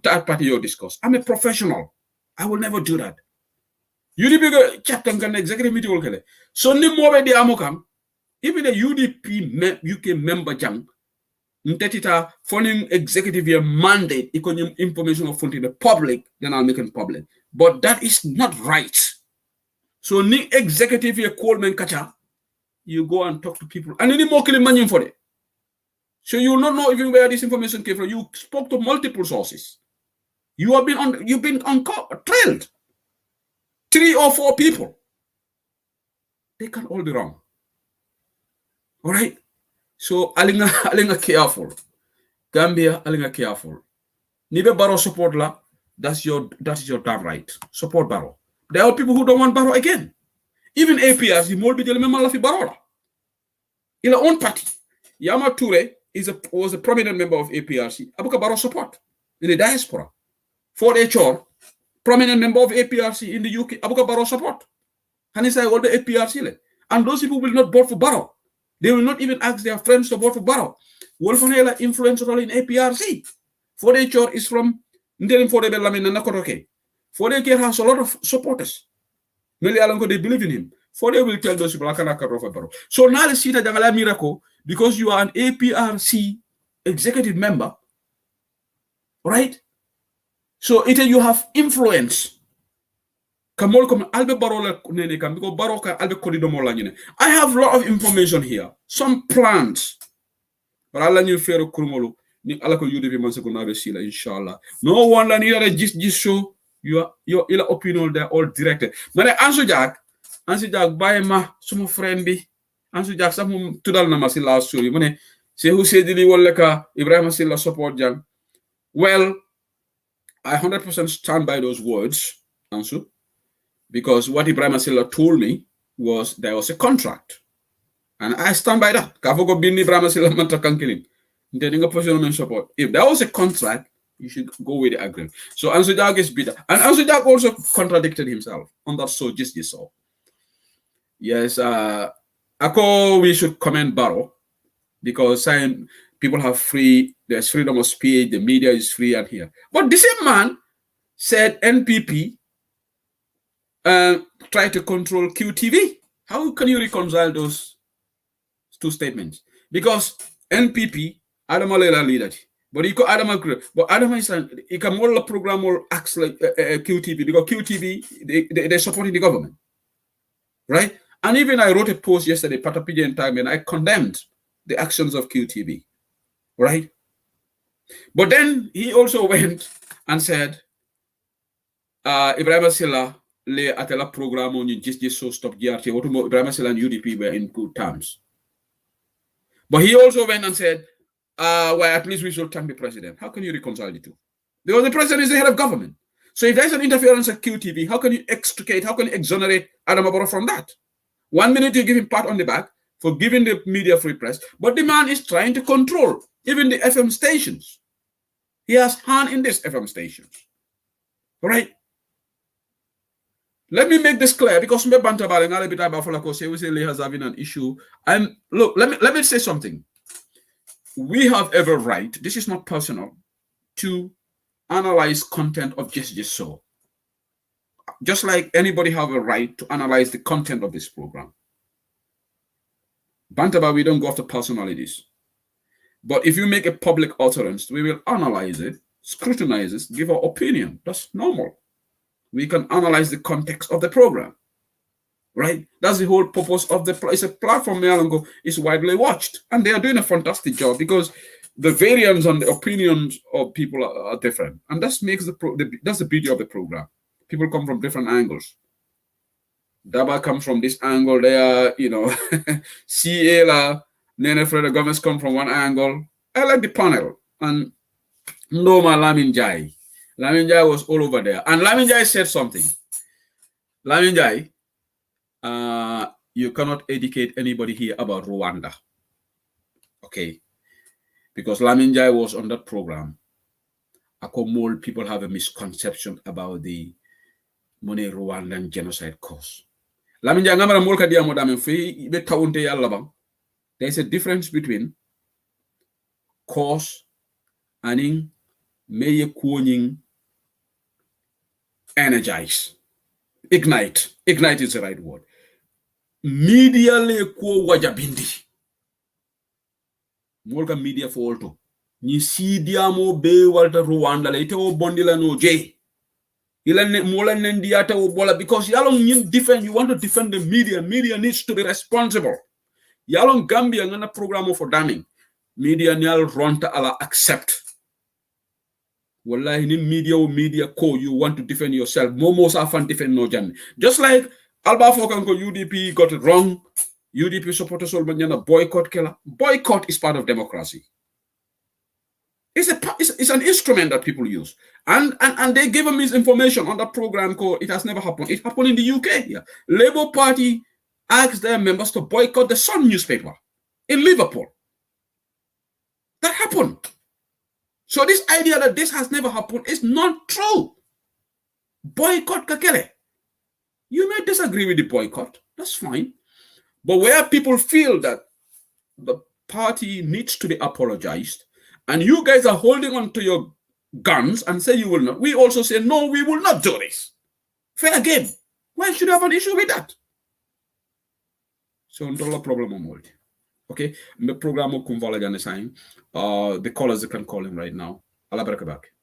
Third party discuss. I'm a professional. I will never do that. UDP chapter can executive meeting will kill. So ni more de amokam. Even the UDP UK member jang. Ntetita following executive year mandate economic information of the public, then I'll make it public. But that is not right. So ni executive year Coleman Kacha, you go and talk to people. And any more killing money for it. So you will not know even where this information came from. You spoke to multiple sources. You've been trailed. 3 or 4 people. They can all be wrong. All right? So, alinga careful. Gambia, alinga careful. Nibe Barrow support la, that is your damn right. Support Barrow. There are people who don't want Barrow again. Even APRC, Molbi Jele Memalafi Barrow. In our own party. Yama Toure was a prominent member of APRC. Abuka Barrow support in the diaspora. Ford HR, prominent member of APRC in the UK. Abuka Barrow support. And he said all the APRC. And those people will not vote for Barrow. They will not even ask their friends to vote for Barrow. Wolfanela influence role in APRC. Ford HR is from Ndelen Ford Belamin and Nakotoke. Ford HR has a lot of supporters. Meli Alanko, they believe in him. Ford will tell those people, I cannot cut off a Barrow. So now the Sita Jangala Miracle, because you are an APRC executive member, right? So you have influence. I have a lot of information here. Some plans. But Allah knew fair kurumolo. Ni Allah ko UDP man sekuna be sila inshallah. No one la ni la just show your opinion they're all directed. Mane Ansu Jack baye ma suma friend bi. Ansu Jack sa mum tudal na ma si last show. Mane se hu sedili wala ka Ibrahim Silla support jang. Well, I 100% stand by those words, Ansu. Because what Ibrahim Silla told me was there was a contract. And I stand by that. If there was a contract, you should go with the agreement. So Ansu Jack is bitter. And Ansu Jack also contradicted himself on that so just so. Yes, we should comment Barrow because people have there's freedom of speech, the media is free and here. But the same man said NPP try to control QTV. How can you reconcile those two statements? Because NPP, Adam Alela leader, but he got Adam is he can more program or acts like QTV because QTV they're supporting the government, right? And even I wrote a post yesterday, Patapija and Time, and I condemned the actions of QTV, right? But then he also went and said, Ibrahim Silla le atela program on you just so stop GRT. What Ibrahim Silla and UDP were in good terms. But he also went and said, well, at least we should thank the president. How can you reconcile the two? Because the president is the head of government. So if there's an interference at QTV, how can you extricate, how can you exonerate Adam Abaro from that? 1 minute you give him pat on the back for giving the media free press, but the man is trying to control even the FM stations. He has hand in this FM stations, right? Let me make this clear because me banta balengale bita bafala say we say Lee has having an issue. And look, let me say something. We have every right. This is not personal to analyze content of Just So. Just like anybody have a right to analyze the content of this program. Bantaba, we don't go after personalities. But if you make a public utterance, we will analyze it, scrutinize it, give our opinion. That's normal. We can analyze the context of the program, right? That's the whole purpose of it's a platform Mealongo is widely watched. And they are doing a fantastic job because the variance on the opinions of people are different. And that makes that's the beauty of the program. People come from different angles. Daba comes from this angle there, CA, Nene Freda Gomez come from one angle. I like the panel. And Noma Lamin Jai. Lamin Jai was all over there. And Lamin Jai said something. Lamin Jai, you cannot educate anybody here about Rwanda. Okay. Because Lamin Jai was on that program. More people have a misconception about the money Rwandan genocide cause. Lamin Jai ngamara molka dia modame fi be tawunte yalla bang. There's a difference between cause and meye kuoning energize. Ignite. Ignite is the right word. Media le ko wajabindi. Molka media for alto. Ni si diamo be walta Rwanda le ite o bondila no je. Because you want to defend the media. Media needs to be responsible. Yalong Gambia ngana program for damning. Media nyal ronta ala accept. Wallahi ni media ko you want to defend yourself. Momo safan defend no jan. Just like Alba Fokanko UDP got it wrong. UDP supporters all manyana boycott killer. Boycott is part of democracy. It's an instrument that people use. And they gave them misinformation on that program called It Has Never Happened. It happened in the UK here. Labour Party asked their members to boycott the Sun newspaper in Liverpool. That happened. So this idea that this has never happened is not true. Boycott Kakele. You may disagree with the boycott. That's fine. But where people feel that the party needs to be apologized, and you guys are holding on to your guns and say you will not, we also say, no, we will not do this. Fair game. Why should you have an issue with that? So, no problem on it. Okay? The program will come the callers, you can call him right now. Allah baraka back.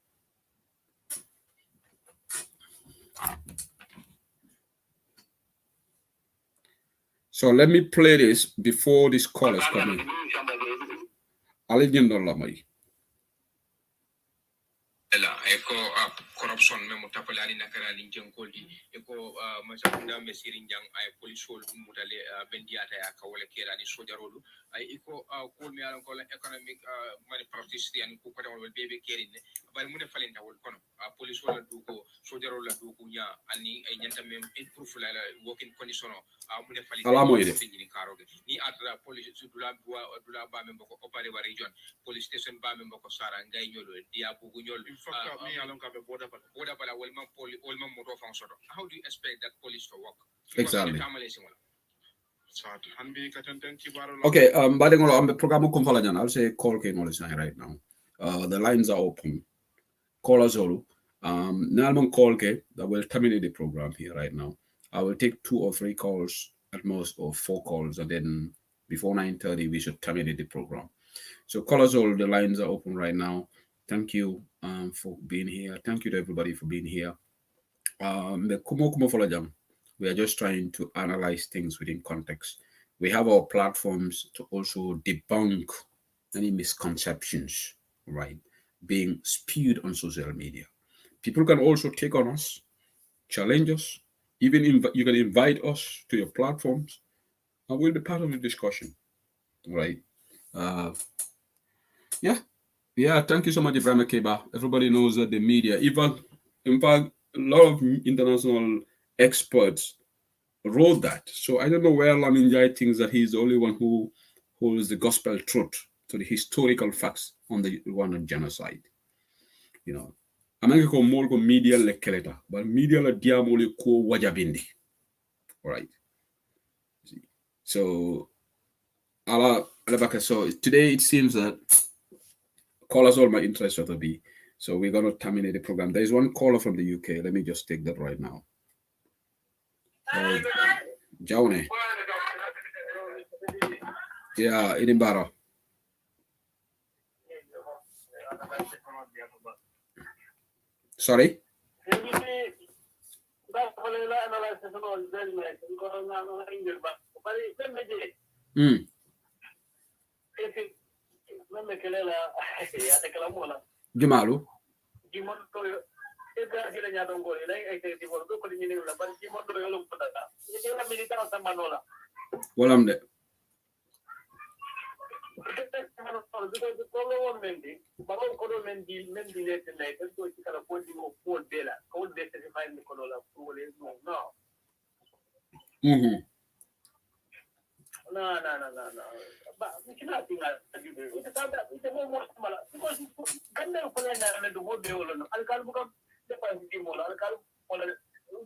So, let me play this before this call is coming. Corruption memo tapalani nakara linjeng koldi eko masakunda mesirin jang ay polisol mutale bendiata ya kawale kera ni sojarolu ay iko ko mi alan ko economic mani practice yani ko pata wal bebe kerine bari mun falenta wol kono polisol du ko sojarolu du ko nya ani ay nyanta mem improve la working condition mun falenta ala moyde ni karoge ni atra police dula ba mem ko opare wa region police station ba mem ko sara ngay nyolo dia bugu nyol mi alan ka be boda how do you expect that police to work? Exactly. Okay, I'm the program I'll say call right now. The lines are open. Call us all. Nalman call that will terminate the program here right now. I will take 2 or 3 calls at most, or 4 calls, and then before 9:30 we should terminate the program. So call us all. The lines are open right now. Thank you for being here. Thank you to everybody for being here. We are just trying to analyze things within context. we have our platforms to also debunk any misconceptions, right, being spewed on social media. People can also take on us, challenge us, even you can invite us to your platforms, and we'll be part of the discussion, right? Uh, yeah, yeah. Thank you so much, Ibrahim Keba. Everybody knows that the media, even in fact, a lot of international experts wrote that. So I don't know where Lamin Jai thinks that he's the only one who holds the gospel truth to the historical facts on the Rwandan genocide. You know, America ko mol ko media le keleta, but media la diamole ko wajabindi. All right. So, so today it seems that callers all my interest to be. So we're gonna terminate the program. There is one caller from the UK. Let me just take that right now. Jaune. Yeah, Edinburgh. Sorry? Jumalu? Walam de. Mm-hmm. No. But we cannot think that you do. It's a more because Ganda Polana and the wood they will know. I'll become the Pantimol, I'll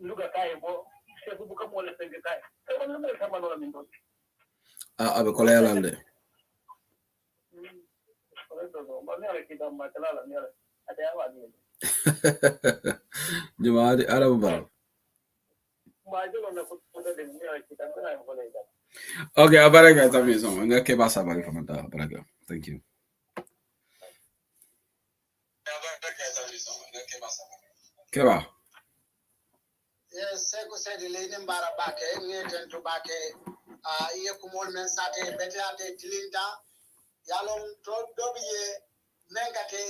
look at Kai, who become one of the guy. So I'm not coming on in those. I will call Ireland. Jumadi Arab. Okay, Abaraga, tell me something. I'm going to keep us about Abaraga. Thank you. Keba. Yes, Seko said the lady in Barabake, near to Bake, Yakumol Mensate, Betate, Tilinda, Yalom, Dobie, Negate,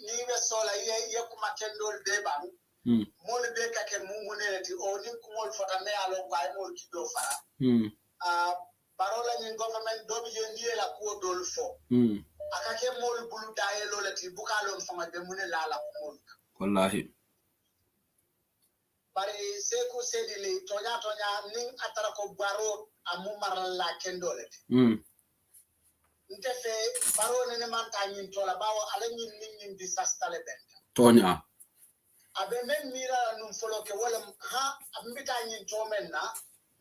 Nive Sola, Yakumakendo Deban, Molebeka can move or Nikumol for the Nealo by Molkidofa. Parola in government, Dobie, Niela Kuodolfo. Akake Mol Bulu Dialo, let you book alone from a Demunela Mol. Wallahi. Bari Seku sedili tonya ning atarako baro amumara la kendolet. Ntefe baro nene manta nyin tola bawo ala nyin disaster le benta. Tonya. Abe men mira num folo ke wala ha ambita nyin to menna.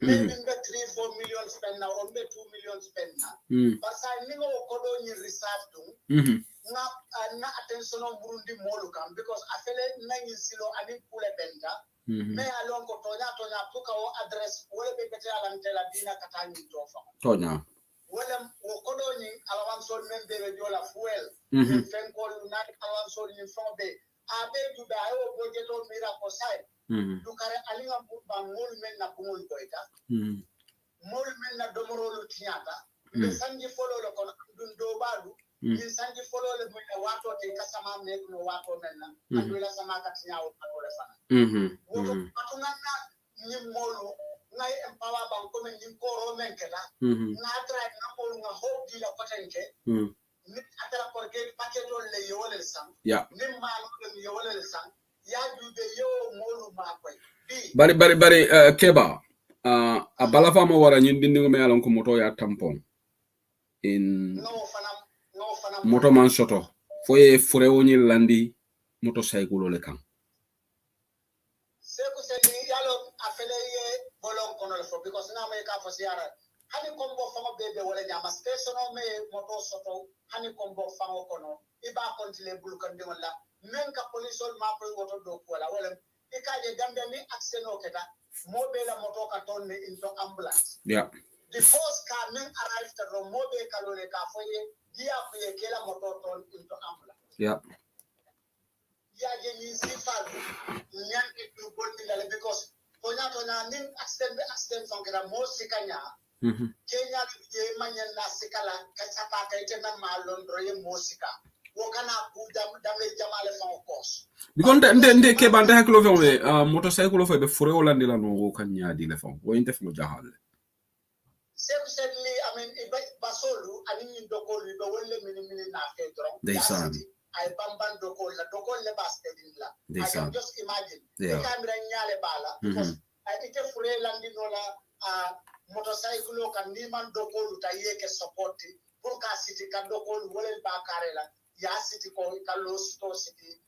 Maybe 3-4 million spend now or 2 million spend now. But I ningo kodo nyin reserve tum. Na attention on Burundi molukam because afele nanyin silo ani pule benta. Me along ko tonya puka o address wala be bete alantela dina katani tofa tonya wala wo kodo ni alawan sol men be jola fuel fen ko na alawan sol ni fonbe abe du da o budget o mira ko sai du kare alinga ba mol men na kumul boita mol men na domoro lu tiata be sanji folo lo kon dun do badu ni sanji folo le mo wato te kasama me no wato men na andula sama katinya o le fana woto patungana ni molo ngai empower bank ko men ni ko men kala na tra na molo nga hobdi la patenke ni atara ko ke paketo le yole sang ni ma no yole sang ya ju de yo molo ma ko bari Keba abala fama wara nyin dindingo me alon ko moto ya tampon in no fana moto man soto foye furewoni landi motorcycle le kan Seku seli yalo afele ye bolon kono fo because na me ka fo siara hani kombo fango bebe wala nyama station o me moto soto hani kombo fango kono iba kontile bulu kan de wala men ka police on ma ko woto do ko wala ikaje gambe ni accident o keta mobe la moto ka tonne into ambulance the first car men arrived at the mobe kalore ka fo ye dia ko ye kela moto ton into ambulance yaje ni sifal nyanke to bolti la because tonya ning accident son kera mo sikanya Kenya je manyan na sikala kasapa kaite na malondro ye mosika wokana ku dame jamale fa okos because nde ke bande haklo fe motorcycle fe be fure wala ndila no kan nyaadi le fa wo inte flo jahal certainly I mean basolu ani ndokolu do wolle mini na fe dron ndeysaan ay bamban dokol le baste dinla I can just imagine the camera nyale bala because ite fure landi no la motorcycle kan ni man dokolu ta yeke support pour ka city kan dokolu wole ba karela ya city ko kalo sto city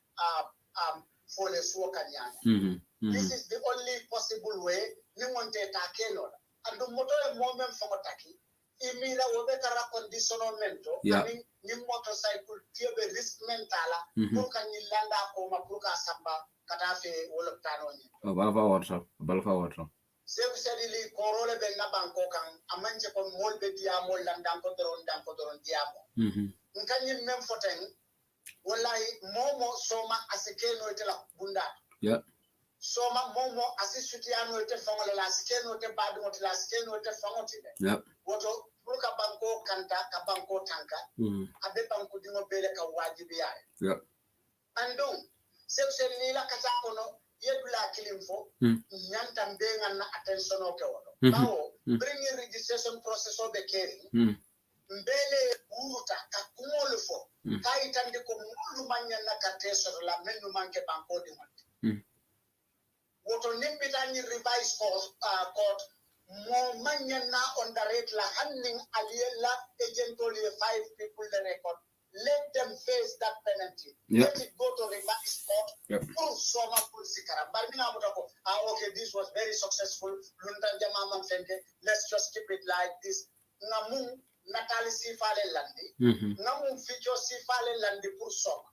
for the so kanyana this is the only possible way ni monte ta kelo and the motor moment for taki imira wobetara conditionamento ani ni motorcycle tiebe risk mentala pour kan ni landa ko ma pour ka samba kata fe wolo tanoni balfa watra sebu sedili korole be na banko kan amanje ko molbe diamo landam ko doron diamo nkanyi mem foten wallahi momo soma asikeno itela bunda soma momo asisutiano ite fangola la asikeno ite badu ite la asikeno ite fangotile woto ruka banko kanta ka banko tanka abe banko dingo bele ka wajibi yae andon sebu sedili la kata kono yebula kilimfo nyanta mbenga na attention oke wodo bawo bring registration process obe keri mbele uruta ka kumolo fo kai tande ko mulu manya na katesor la menu manke banko di mati woto nimbita ni revise court mo manya na on the rate la handling aliela agentoli 5 people the record let them face that penalty. Let it go to revised court. Okay, this was very successful. Let's just keep it like this. Namu Natali Sifale Landi. Namu feature Sifale Landi pour soma.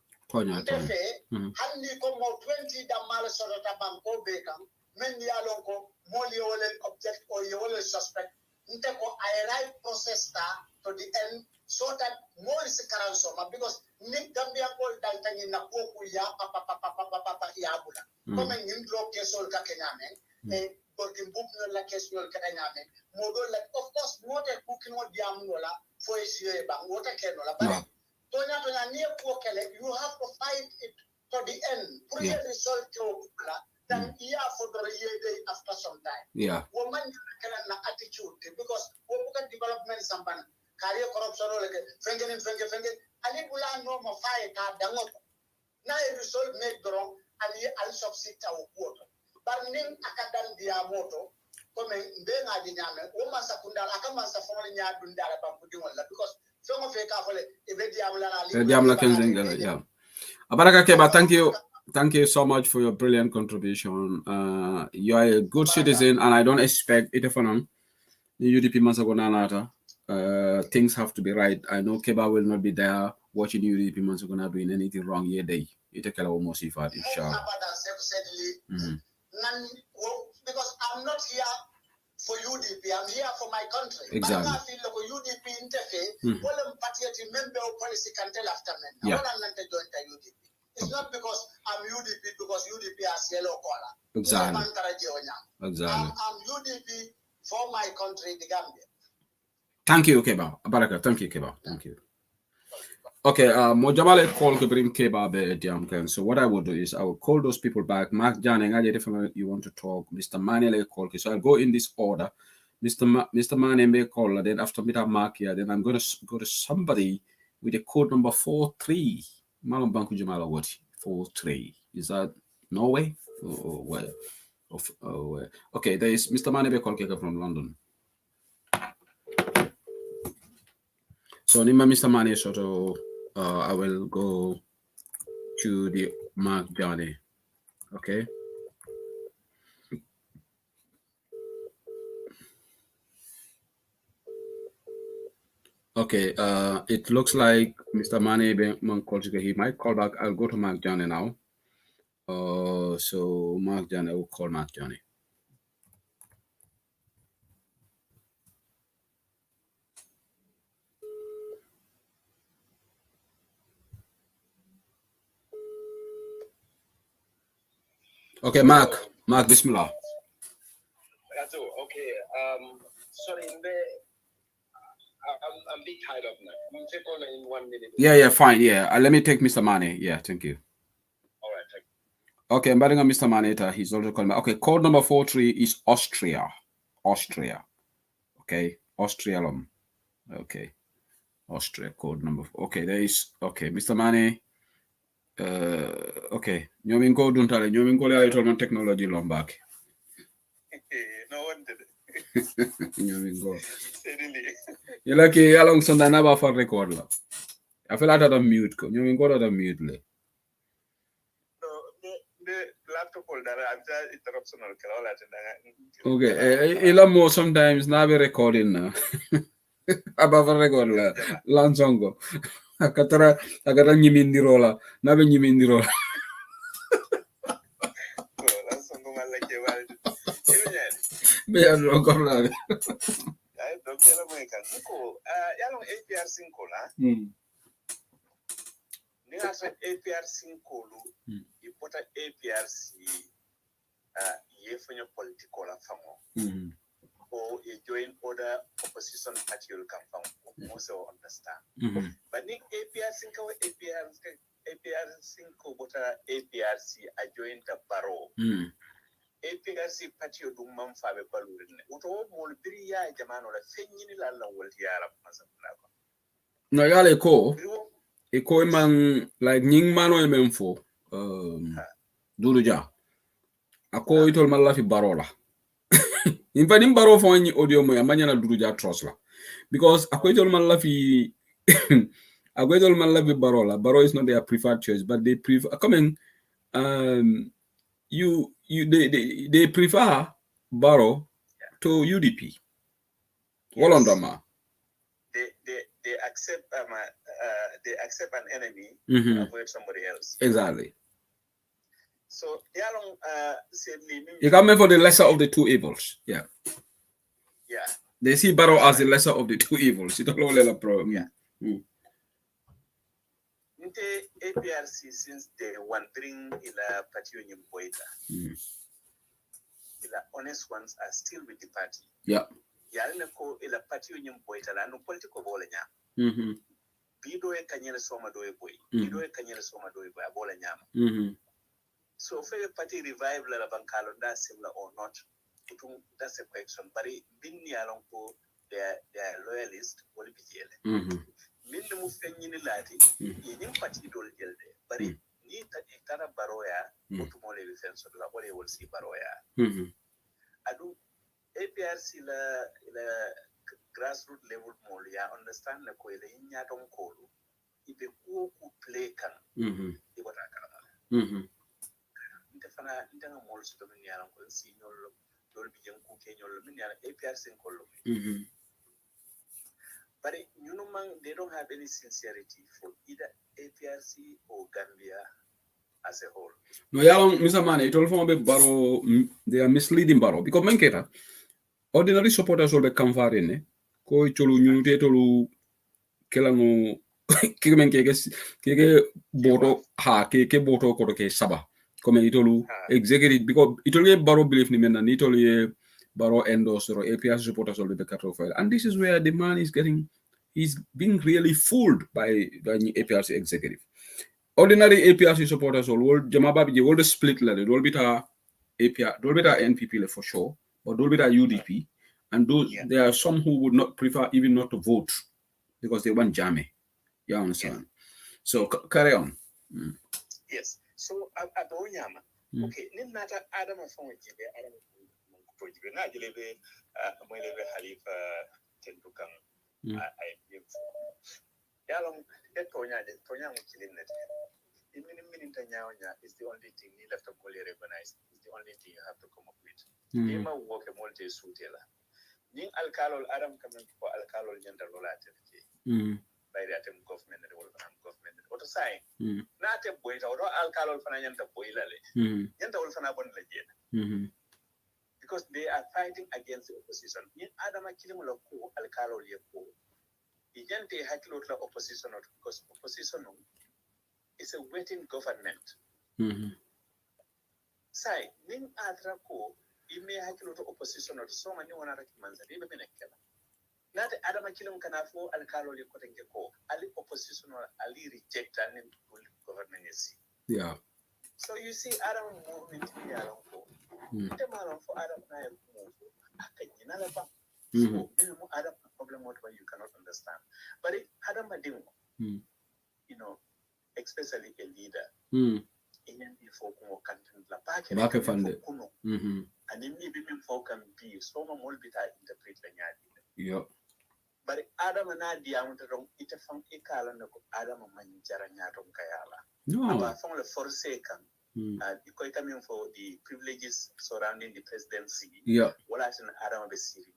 Ntefe, handi komo 20 damale sorota banko bekam. Mendi alonko moli ole object or ole suspect. Nteko I right process to the end. So that more is a because Nick Gambia called Daltani na Poku ya papa Yabula. Come and intro Kesol Kakename, a working book like Kesol Kakename. Modo like, of course, not a cooking or Diamola for a year, but what a canola. But Tonya near Pokele, you have to fight it to the end. Put a result to then for the year after some time. Woman can attitude because Wokan development somebody. Career corruption like fenge ali bula no mo fire ta dangot na result make wrong ali al succeed ta woto bar ning akadan dia moto comme be nga di nyame o ma sakunda akama sa fon nya dundala ba kudi wala because fengo fe ka fole e be diam la kenzen yeah abaraka keba thank you so much for your brilliant contribution. You are a good citizen and I don't expect it from the UDP Masagonanata. Things have to be right. I know Keba will not be there watching UDP Mansugona doing anything wrong here. You take care of Mosifat, inshallah. Because I'm not here for UDP, I'm here for my country. Exactly. But I feel like UDP interface, all them patriotic member of policy can tell after me. I want to join the UDP. It's not because I'm UDP, because UDP has yellow collar. Exactly. I'm UDP for my country, the Gambia. Thank you, Keba. Baraka, thank you, Keba. Thank you. Okay, Mojamale call to bring Keba Diamken. So what I will do is I will call those people back. Mark Janning, you want to talk. Mr. Manele call. So I'll go in this order. Mr. Mane call. Then after Mr. Mark here, then I'm going to go to somebody with a code number 43. Malam Banku Jamala what? 43. Is that Norway? Or where? Okay, there is Mr. Mane call from London. So Nima Mr. Mane Soto, I will go to the Mark Johnny. Okay. Okay, it looks like Mr. Mane he might call back. I'll go to Mark Johnny now. So Mark Johnny will call Mark Johnny. Okay, Mark, Bismillah. Okay, sorry, I'm bit tied up now. We'll take on in 1 minute. Yeah, fine. Yeah, let me take Mr. Mane. Yeah, thank you. All right, thank you. Okay, I'm batting on Mr. Maneta. He's also calling me. Okay, code number 43 is Austria. Okay, Austrialum. Okay, Austria code number. Okay, there is. Okay, Mr. Mane. Okay, ñomin ko duntale ñomin ko lay tolman technology lombak. No one did it. ñomin ko. Yela ki along sonda na ba for record la. I feel like that mute ko. ñomin ko da mute le. The laptop holder after interruption or call at. Okay, ila mo sometimes na be recording na. Aba for record la. Lansongo. Akatara nyimindiro na be nyimindiro. Be ya no corna. Ay, doctor American. Ko, yalong APR 5 la. Ni asa APR 5 lu. Ipota APRC yefunyo political la famo. Or a joint order opposition party will come from. Most will understand. But ni APR 5 APR 5 bota APRC a joint a baro. APRC party do man fabe balurine. Uto mol biriya jamano la fenyini la wolti yara masakuna. No yale ko. E ko man like nying mano e memfo. Duruja. Ako itol man la fi barola. In fact, in baro fo ni audio mo amanya na Duruja trust la. Because ako itol man la fi ako itol man la fi barola. Baro is not their preferred choice, but they prefer coming they prefer Barrow to UDP. Yes. They accept an enemy to avoid somebody else. Exactly. So you come for the lesser of the two evils. Yeah. They see Barrow as the lesser of the two evils. It's all a problem. Yeah. APRC since they wandering ila party union poeta. The honest ones are still with the party. Yeah. Yalina ko ila party union poeta la no political bolanya. Bido e kanyele soma doe boy. Bido e kanyele soma doe boy abola nyama. So for the party revive la bankalo that similar or not, that's a question. But binni along ko they are loyalist will be jele. Min mu fenyini lati yin parti dol jelde bari ni tara baroya otumole be fenso la wala wol si baroya adu APRC la grassroots level mol ya understand na ko ile nyato nkolu ibe ko ku play kan ibota kala ndefana ndanga mol so do min yalan ko si nyol dol bi jen ku ke nyol min yalan APRC nkolu but they don't have any sincerity for either APRC or Gambia as a whole. No, yalong Mr. Mane, it all from Barrow, they are misleading Barrow because Menketa, ordinary supporters will be conferring, ko cholu nyute tolu kelango keke boto keke boto ko ke saba comme itolu executive because itolu Barrow believe ni mena itolu Barrow endorse or APRC supporters will be cut off. And this is where the man is being really fooled by the APRC executive. Ordinary APRC supporters will Jamababi will split level, will be NPP for sure, but will be UDP. And those there are some who would not prefer even not to vote because they want Jame. You understand? So carry on. Yes. So Abonyama. Okay, Ninata Adam from Adam project na jilebe mwelebe Halifa Tentukang I yalong tonya mukilinet imini tanyaonya is the only thing you have to fully recognize. It's the only thing you have to come up with. Ima work a multi sutela ning alkalol adam kamen ko alkalol nyanda lola tete by the atem government the whole government what to say na te boy ta alkalol fana nyanda boy lale nyanda wol fana bon la jena because they are fighting against the opposition. In Adama Kilimula ko alkalo lieko. Ijante hakilo la opposition because opposition is a waiting government. Sai nin adra ko ime hakilo to opposition or so many one other manzari be menekela not adama kilum kana fo alkalo le ko tenge ko ali opposition or ali reject and government is yeah. So you see adam movement ni alon ko te malon fo adam na e move akanyina la ba so mu adam problem what you cannot understand but it adam madingo you know especially a leader in before ko kantin la back fund and in me before can be so more bit I interpret la nyadi yeah but adam na dia mun don ita fam ikala na ko adam man jara nyaton kayala no aba fam le force kan because coming for the privileges surrounding the presidency yeah wala tin adam be siri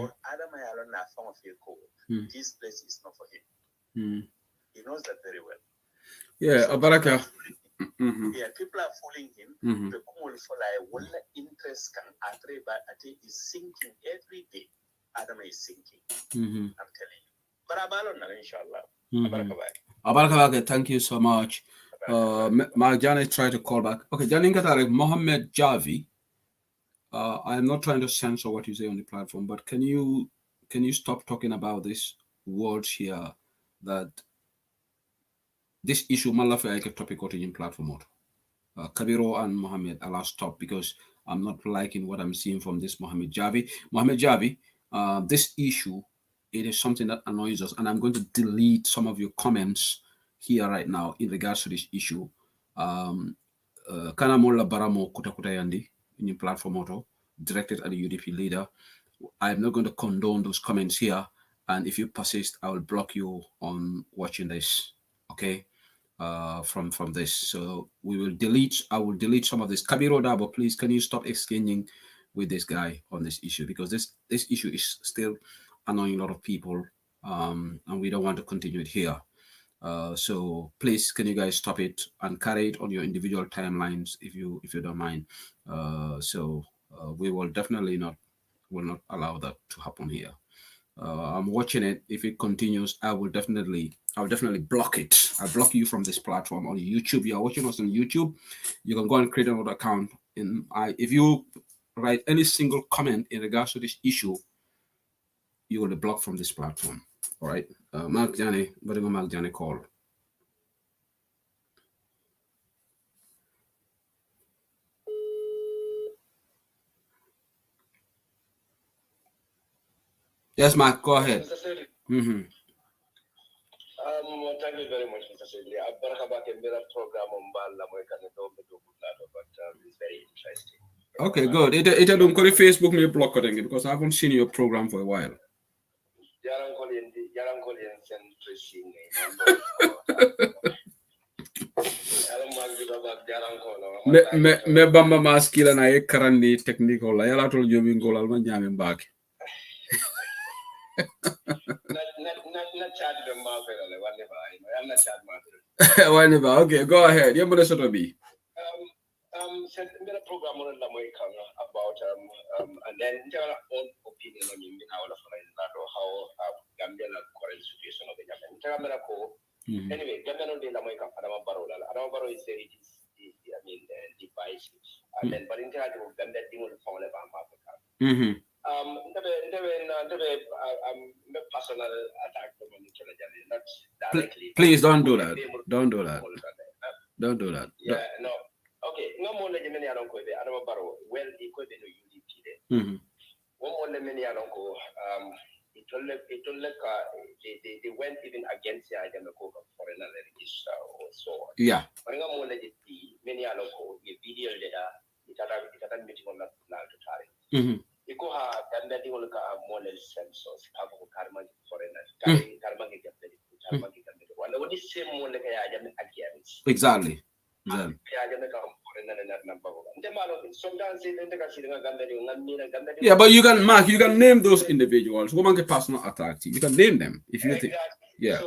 or adam yalo na fam of ko this place is not for him he knows that very well yeah so Baraka yeah, people are fooling him. The cool for like what interest can attract, but I think is sinking every day. Adam is sinking. I'm telling you. But Abalon, inshallah. Abaraka, thank you so much. Mark Janet tried to call back. Okay, Janin Mohammed Javi. I am not trying to censor what you say on the platform, but can you stop talking about these words here that this issue malafi I topic in platform Kabiro and Mohammed, I'll stop because I'm not liking what I'm seeing from this Mohammed Javi. Mohammed Javi, this issue, it is something that annoys us, and I'm going to delete some of your comments here right now in regards to this issue. Kana molla baramo kutakutayandi in your platform auto directed at the UDP leader. I'm not going to condone those comments here, and if you persist, I will block you on watching this. Okay. From this, so I will delete some of this. Kabiro Dabo, please, can you stop exchanging with this guy on this issue, because this issue is still annoying a lot of people, and we don't want to continue it here. So please, can you guys stop it and carry it on your individual timelines if you don't mind. We will definitely not allow that to happen here. I'm watching it. If it continues, I'll definitely block it. I'll block you from this platform on YouTube. You are watching us on YouTube. You can go and create another account. If you write any single comment in regards to this issue, you will be blocked from this platform. All right. Mark Jani, Mark Jani call. Yes, Mark, go ahead. Thank you very much, Mr. Sidley. Program but it's very interesting. Okay, good. It don't go to Facebook me block it because I haven't seen your program for a while. Me bamba maskila na e karandi technical la yala tol jobi ngolal ma nyame mbake. Okay, go ahead. You better sort of be. Program on about and then their own opinion on how Gambia current situation of the Gambia. Anyway, Gambia de la Moica, Adama Baro is very divisive. And then, but in terms of Gambia, they will fall about Africa. Personal attack not directly. Please don't do that. Don't do that. Don't do that. Yeah, no. Okay, no more than many Adama Baro. Well, it could be no UDP there. One more than many Adonko. They went even against the idea of foreign language or so on. Yeah. But no more than many Adonko, the video letter, it had meeting on that land to carry. You go have that they will have more than census, Karma foreigners, Karma one of the same one against. Exactly. Yeah, but you can, Mark, you can name those individuals. Woman get personal attack. You can name them if you think. Yeah.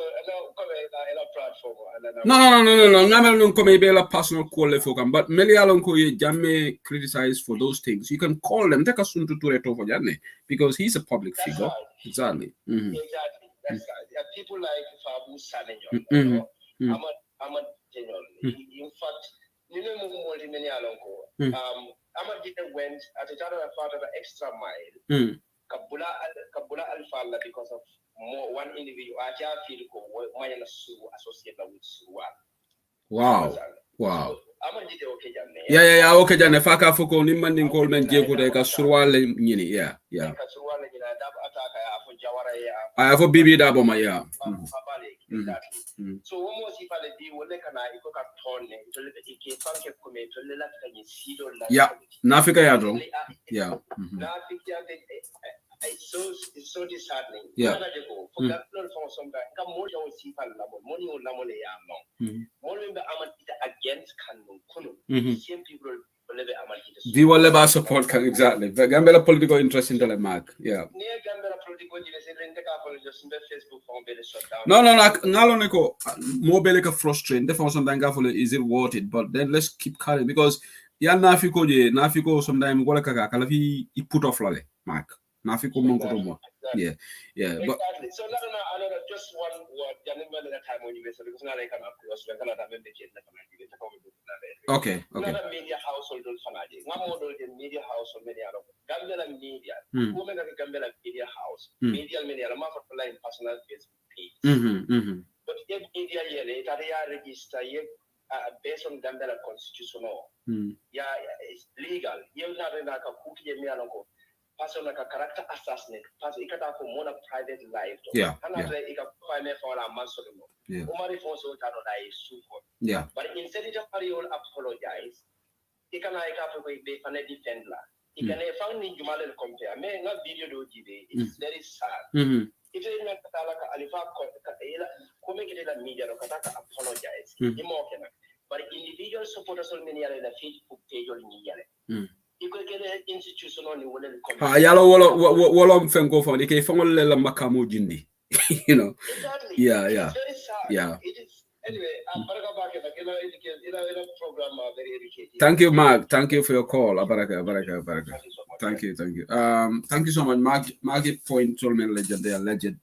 No. Namal come be a personal call for them, but many along Jamme criticize for those things. You can call them. Take a soon to Toretto for Janne because he's a public figure. Right. Exactly. Exactly. That's right. People like Fabu Sanejo, I'm a genuine. In fact, Amadita went at a time part of the extra mile. Kabula Alfala because of more one individual. I feel associated with Suwa. Wow. Wow. Amadita okay, Yeah, okay, Jan. Faka foko ni manding call men jeko de ka surwale nyini. Yeah. Surwale nyina dab attack for Jawara ya. I have a bibi dabo ma yeah. Exactly. So almost if I be wole kana iko ka tone to le ke fanke come to le la kanye sido la. Yeah. Nafika ya do. Yeah. Nafika it's so disheartening. Yeah. For that not for some guy come more on si pal la money on la mole ya no. More be amatita against kanu. Same people live amatita. We will never support kan exactly. Gambela political interest in the mark. Yeah. Near Gambela political interest in the couple just in the Facebook phone be shut down. No, ngalo neko more beleka frustrating. The first sometimes gafole is it worth it? But then let's keep carrying because ya nafiko sometimes wala kaka kala fi I put off lale mark. Nafiko mon ko mo. Yeah. Exactly. So another just one word. Janimba at time when you so because now I can up because we cannot have the kid that can give it Okay. Another media household don't fanatic. One model in media household media. Gambela media. Women of the Gambela media house. Media a matter of line personal Facebook page. But if media it register based on Gambela constitutional. Yeah, it's legal. You're not like a cookie person like a character assassinate, person ikata for more private life. Yeah. Yeah. But instead of apologize, he can defend la. He can find Jumal compare. May not video do it's very sad. If you not Alifa media apologize, but individual supporters on many other Facebook page or media. You could get an institutional yalo wolo mfengo fo dike fo le makamo jindi. You know. Exactly. Yeah. It's very sad. Yeah. It is anyway, program very educated. Thank you, Mark. Thank you for your call. Baraka. Thank you. Thank you so much. Mark point to me legend.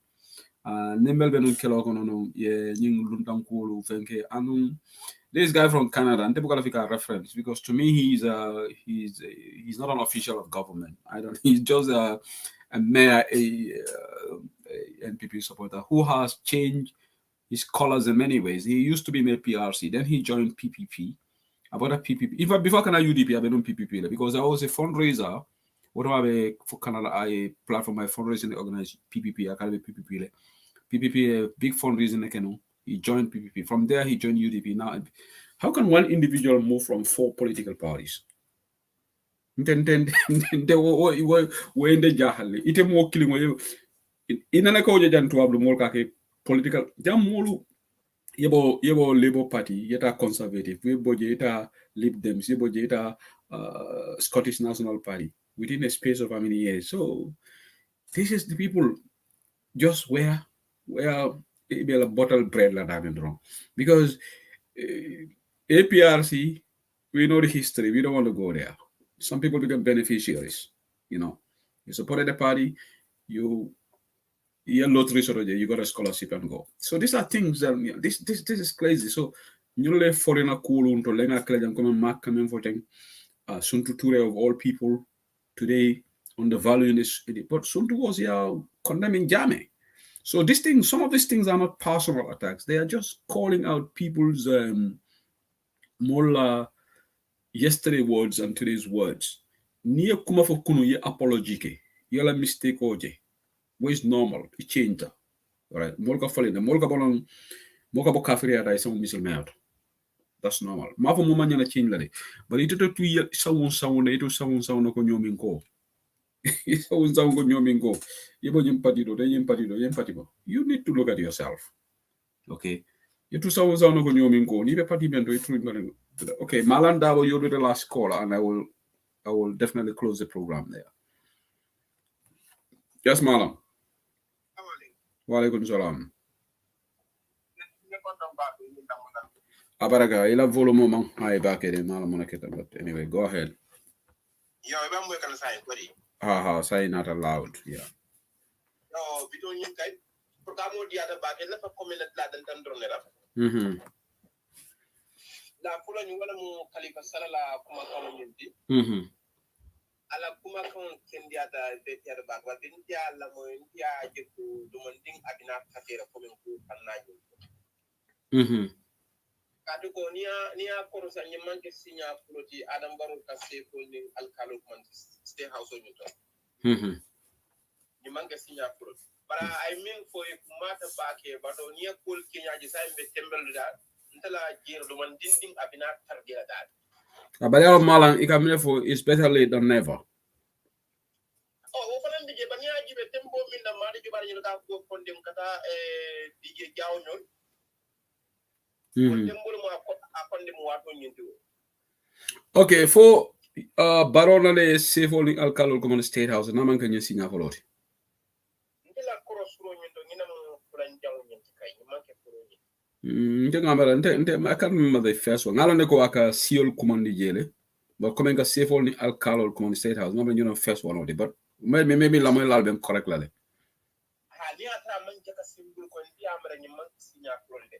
Nimel benu kelo kono no ye nying luntam kulu fenke anu. This guy from Canada, and typical reference because to me he's not an official of government. He's just a mayor, a NPP supporter who has changed his colors in many ways. He used to be in the PRC, then he joined PPP. About a PPP, even before Canada UDP, I've been on PPP because I was a fundraiser. What do I have for Canada? I platform my fundraising organization PPP. I call it PPP. PPP a big fundraising account. He joined PPP. From there, he joined UDP. Now, how can one individual move from 4 political parties? Then we're in the jahali. Ite mo killing way. Inana ko jajan to ablu mo kake political. Jam molu yebo Labour Party yeta conservative. Yebo yeta Lib Dems. Yebo yeta Scottish National Party within a space of how many years? So this is the people just where a bottled bread like that wrong because APRC, we know the history. We don't want to go there. Some people become beneficiaries. You supported the party, you lottery sort of you got a scholarship and go. So these are things that this is crazy. So you know, foreigner cool to lenga klejan come mark coming for thing. Suntu Ture of all people today on the value in this, but Suntu was condemning Jame. So some of these things are not personal attacks. They are just calling out people's more yesterday words and today's words. Niye kuma fo kunu ye apology ke. Yala mistake oje. Where is normal? It changed. All right. Molka falina. Molka bolon. Molka bo kafiri ada isang misal meot. That's normal. Mafo mo man yana change lade. But ito to tuye sawun na ito sawun ko nyomin ko. You need to look at yourself. Okay. You two sounds on go nyomingo. Ni be party bendo itu. Okay, Malanda will be the last caller, and I will definitely close the program there. Yes, Malam. Walaikum salam. Abaraga, ila volume man. Hi back at Malam monaketa, but anyway, go ahead. Yeah, I'm working on side, buddy. Say not allowed. Yeah. No, we don't need that. Program the other back and let a comment that and turn it up. La kula ni wala mu khalifa sala la kuma kala nyindi ala kuma kan kendiata betiar ba wa bintia la mo india jeku dumanding abina katera ko men ko kannaji kadu ko niya korosa nyimman ke sinya proti adam baro ka se ko ni alkalo man stay house on to nyimman ke sinya proti bara I mean ko e kumata baake bado niya kol kenya ji sai be tembel da ntala jero dumanding abina tarbiya da abali malang ikamne for is better late than never. O fanan dige banya jibe tembo min da mari jibar ni ka ko kondem kata dige jawnol tembo mo akondem wato nyindu Okay, for barona le safely alkalo como state house na man kan sinya foloti ndila cross ro nyindo ngina mo plan jaw nyinti kay man ke pro nte I can't remember the first one ngalo ne ko aka siol command jele but comme nga safely alkalo como state house no you know first one of the but maybe la moy lal ben correct la le ha ni atra man jaka simbul ko ndi amra ni man sinya prolde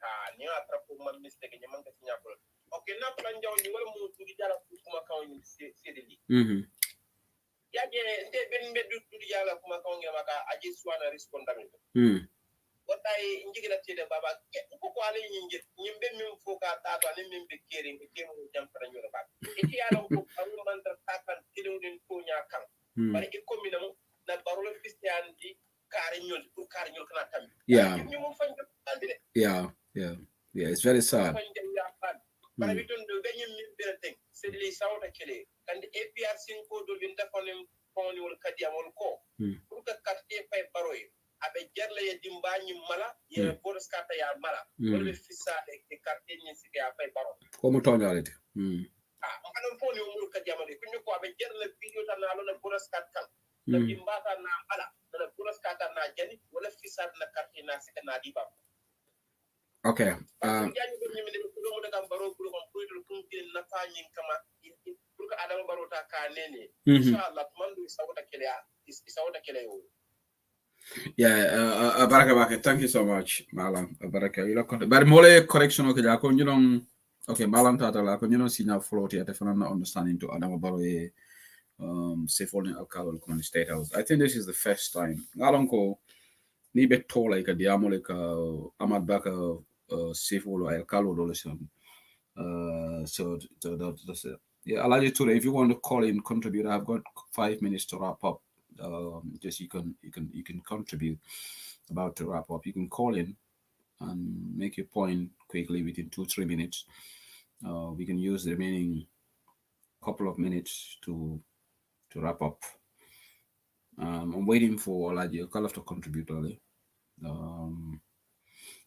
ha ni atra ko man mistake ni man ka sinya prolde okay na plan jaw ni wala mo tudi jara kuma kaw ni cdli yaje nde ben meddu tudi jara kuma kaw ngi maka aji swana respondami watay njigila tede baba ko ko ale nyingi nyimbe min foka tato ale min be keri be kemu jam fara nyoro ba iti ala ko amu mandra takan tiludin ko nyakan bari ko minam na barolo fistiandi kare nyol pour kare nyol kana tambi ñu mo fañ andire yeah it's very sad bari biton do ganyim min berete c'est les sawta kele kandi APR 5 ko do bin tafonem foni wol kadiyamol ko pour que carte fay baroy abe jarla ya dimbañi mala ye boros kata ya mala wala fisale ke carte ni sike ya fay baro ko mo tongalete manan foni o mul kadiyamale kunyo ko abe jarla video tan na lona boros kata na dimbata na mala na boros kata na jani wala fisale na carte na sike na diba okay yaani ko nyimene ko do mo daga baro ko ko puitul kuntin na fanyin kama pour que adam baro ta ka nene inshallah man du sawta kele ya sawta kele yo yeah baraka thank you so much malam baraka ila ko bar mole correction ko ja ko ñu non okay malam tata la ko ñu non signal float ya defana na understanding to adam baro e safe only alcohol common state house. I think this is the first time ngalon ko ni be to like a diamole ka amad baka safe only alcohol dolation so that's it. Yeah, Alaji Ture, if you want to call in, contribute, I've got 5 minutes to wrap up. Just you can contribute about to wrap up. You can call in and make your point quickly within 2-3 minutes. We can use the remaining couple of minutes to wrap up. I'm waiting for Alaji. I'll have to contribute early.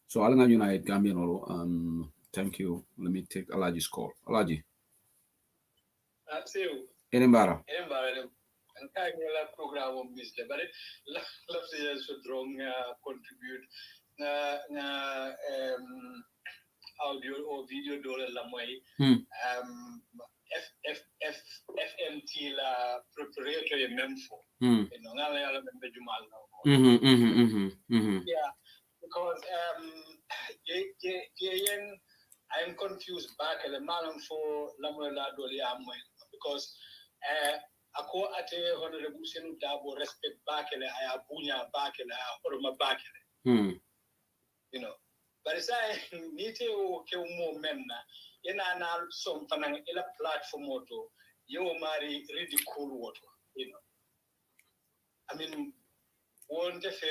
So Alanga United Gambian, thank you. Let me take Alaji's call. Alaji. Enembara. Enembara program on this but let's say so strong contribute audio or video dollar la moy FMT la preparatory memfo ngala yalla membe jumal yeah because I'm confused back at the malam for la moy la doli amoy because ako ate honorable Senu Dabo respect bakele aya bunya bakele aya horma bakele you know but it's nite o ke mo menna ina na som fanang ila platform auto yo mari ridicule woto you know I mean won't fe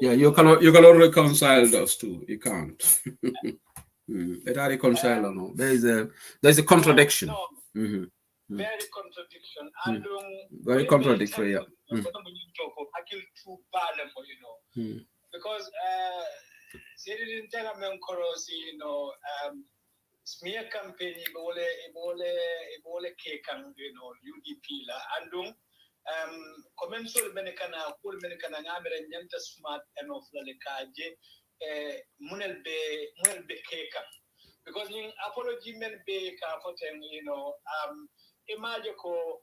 yeah you cannot reconcile those two you can't it are reconcile no there's a contradiction no. Very contradiction and very contradictory yeah because Siri tell me you know smear campaign ibole kekan you know UDP la andum commensol menekana kul menekana ngamere nyanta smart enough la lekaje munel be kekan because in apology men be ka foten you know imagine ko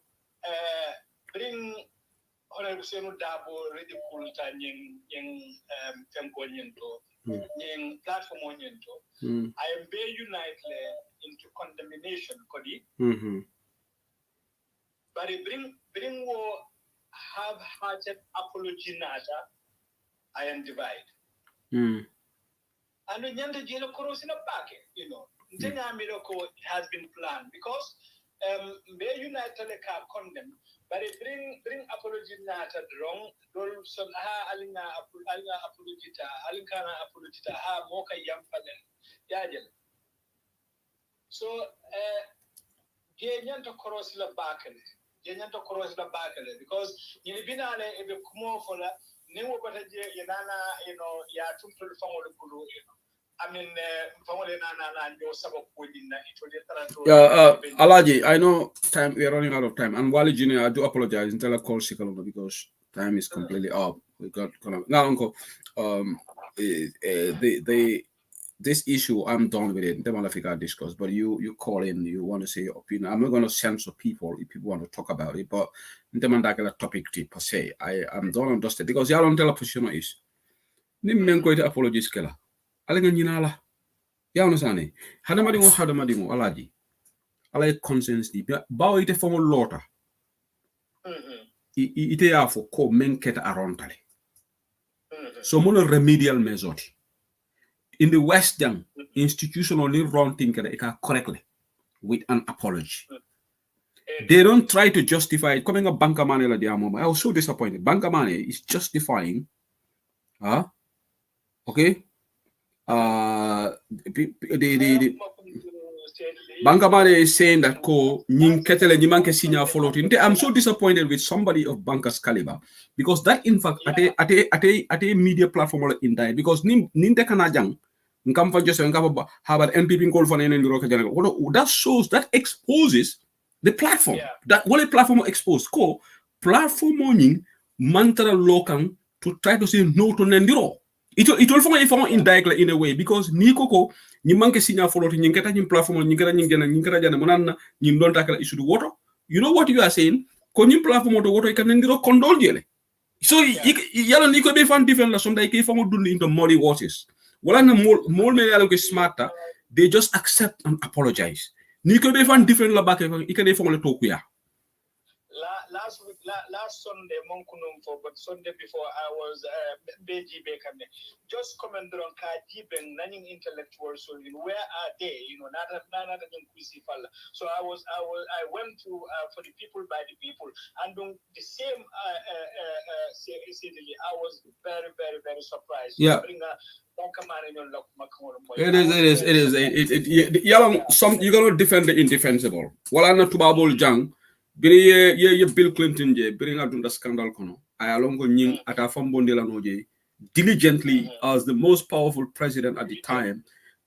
bring Honorable Senu Dabo ridicule ta nyeng tempo nyento nyeng platform nyento I am be unite into condemnation kodi but bring wo half-hearted apology nata I am divide. And when Nyanda Jelo Koros in a packet, you know, Ntenya Miroko has been planned because May United condemn, but it bring apology nata wrong, Dolson Alina apologita, Alinkana apologita, Moka Yampalen, Yajel. So Jenyanto Koros la Bakale, Jenyanto Koros la Bakale, because Yinibinale if you come for that. You know, ya tumtul fangol gulu, I mean, Alaji, I know time we are running out of time, and Wally Junior, I do apologize until I call Shikalonga because time is completely up. We got now, Uncle. This issue, I'm done with it. Demalafika discuss, but you call in, you want to say your opinion. I'm not going to censor people if people want to talk about it, but Demandakala topic per se, I'm done and dusted because y'all don't tell a position is. Nim going to apologize, Kella. Alinga Yinala. Ya understand? Hadamadingo, Alaji. I like conscience deep. Bow it from a laughter. It are for co men get around tale. So mono remedial measure. In the West, then institutionally run thinking it correctly with an apology. They don't try to justify it. Coming up banker money like the moment. I was so disappointed. Banker money is justifying okay. The Banker money is saying that I'm so disappointed with somebody of Banker's caliber because that in fact at a media platform in that because ninte kanajang nkamfa just nkapa have an NPP call for that shows that exposes the platform. That what a platform exposed ko platform morning mantra lokan to try to say no to Nendiro. It will form indirectly in a way because ni koko ni manke signal follow ni ngeta ni platform ni ngeta jana monana ni don't tackle issue the water. You know what you are saying? Ko ni platform to water can Nendiro condole jele. So yalla ni ko be fan different la sonda ke fango dund into muddy waters. Wala na more me yalla ko smarter, they just accept and apologize. Ni ko be fan different la back ikane fango le tokuya. Last Sunday, but Sunday before I was Beji Bekane. Just comment on Kajibeng, non intellectuals. So where are they? You know, not so I went to for the people by the people, and on the same I was very, very, very surprised. Yeah. It is. You're gonna defend the indefensible. Wala na tubabol jang. Ye Bill Clinton je bring out the scandal kono ayalongo nying ata fambondi la noje diligently as the most powerful president at the time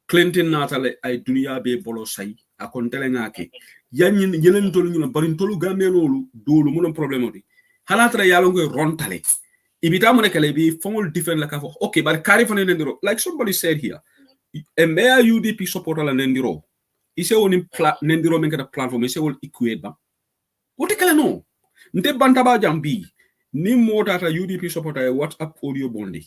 Clinton natale ay dunia be bolo say akontele ngake yanyin yelen tolu ñu bari tolu gambe lolu dolu mu problème odi halatra yalongo rontale ibita mo nekale bi fongol defend la ka fo okay but carry for nendiro like somebody said here a mayor UDP supporter la nendiro ise woni nendiro men kata platform ise wol equate ba what kala no nte bantaba jambi ni motata UDP supporter WhatsApp audio bondi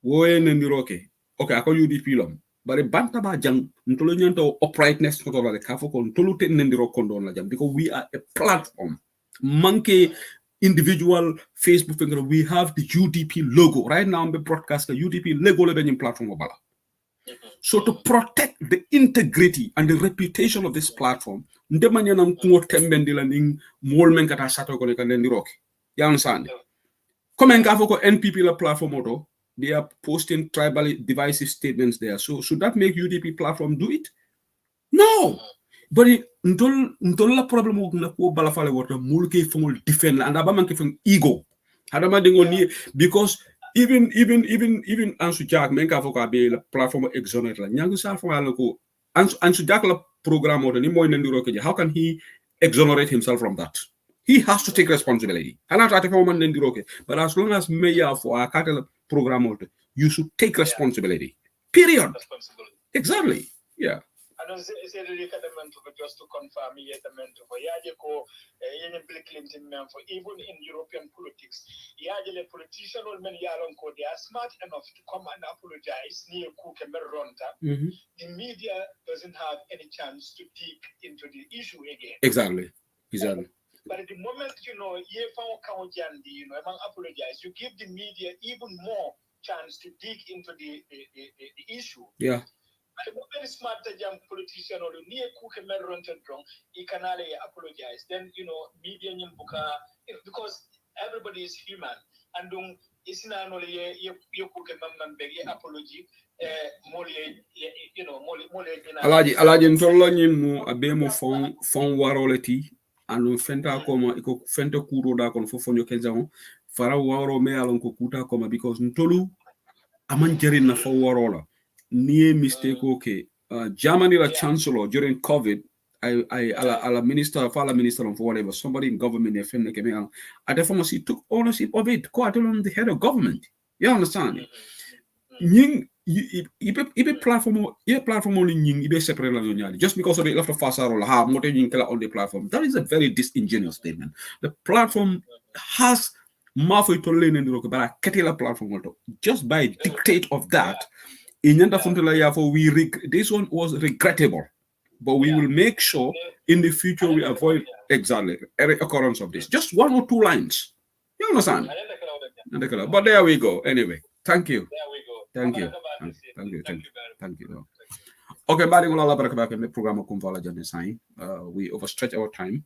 woe nendiroke okay ako UDP lom bare bantaba jang ntolo nyanto uprightness to la kafo kon tolu ten nendiro kondon la jam because we are a platform monkey individual Facebook finger we have the UDP logo right now on the broadcast the UDP logo le benim platform bala. So to protect the integrity and the reputation of this platform, ndemanyanam kuo tembendila ning molmen kata sato ko nekande rock. You understand? Comment kafo ko NPP la platform auto, they are posting tribal divisive statements there. So should that make UDP platform do it? No. But ntol la problem na ko balafale water mulke fongol defend and abamanke fong ego. Hadama dingo ni because even Ansu Jack menka foka be la platform exonerate la nyangu sa fo ala ko Ansu Jack la program or ni moy ndiro ke how can he exonerate himself from that? He has to take responsibility. Ana tata ko man ndiro ke but as long as mayor for a cattle program or you should take responsibility. Period. Exactly. Yeah. I don't say just to confirm Bill Clinton for even in European politics. The politician or many they are smart enough to come and apologize near Cook and Meronta. The media doesn't have any chance to dig into the issue again. Exactly. But at the moment, you found among apologize, you give the media even more chance to dig into the issue. Yeah. I'm very smart young politician or near cook and wrong, he can apologize. Then, media because everybody is human. And it's not only you cook and beg apology, Alaji ntolo nyimu abemo fon waroleti anu fenta koma iko fenta kuro da kon fofo nyokenza on fara waro me alon ko kuta koma because ntolu amanjeri na fo warola nie mistake okay Germany la chancellor during COVID ala minister for whatever somebody in government FM keme at the pharmacy took ownership of it ko atolon the head of government you understand nying ibe platform only nying ibe separate la nyali just because of it left fasaro la ha mote nying kala on the platform that is a very disingenuous statement. The platform has mafo to learn in the rock but ketela platform just by dictate of that inyanda funtela ya for this one was regrettable but we will make sure in the future we avoid exactly every occurrence of this. Just 1 or 2 lines, you understand? But there we go. Anyway, thank you. Thank you. Okay, bari ngula baraka baka me programa kumvala jane sai. We overstretch our time.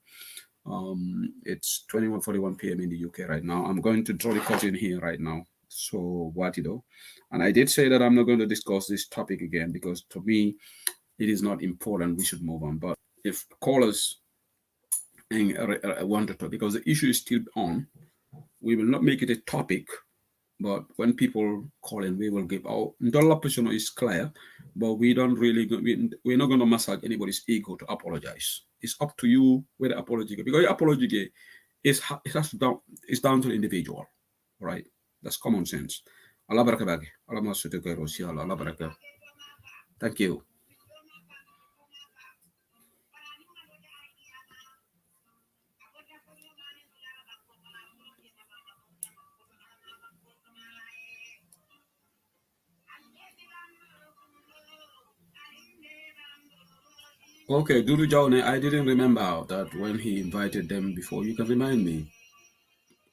It's 21:41 p.m. in the UK right now. I'm going to draw the curtain here right now. So what you know, and I did say that I'm not going to discuss this topic again because to me it is not important. We should move on. But if callers want to talk, because the issue is still on, we will not make it a topic. But when people call in, we will give our dollar position is clear, but we don't really we're not going to massage anybody's ego to apologize. It's up to you where the apology goes, because your apology is down to the individual, right? That's common sense. Allah baraka bagi. Allah masuk ke Rusia. Allah baraka. Thank you. Okay, Dudu Jone, I didn't remember that when he invited them before. You can remind me.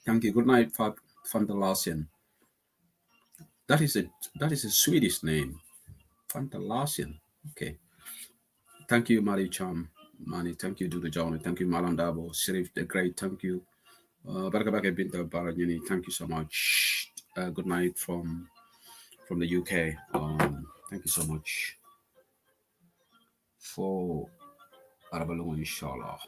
Thank you. Good night, Fantalasian. That is a Swedish name. Fantalasian. Okay. Thank you, Mari Cham. Mani, thank you, Dudu Jone. Thank you, Malam Dabo. Sharif the Great. Thank you. Barakabaka Binta Baranyini. Thank you so much. Good night from the UK. Thank you so much for Arabalung, inshallah.